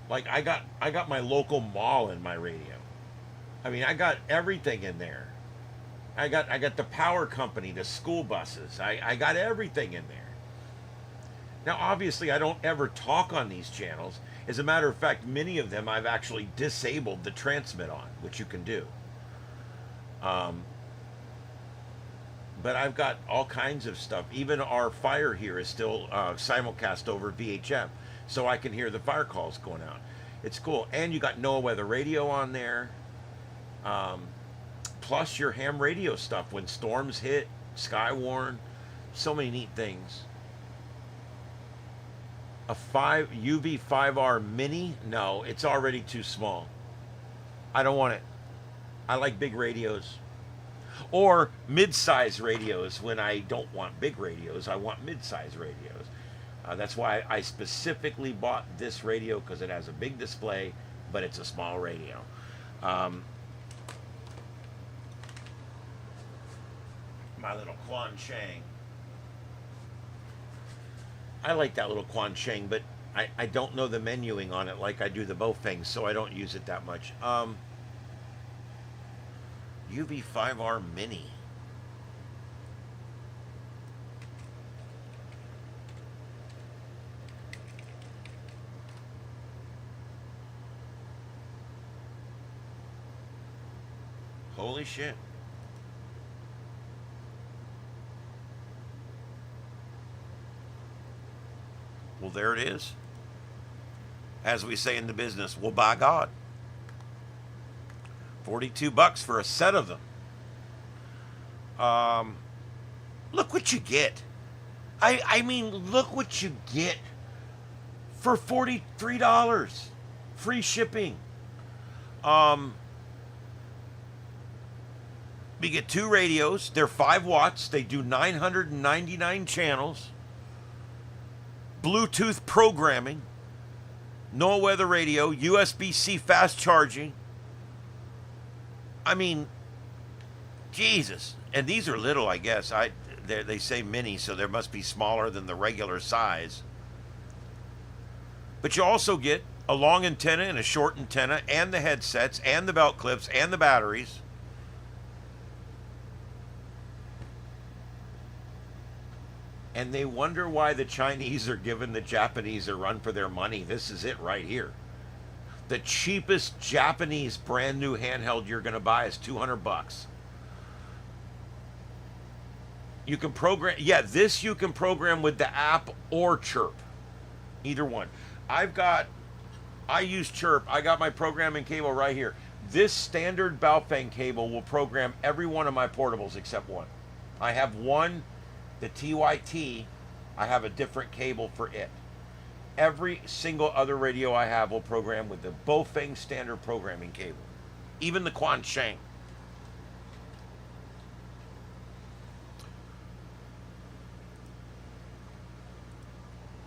Like I got my local mall in my radio. I mean, I got everything in there. I got the power company, the school buses. I got everything in there. Now, obviously, I don't ever talk on these channels. As a matter of fact, many of them I've actually disabled the transmit on, which you can do. But I've got all kinds of stuff. Even our fire here is still simulcast over VHF, so I can hear the fire calls going out. It's cool. And you got NOAA weather radio on there. Plus your ham radio stuff when storms hit, Skywarn, so many neat things. A UV 5R mini? No, it's already too small. I don't want it. I like big radios. Or mid-size radios when I don't want big radios. I want mid-size radios. That's why I specifically bought this radio, because it has a big display, but it's a small radio. My little Quan Chang. I like that little Quan Chang, but I don't know the menuing on it like I do the Bofeng, so I don't use it that much. UV5R Mini. Holy shit. Well, there it is. As we say in the business, well, by God. $42 for a set of them. Look what you get. I mean, look what you get for $43. Free shipping. We get 2 radios. They're 5 watts. They do 999 channels. Bluetooth programming. NOAA weather radio. USB-C fast charging. I mean, Jesus. And these are little, I guess. They say mini, so they must be smaller than the regular size. But you also get a long antenna and a short antenna, and the headsets, and the belt clips, and the batteries. And they wonder why the Chinese are giving the Japanese a run for their money. This is it right here. The cheapest Japanese brand new handheld you're going to buy is $200. You can program, this you can program with the app or Chirp. Either one. I use Chirp. I got my programming cable right here. This standard Baofeng cable will program every one of my portables except one. I have one, the TYT, I have a different cable for it. Every single other radio I have will program with the Baofeng standard programming cable. Even the Quan Chang.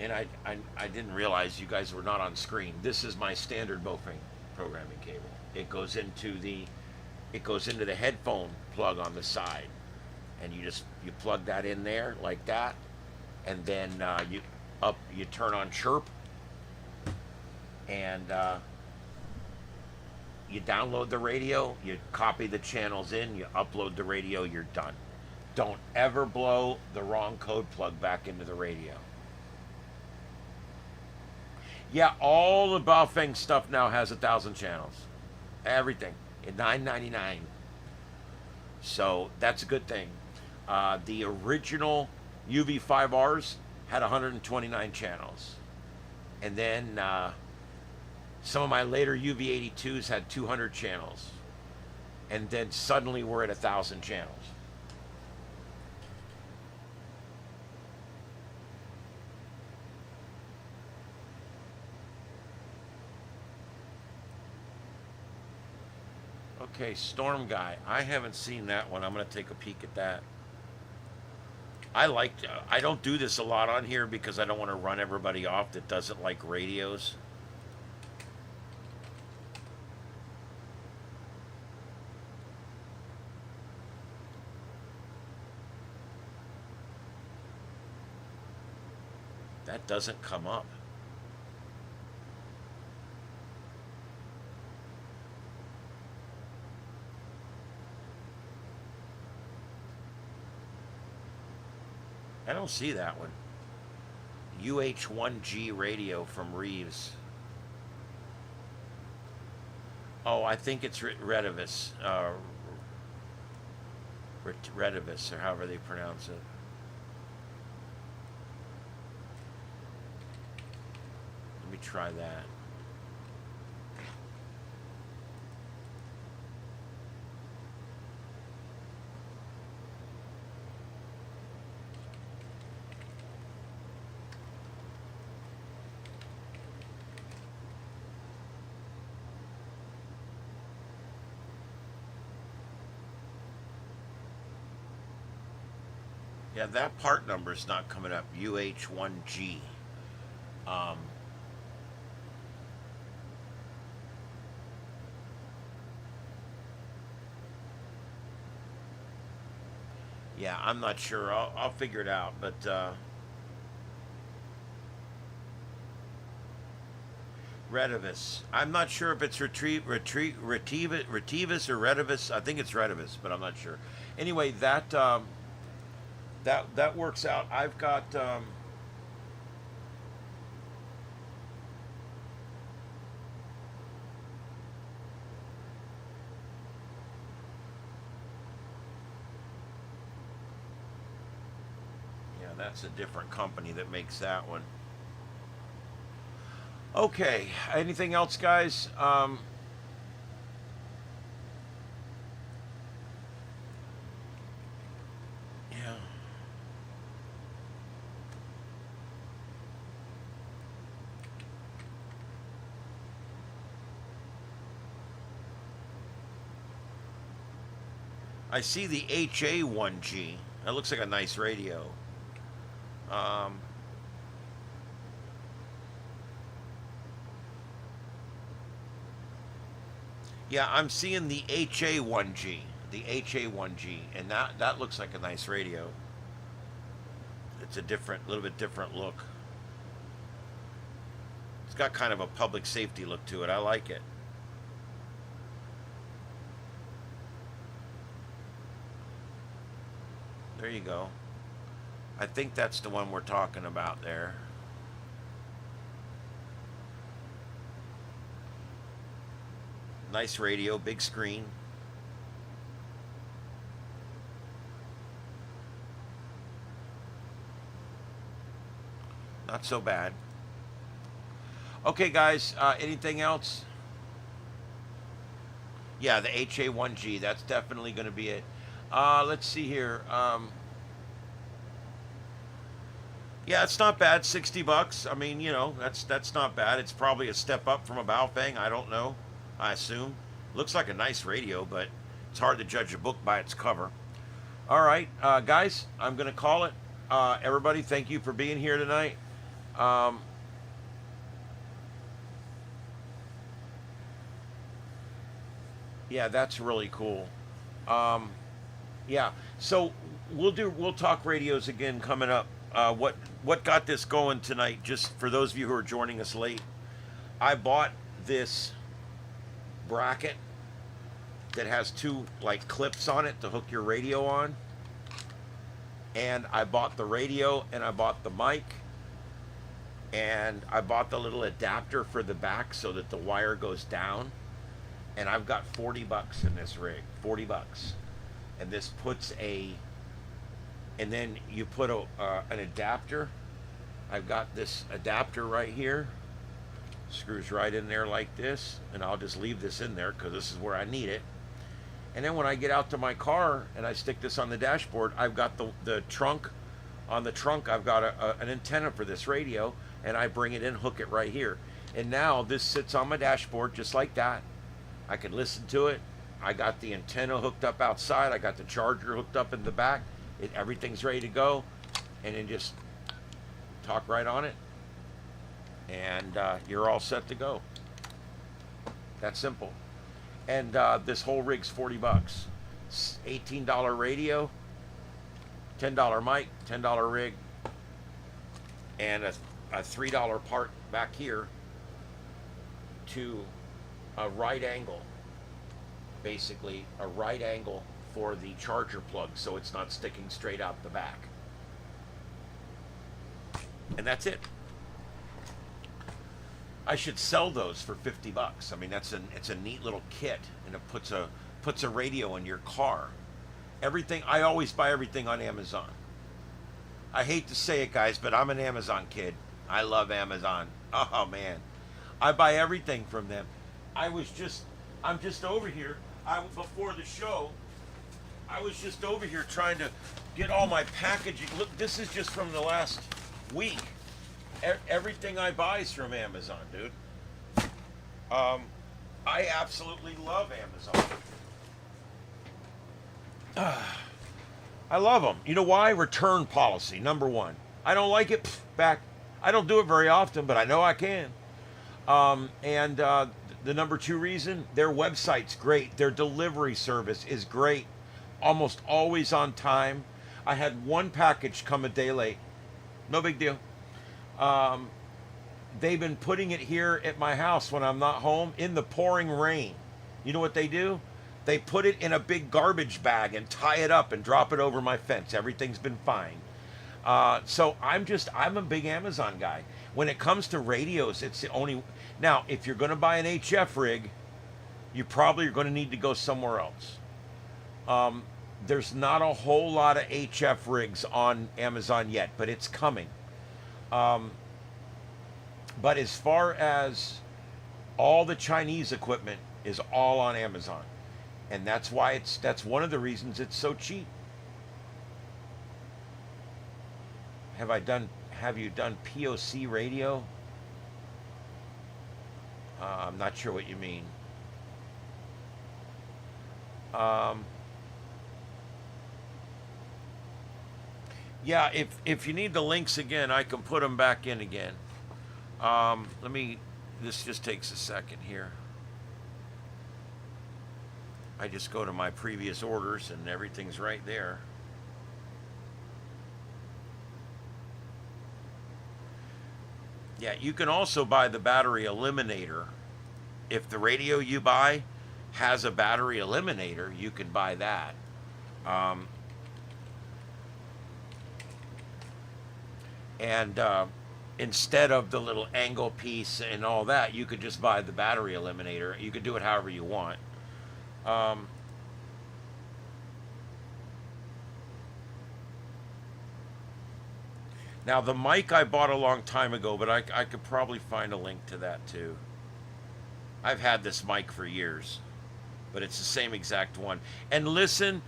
And I didn't realize you guys were not on screen. This is my standard Baofeng programming cable. It goes into the headphone plug on the side. And you plug that in there like that, and then you turn on Chirp, and you download the radio, you copy the channels in, you upload the radio, you're done. Don't ever blow the wrong code plug back into the radio. Yeah, all the Baofeng stuff now has 1,000 channels. Everything at $9.99. So that's a good thing. The original UV5Rs had 129 channels. And then some of my later UV82s had 200 channels. And then suddenly we're at 1,000 channels. Okay, Storm Guy. I haven't seen that one. I'm going to take a peek at that. I don't do this a lot on here because I don't want to run everybody off that doesn't like radios. That doesn't come up. I don't see that one. UH1G radio from Reeves. Oh, I think it's Redivus. Redivus, or however they pronounce it. Let me try that. Yeah, that part number is not coming up. UH1G. Um, yeah, I'm not sure. I'll figure it out. But Redivus. I'm not sure if it's Retivus or Redivus. I think it's Redivus, but I'm not sure. Anyway, that works out. I've got yeah, that's a different company that makes that one. Okay, anything else, guys? Yeah. I see the HA1G. That looks like a nice radio. Um, yeah, I'm seeing the HA1G. The HA1G. And that looks like a nice radio. It's a little bit different look. It's got kind of a public safety look to it. I like it. There you go. I think that's the one we're talking about there. Nice radio, big screen. Not so bad. Okay, guys, anything else? Yeah, the HA1G, that's definitely going to be it. Let's see here. Yeah, it's not bad. $60. I mean, you know, that's not bad. It's probably a step up from a Baofeng. I don't know. I assume. Looks like a nice radio, but it's hard to judge a book by its cover. All right, guys, I'm gonna call it. Everybody, thank you for being here tonight. Um, yeah, that's really cool. Um, Yeah. So we'll talk radios again coming up. What got this going tonight? Just for those of you who are joining us late, I bought this bracket that has two like clips on it to hook your radio on, and I bought the radio and I bought the mic and I bought the little adapter for the back so that the wire goes down, and I've got $40 in this rig. $40. And this puts and then you put an adapter. I've got this adapter right here, screws right in there like this, and I'll just leave this in there because this is where I need it. And then when I get out to my car and I stick this on the dashboard, I've got the trunk. On the trunk, I've got an antenna for this radio, and I bring it in, hook it right here. And now this sits on my dashboard just like that. I can listen to it. I got the antenna hooked up outside. I got the charger hooked up in the back. Everything's ready to go. and then just talk right on it, and you're all set to go. That's simple. And this whole rig's $40. $18 radio, $10 mic, $10 rig, and a $3 part back here to a right angle, basically a right angle for the charger plug, so it's not sticking straight out the back. And that's it. I should sell those for $50. I mean, it's a neat little kit, and it puts a radio in your car. Everything, I always buy everything on Amazon. I hate to say it, guys, but I'm an Amazon kid. I love Amazon. Oh man, I buy everything from them. I'm just over here. Before the show, I was just over here trying to get all my packaging. Look, this is just from the last week. Everything I buy is from Amazon, dude. I absolutely love Amazon. I love them. You know why? Return policy, number one. I don't like it, back. I don't do it very often, but I know I can. And the number two reason, their website's great. Their delivery service is great. Almost always on time. I had one package come a day late. No big deal. They've been putting it here at my house when I'm not home in the pouring rain. You know what they do? They put it in a big garbage bag and tie it up and drop it over my fence. Everything's been fine. So I'm a big Amazon guy. When it comes to radios, it's the only. Now, if you're going to buy an HF rig, you probably are going to need to go somewhere else. There's not a whole lot of HF rigs on Amazon yet, but it's coming. But as far as all the Chinese equipment is all on Amazon. And that's why that's one of the reasons it's so cheap. Have you done POC radio? I'm not sure what you mean. Yeah, if you need the links again, I can put them back in again. This just takes a second here. I just go to my previous orders and everything's right there. Yeah, you can also buy the battery eliminator. If the radio you buy has a battery eliminator, you can buy that. Instead of the little angle piece and all that, you could just buy the battery eliminator. You could do it however you want. Now the mic I bought a long time ago, but I could probably find a link to that too. I've had this mic for years, but it's the same exact one. And listen,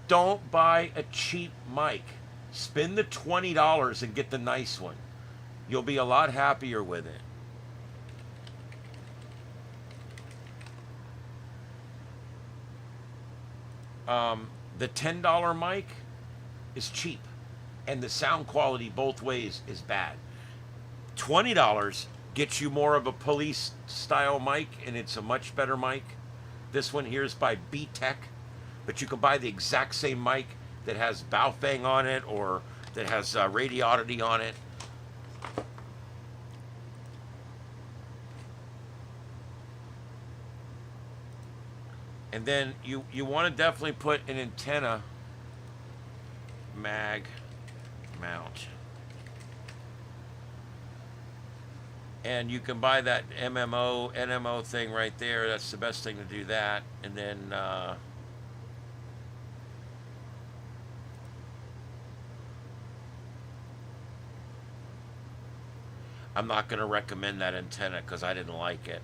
don't buy a cheap mic. Spend the $20 and get the nice one. You'll be a lot happier with it. The $10 mic is cheap, and the sound quality both ways is bad. $20 gets you more of a police style mic, and it's a much better mic. This one here is by B-Tech, but you can buy the exact same mic that has Baofeng on it or that has Radiodity on it. And then you want to definitely put an antenna mag mount. And you can buy that MMO, NMO thing right there. That's the best thing to do that. And then I'm not going to recommend that antenna because I didn't like it.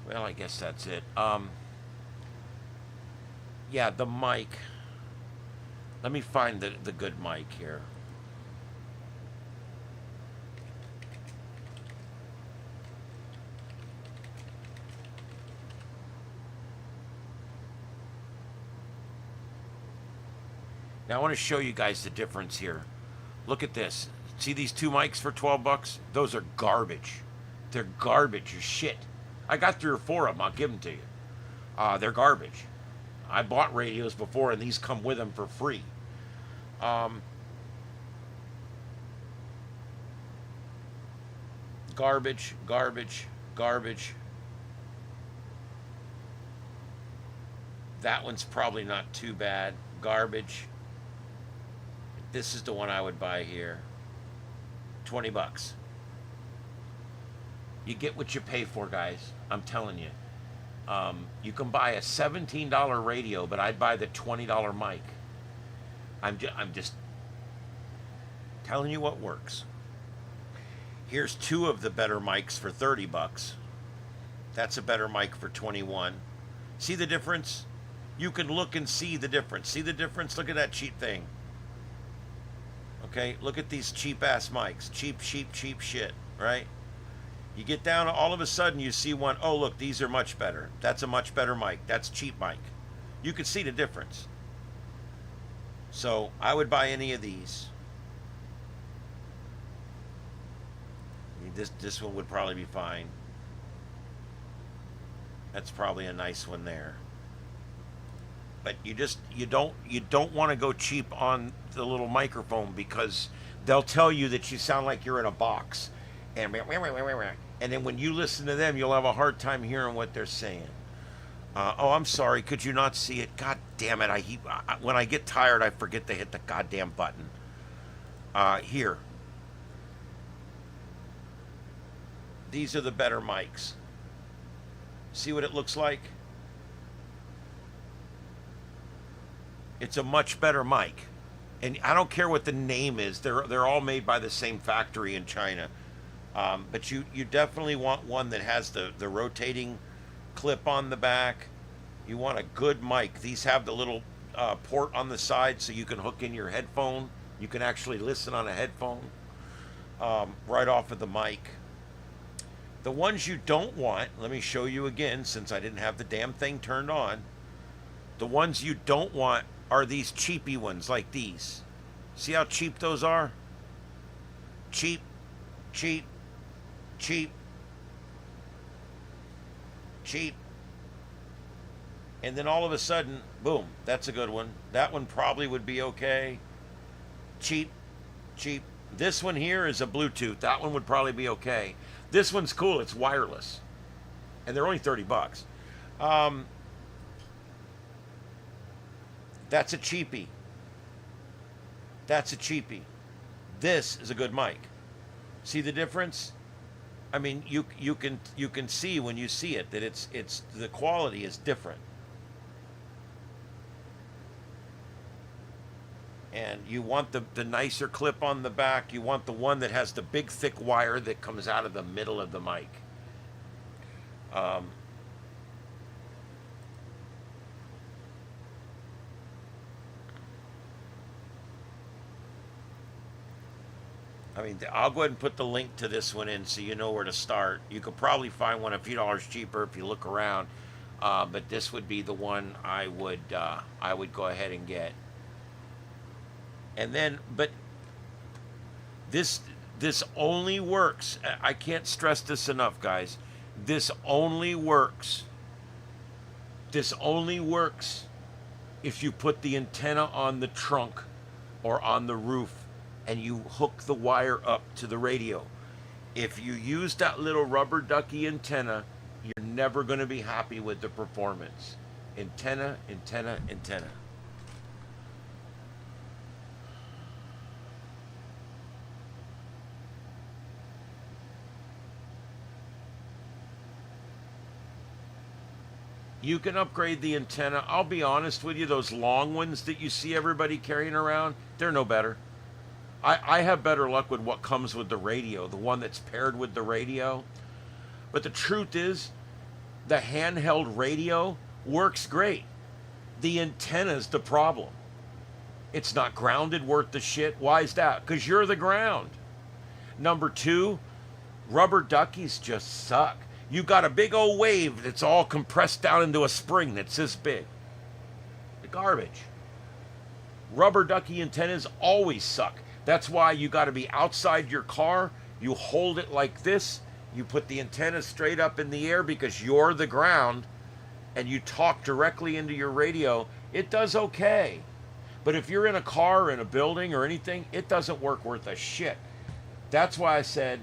Well, I guess that's it. Yeah, the mic. Let me find the good mic here. Now I want to show you guys the difference here. Look at this. See these two mics for 12 bucks? Those are garbage. They're garbage as shit. I got 3 or 4 of them. I'll give them to you. They're garbage. I bought radios before, and these come with them for free. Garbage, garbage, garbage. That one's probably not too bad. Garbage. This is the one I would buy here. 20 bucks. You get what you pay for, guys. I'm telling you. You can buy a $17 radio, but I'd buy the $20 mic. I'm just telling you what works. Here's 2 of the better mics for 30 bucks. That's a better mic for 21. See the difference? You can look and see the difference. See the difference? Look at that cheap thing. Okay, look at these cheap ass mics. Cheap shit, right? You get down, all of a sudden you see one, oh look, these are much better. That's a much better mic. That's cheap mic. You can see the difference. So I would buy any of these. This one would probably be fine. That's probably a nice one there. But you don't want to go cheap on the little microphone, because they'll tell you that you sound like you're in a box, and then when you listen to them, you'll have a hard time hearing what they're saying. Oh, I'm sorry. Could you not see it? God damn it! When I get tired, I forget to hit the goddamn button. Here. These are the better mics. See what it looks like? It's a much better mic. And I don't care what the name is. They're all made by the same factory in China. But you definitely want one that has the rotating clip on the back. You want a good mic. These have the little port on the side so you can hook in your headphone. You can actually listen on a headphone right off of the mic. The ones you don't want, let me show you again since I didn't have the damn thing turned on. The ones you don't want are these cheapy ones like these. See how cheap those are? Cheap, cheap, cheap, cheap. And then all of a sudden, boom, that's a good one. That one probably would be okay. Cheap, cheap. This one here is a Bluetooth. That one would probably be okay. This one's cool. It's wireless. And they're only 30 bucks. That's a cheapie. That's a cheapie. This is a good mic. See the difference? I mean, you can see when you see it that it's the quality is different. And you want the nicer clip on the back. You want the one that has the big thick wire that comes out of the middle of the mic. I mean, I'll go ahead and put the link to this one in so you know where to start. You could probably find one a few dollars cheaper if you look around, but this would be the one I would go ahead and get. And then, but this only works. I can't stress this enough, guys. This only works. This only works if you put the antenna on the trunk or on the roof and you hook the wire up to the radio. If you use that little rubber ducky antenna, you're never going to be happy with the performance. Antenna, antenna, antenna. You can upgrade the antenna. I'll be honest with you, those long ones that you see everybody carrying around, they're no better. I have better luck with what comes with the radio, the one that's paired with the radio. But the truth is, the handheld radio works great. The antenna's the problem. It's not grounded worth the shit. Why is that? Because you're the ground. Number two, rubber duckies just suck. You got a big old wave that's all compressed down into a spring that's this big. The garbage. Rubber ducky antennas always suck. That's why you got to be outside your car. You hold it like this. You put the antenna straight up in the air because you're the ground, and you talk directly into your radio. It does okay. But if you're in a car or in a building or anything, it doesn't work worth a shit. That's why I said,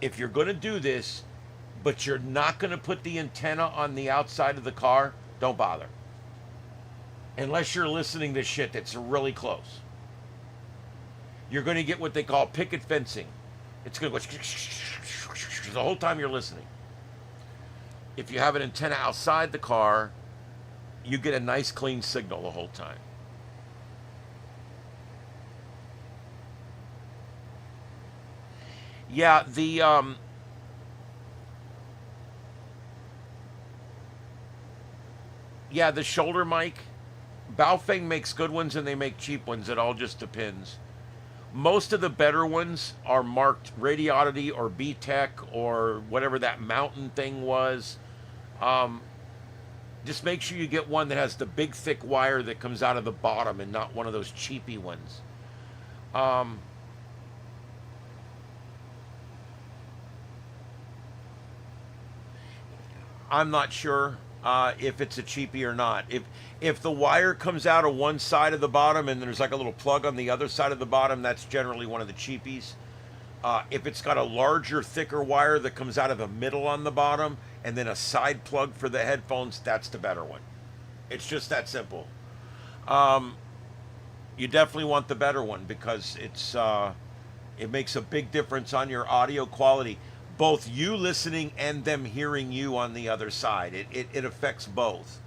if you're going to do this, but you're not going to put the antenna on the outside of the car, don't bother. Unless you're listening to shit that's really close. You're going to get what they call picket fencing. It's going to go the whole time you're listening. If you have an antenna outside the car, you get a nice clean signal the whole time. Yeah, the shoulder mic. Baofeng makes good ones and they make cheap ones. It all just depends. Most of the better ones are marked Radioddity or B-Tech or whatever that mountain thing was. Just make sure you get one that has the big thick wire that comes out of the bottom and not one of those cheapy ones. I'm not sure if it's a cheapie or not. If the wire comes out of one side of the bottom and there's like a little plug on the other side of the bottom, that's generally one of the cheapies. If it's got a larger, thicker wire that comes out of the middle on the bottom and then a side plug for the headphones, that's the better one. It's just that simple. You definitely want the better one because it makes a big difference on your audio quality. Both you listening and them hearing you on the other side. It affects both.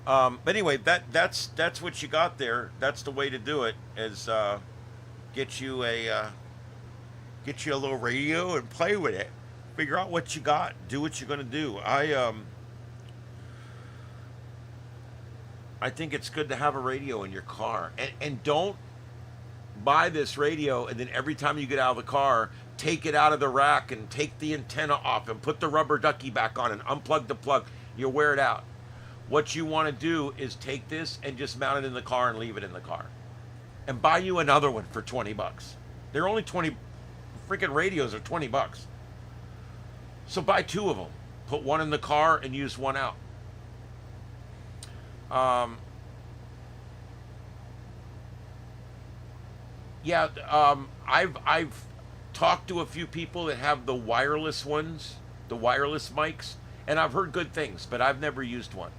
But anyway, that's what you got there. That's the way to do it. Is get you a little radio and play with it. Figure out what you got. Do what you're gonna do. I think it's good to have a radio in your car, and don't buy this radio and then every time you get out of the car, take it out of the rack and take the antenna off and put the rubber ducky back on and unplug the plug. You'll wear it out. What you want to do is take this and just mount it in the car and leave it in the car. And buy you another one for 20 bucks. They're only 20, freaking radios are 20 bucks. So buy two of them. Put one in the car and use one out. I've talked to a few people that have the wireless ones, the wireless mics, and I've heard good things, but I've never used one.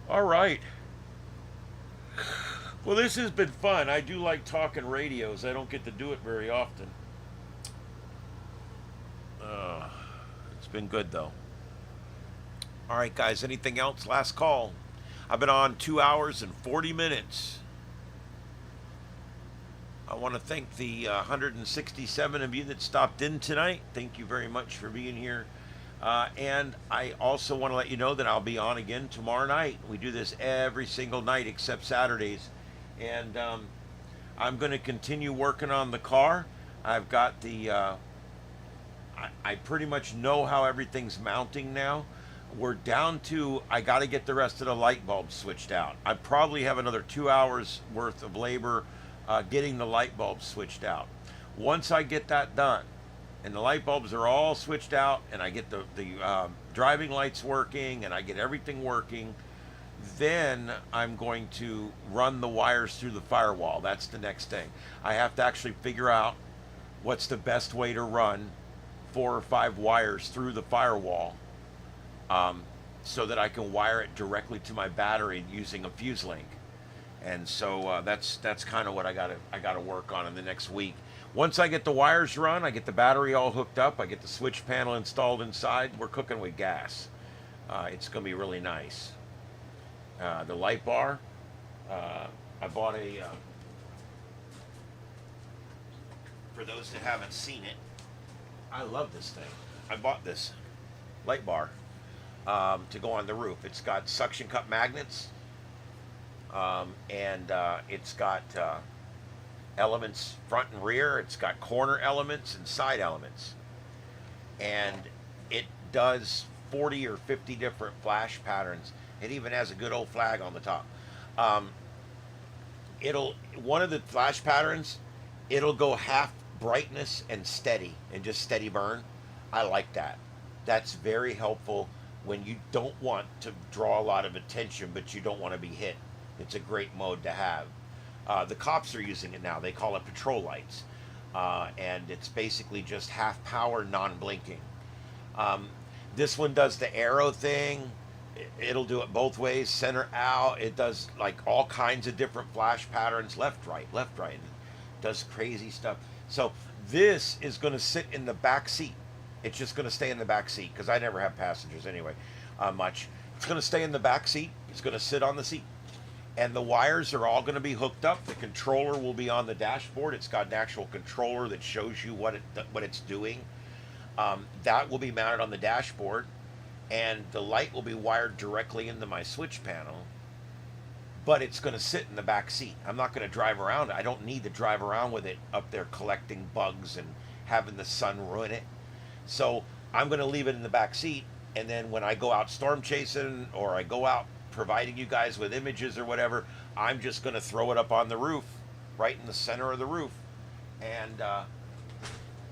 All right. Well, this has been fun. I do like talking radios. I don't get to do it very often. It's been good, though. All right, guys. Anything else? Last call. I've been on 2 hours and 40 minutes. I want to thank the 167 of you that stopped in tonight. Thank you very much for being here. And I also want to let you know that I'll be on again tomorrow night. We do this every single night except Saturdays. And I'm going to continue working on the car. I've got the... I pretty much know how everything's mounting now. We're down to, I got to get the rest of the light bulbs switched out. I probably have another 2 hours worth of labor getting the light bulbs switched out. Once I get that done, and the light bulbs are all switched out, and I get the driving lights working, and I get everything working, then I'm going to run the wires through the firewall. That's the next thing. I have to actually figure out what's the best way to run 4 or 5 wires through the firewall. So that I can wire it directly to my battery using a fuse link, and so that's kind of what I gotta work on in the next week. Once I get the wires run, I get the battery all hooked up, I get the switch panel installed inside. We're cooking with gas. It's gonna be really nice. The light bar, I bought a. For those that haven't seen it, I love this thing. I bought this light bar. to go on the roof. It's got suction cup magnets, and it's got elements front and rear. It's got corner elements and side elements, and it does 40 or 50 different flash patterns. It even has a good old flag on the top. It'll one of the flash patterns, it'll go half brightness and steady and just steady burn. I like that. That's very helpful when you don't want to draw a lot of attention but you don't want to be hit. It's a great mode to have. The cops are using it now. They call it patrol lights, and it's basically just half power, non-blinking. This one does the arrow thing. It'll do it both ways, center out. It does like all kinds of different flash patterns, left, right, left, right. It does crazy stuff. So this is going to sit in the back seat. It's just going to stay in the back seat because I never have passengers anyway, much. It's going to stay in the back seat. It's going to sit on the seat. And the wires are all going to be hooked up. The controller will be on the dashboard. It's got an actual controller that shows you what it's doing. That will be mounted on the dashboard, and the light will be wired directly into my switch panel, but it's going to sit in the back seat. I'm not going to drive around. I don't need to drive around with it up there collecting bugs and having the sun ruin it. So I'm going to leave it in the back seat, and then when I go out storm chasing or I go out providing you guys with images or whatever, I'm just going to throw it up on the roof, right in the center of the roof, and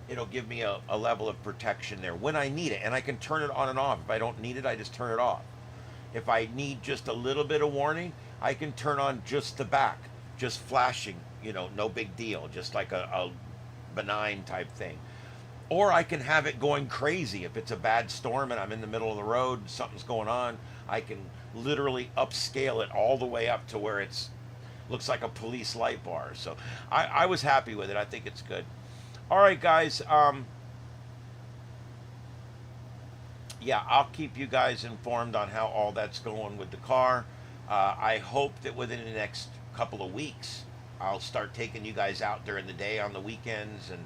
it'll give me a level of protection there when I need it. And I can turn it on and off. If I don't need it, I just turn it off. If I need just a little bit of warning, I can turn on just the back, just flashing, no big deal, just like a benign type thing. Or I can have it going crazy. If it's a bad storm and I'm in the middle of the road, something's going on, I can literally upscale it all the way up to where it's looks like a police light bar. So I was happy with it. I think it's good. All right, guys. Yeah, I'll keep you guys informed on how all that's going with the car. I hope that within the next couple of weeks, I'll start taking you guys out during the day on the weekends, and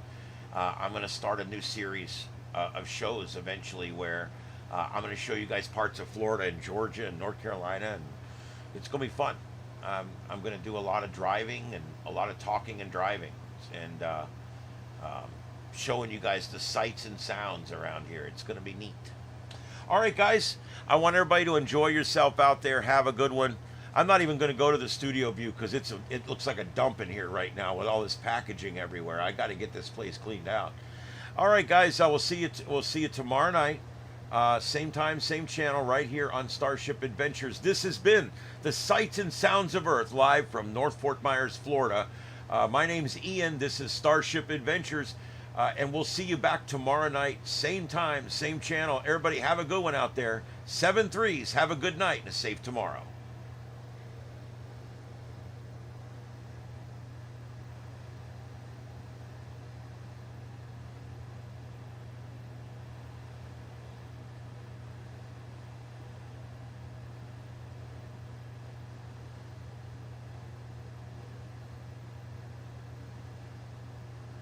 I'm going to start a new series of shows eventually where I'm going to show you guys parts of Florida and Georgia and North Carolina, and it's going to be fun. I'm going to do a lot of driving and a lot of talking and driving, and showing you guys the sights and sounds around here. It's going to be neat. All right, guys, I want everybody to enjoy yourself out there. Have a good one. I'm not even going to go to the studio view because it looks like a dump in here right now with all this packaging everywhere. I got to get this place cleaned out. All right, guys, we'll see you tomorrow night. Same time, same channel, right here on Starship Adventures. This has been the Sights and Sounds of Earth, live from North Fort Myers, Florida. My name's Ian. This is Starship Adventures, and we'll see you back tomorrow night, same time, same channel. Everybody have a good one out there. 7-3s. Have a good night and a safe tomorrow.